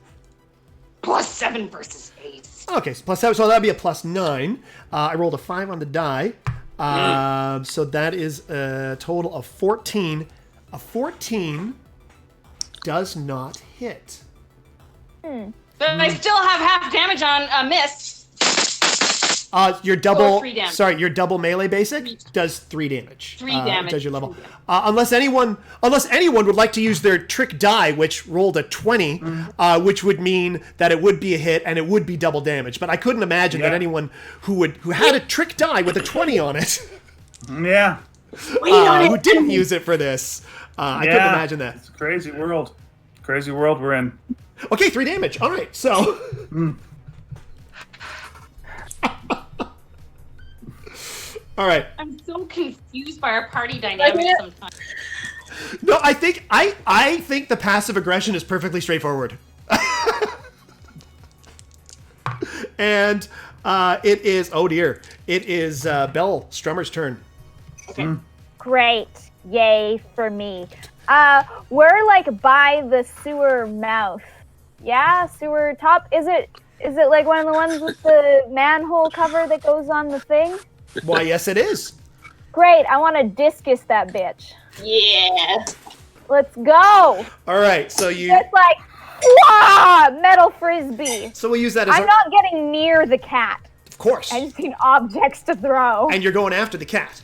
+7 versus 8. Okay, so +7, so that'd be a +9. I rolled a 5 on the die, so that is a total of 14. A 14 does not hit. But I still have half damage on miss. Your double, 3 damage. sorry, your double melee basic does 3 damage. 3 damage. Does your level. Unless anyone would like to use their trick die, which rolled a 20, which would mean that it would be a hit and it would be double damage. But I couldn't imagine that anyone who had a trick die with a 20 on it, Yeah. who didn't use it for this. I couldn't imagine that. It's a crazy world. Crazy world we're in. Okay, 3 damage. All right, so. All right. I'm so confused by our party dynamics sometimes. No, I think the passive aggression is perfectly straightforward. And it is, oh dear, it is Bell Strummer's turn. Okay. Great. Yay for me. We're like by the sewer mouth. Yeah, sewer top. Is it like one of the ones with the manhole cover that goes on the thing? Why, yes, it is. Great. I want to discus that bitch. Yeah. Let's go. All right, so you. It's like, wah, metal frisbee. So we'll use that as I'm not getting near the cat. Of course. I just need objects to throw. And you're going after the cat.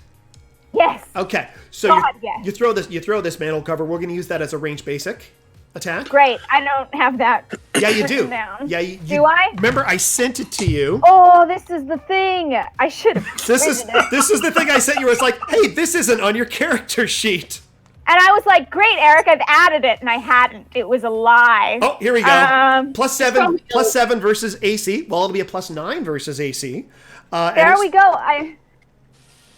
Yes. Okay, so God, yes. you throw this manhole cover. We're going to use that as a range basic attack. Great. I don't have that. Yeah, you do. written down. Yeah, you Do I? Remember, I sent it to you. Oh, this is the thing. I should have. This is the thing I sent you. It's like, hey, this isn't on your character sheet. And I was like, great, Eric, I've added it, and I hadn't. It was a lie. Oh, here we go. +7 versus AC. Well, it'll be a +9 versus AC. There we go. Here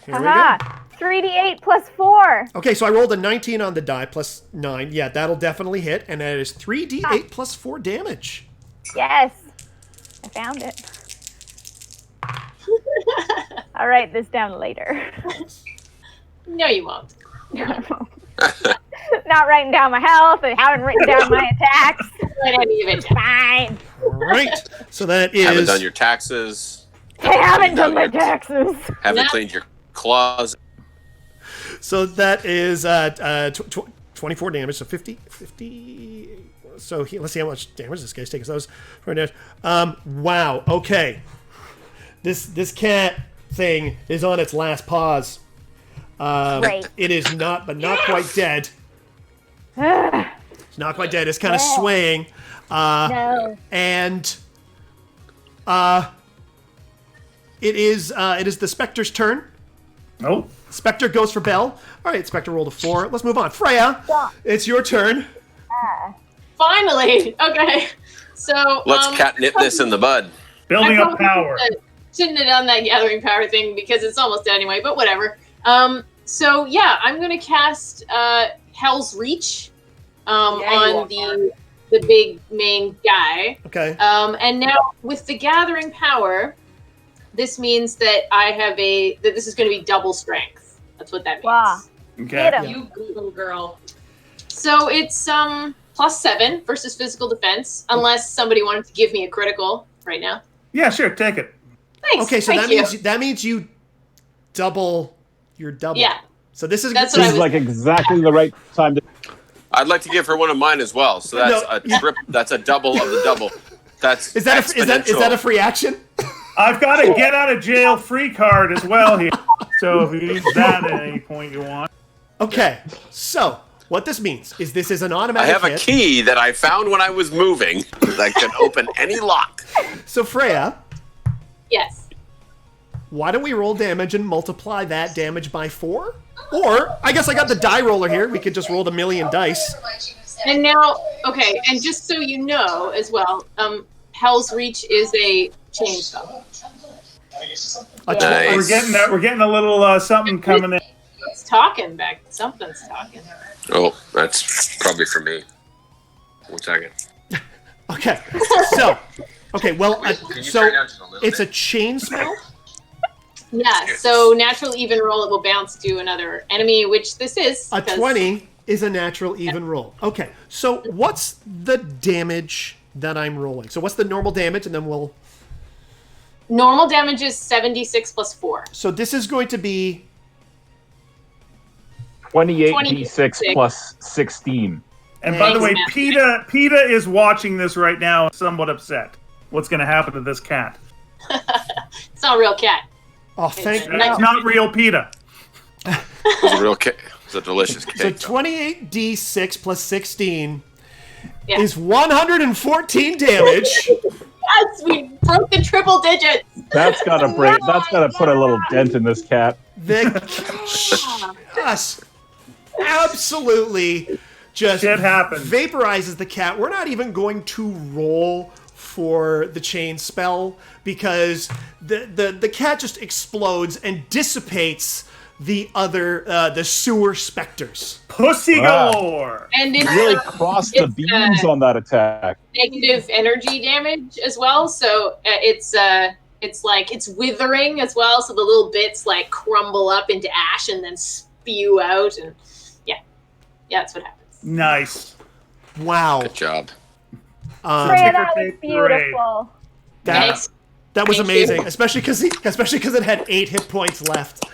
we go. 3d8 plus 4. Okay, so I rolled a 19 on the die, +9. Yeah, that'll definitely hit, and that is 3d8 plus 4 damage. Yes. I found it. I'll write this down later. No, you won't. Not writing down my health. I haven't written down my attacks. Fine. All right, so that is. Haven't done your taxes. I haven't done my taxes. Haven't cleaned your closet. So that is 24 damage, so 50. So let's see how much damage this guy's taking. So that was wow. Okay, this cat thing is on its last paws. Great. It is not quite dead. It's not quite dead. It's kind of swaying. No. And it is the Spectre's turn. Oh. Spectre goes for Bell. All right, Spectre rolled a 4. Let's move on. Freya, it's your turn. Finally. Okay. So Let's catnip this in the bud. Building up power. Shouldn't have done that gathering power thing because it's almost dead anyway, but whatever. So yeah, I'm gonna cast Hell's Reach on the big main guy. Okay. And now with the gathering power, this means that that this is gonna be double strength. That's what that means. Wow. Okay. You Google girl. So it's +7 versus physical defense, unless somebody wanted to give me a critical right now. Yeah, sure. Take it. Thanks. Okay, so Thank that means you double your double. Yeah. So this is That's This is like exactly the right time to. I'd like to give her one of mine as well. So that's that's a double of the double. That's is that a free action? I've got a get out of jail free card as well here. So if you use that at any point you want. Okay. So what this means is this is an automatic I have hit. a key that I found when I was moving that can open any lock. So Freya, Yes. why don't we roll damage and multiply that damage by 4? Or, I guess I got the die roller here. We could just roll the million dice. And now, okay, and just so you know as well, Hell's Reach is a chain spell. Nice. We're getting a little something coming in. It's talking back. Something's talking. Oh, that's probably for me. 1 second. Okay, so, well, so it's a chain spell? Yeah, so natural even roll, it will bounce to another enemy, which this is. A 20 is a natural even roll. Okay, so what's the damage that I'm rolling? So what's the normal damage, and then we'll... Normal damage is 76 plus 4. So this is going to be... 28 d6 plus 16. And by the way, PETA is watching this right now, somewhat upset. What's going to happen to this cat? It's not a real cat. Oh, thank you. It's not real PETA. It's a real cake. It's a delicious cake. So 28d6 plus 16 is 114 damage. Yes, we broke the triple digits. That's gotta break. That's gotta put a little dent in this cat. Yes, absolutely. Just shit happens. Vaporizes the cat. We're not even going to roll for the chain spell because the cat just explodes and dissipates the other the sewer specters. Pussy galore. And it's really crossed the beams on that attack. Negative energy damage as well, so it's like it's withering as well, so the little bits like crumble up into ash and then spew out, and yeah, that's what happens. Nice. Wow. Good job. That was beautiful. That was amazing, especially because it had 8 hit points left.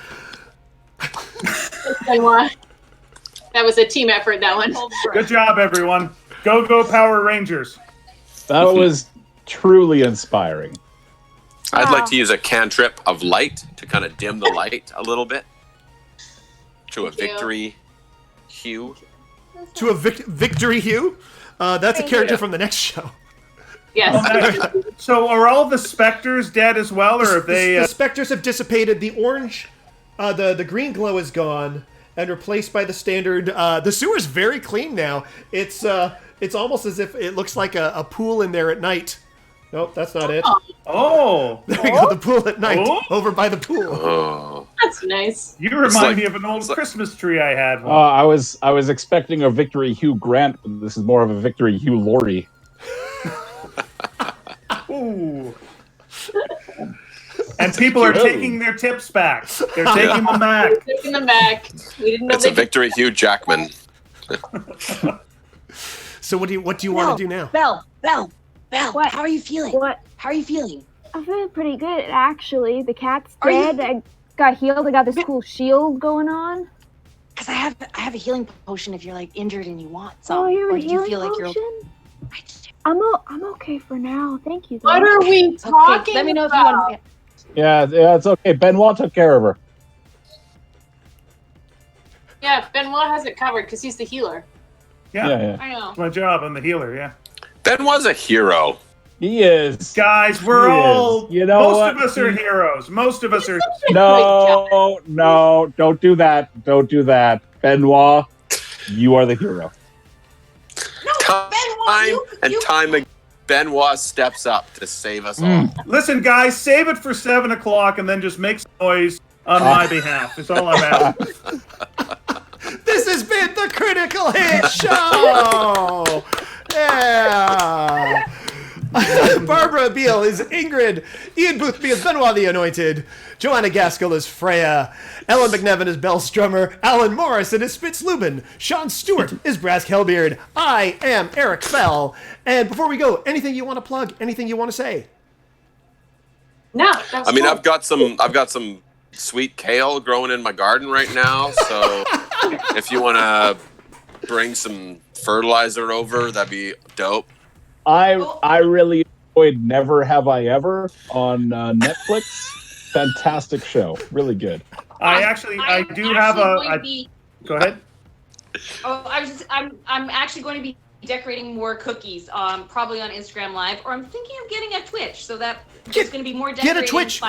That was a team effort, that one. Good job, everyone. Go Power Rangers. That was truly inspiring. I'd like to use a cantrip of light to kind of dim the light a little bit. To a victory hue. To a victory hue? That's a character from the next show. Yes. So are all the specters dead as well, or have they... The specters have dissipated. The orange, the green glow is gone and replaced by the standard... the sewer's very clean now. It's almost as if it looks like a pool in there at night. Nope, that's not it. Oh! There we go, the pool at night, over by the pool. Oh. That's nice. You remind me of an old Christmas tree I had. I was expecting a Victory Hugh Grant, but this is more of a Victory Hugh Laurie. Ooh. And people are taking their tips back. They're taking them back. Taking them back. We didn't know it's a Victory Hugh Jackman. So what do you want to do now? Belle, what? how are you feeling? What? How are you feeling? I'm feeling pretty good, actually. The cat's dead. I got healed. I got this cool shield going on. Because I have a healing potion if you're like injured and you want some. Oh, you have or a do you healing feel potion? like you're I'm okay for now. Thank you. What are we talking Let me know about? if you want. Yeah, it's okay. Benoit took care of her. Yeah, Benoit has it covered because he's the healer. Yeah. I know. It's my job. I'm the healer, yeah. Ben was a hero. He is. Guys, we're all... You know most what? of us are heroes. Most of us are... No, don't do that. Don't do that. Benoit, you are the hero. Time again, Benoit steps up to save us all. Listen, guys, save it for 7 o'clock and then just make some noise on my behalf. That's all I'm asking. This has been the Critical Hit Show! Yeah! Barbara Beall is Ingrid. Ian Boothby is Benoit the Anointed. Joanna Gaskell is Freya. Ellen MacNevin is Bell Strummer. Alan Morrison is Spitz Lubin. Shaun Stewart is Brass Hellbeard. I am Eric Fell. And before we go, anything you want to plug? Anything you want to say? No. I mean, I've got some sweet kale growing in my garden right now. So if you want to bring some fertilizer over, that'd be dope. I really enjoyed Never Have I Ever on Netflix. Fantastic show. Really good. I do have a... Go ahead. Oh, I'm actually going to be decorating more cookies, probably on Instagram Live, or I'm thinking of getting a Twitch, so that there's going to be more decorating.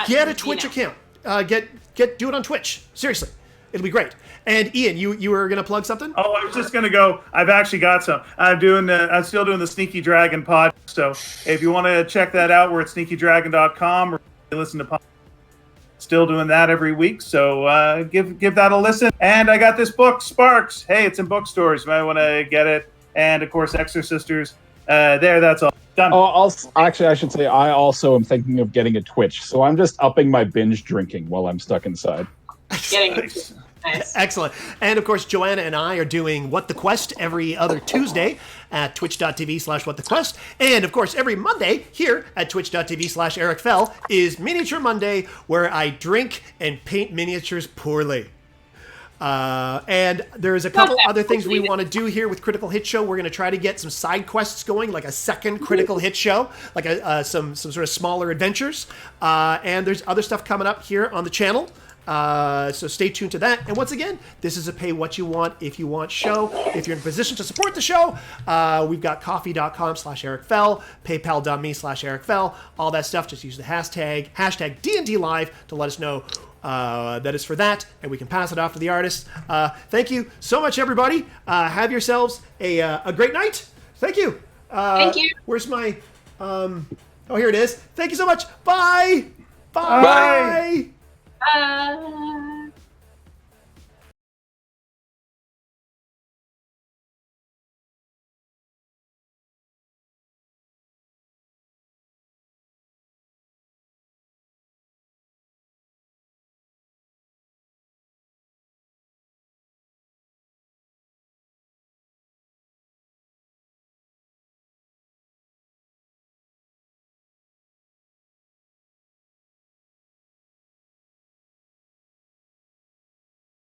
Get a Twitch account. do it on Twitch. Seriously, it'll be great. And Ian, you were gonna plug something? Oh, I was just gonna go. I've actually got some. I'm still doing the Sneaky Dragon pod. So if you want to check that out, we're at sneakydragon.com or listen to pod. Still doing that every week. So give that a listen. And I got this book, Sparks. Hey, it's in bookstores. You might want to get it. And of course, Exorcisters. That's all. Done. Actually, I should say I also am thinking of getting a Twitch. So I'm just upping my binge drinking while I'm stuck inside. Nice. Excellent. And of course, Joanna and I are doing What the Quest every other Tuesday at twitch.tv/whatthequest. And of course, every Monday here at twitch.tv/EricFell is Miniature Monday, where I drink and paint miniatures poorly. And there's a couple other things we want to do here with Critical Hit Show. We're going to try to get some side quests going, like a second Critical Hit Show, like some sort of smaller adventures. And there's other stuff coming up here on the channel. So stay tuned to that. And once again, this is a pay what you want if you want show. If you're in a position to support the show, we've got coffee.com/EricFell, paypal.me/EricFell, all that stuff. Just use the hashtag dndlive to let us know that is for that, and we can pass it off to the artist. Thank you so much, everybody. Have yourselves a great night. Thank you. Thank you. Where's my... oh, here it is. Thank you so much. Bye. Bye.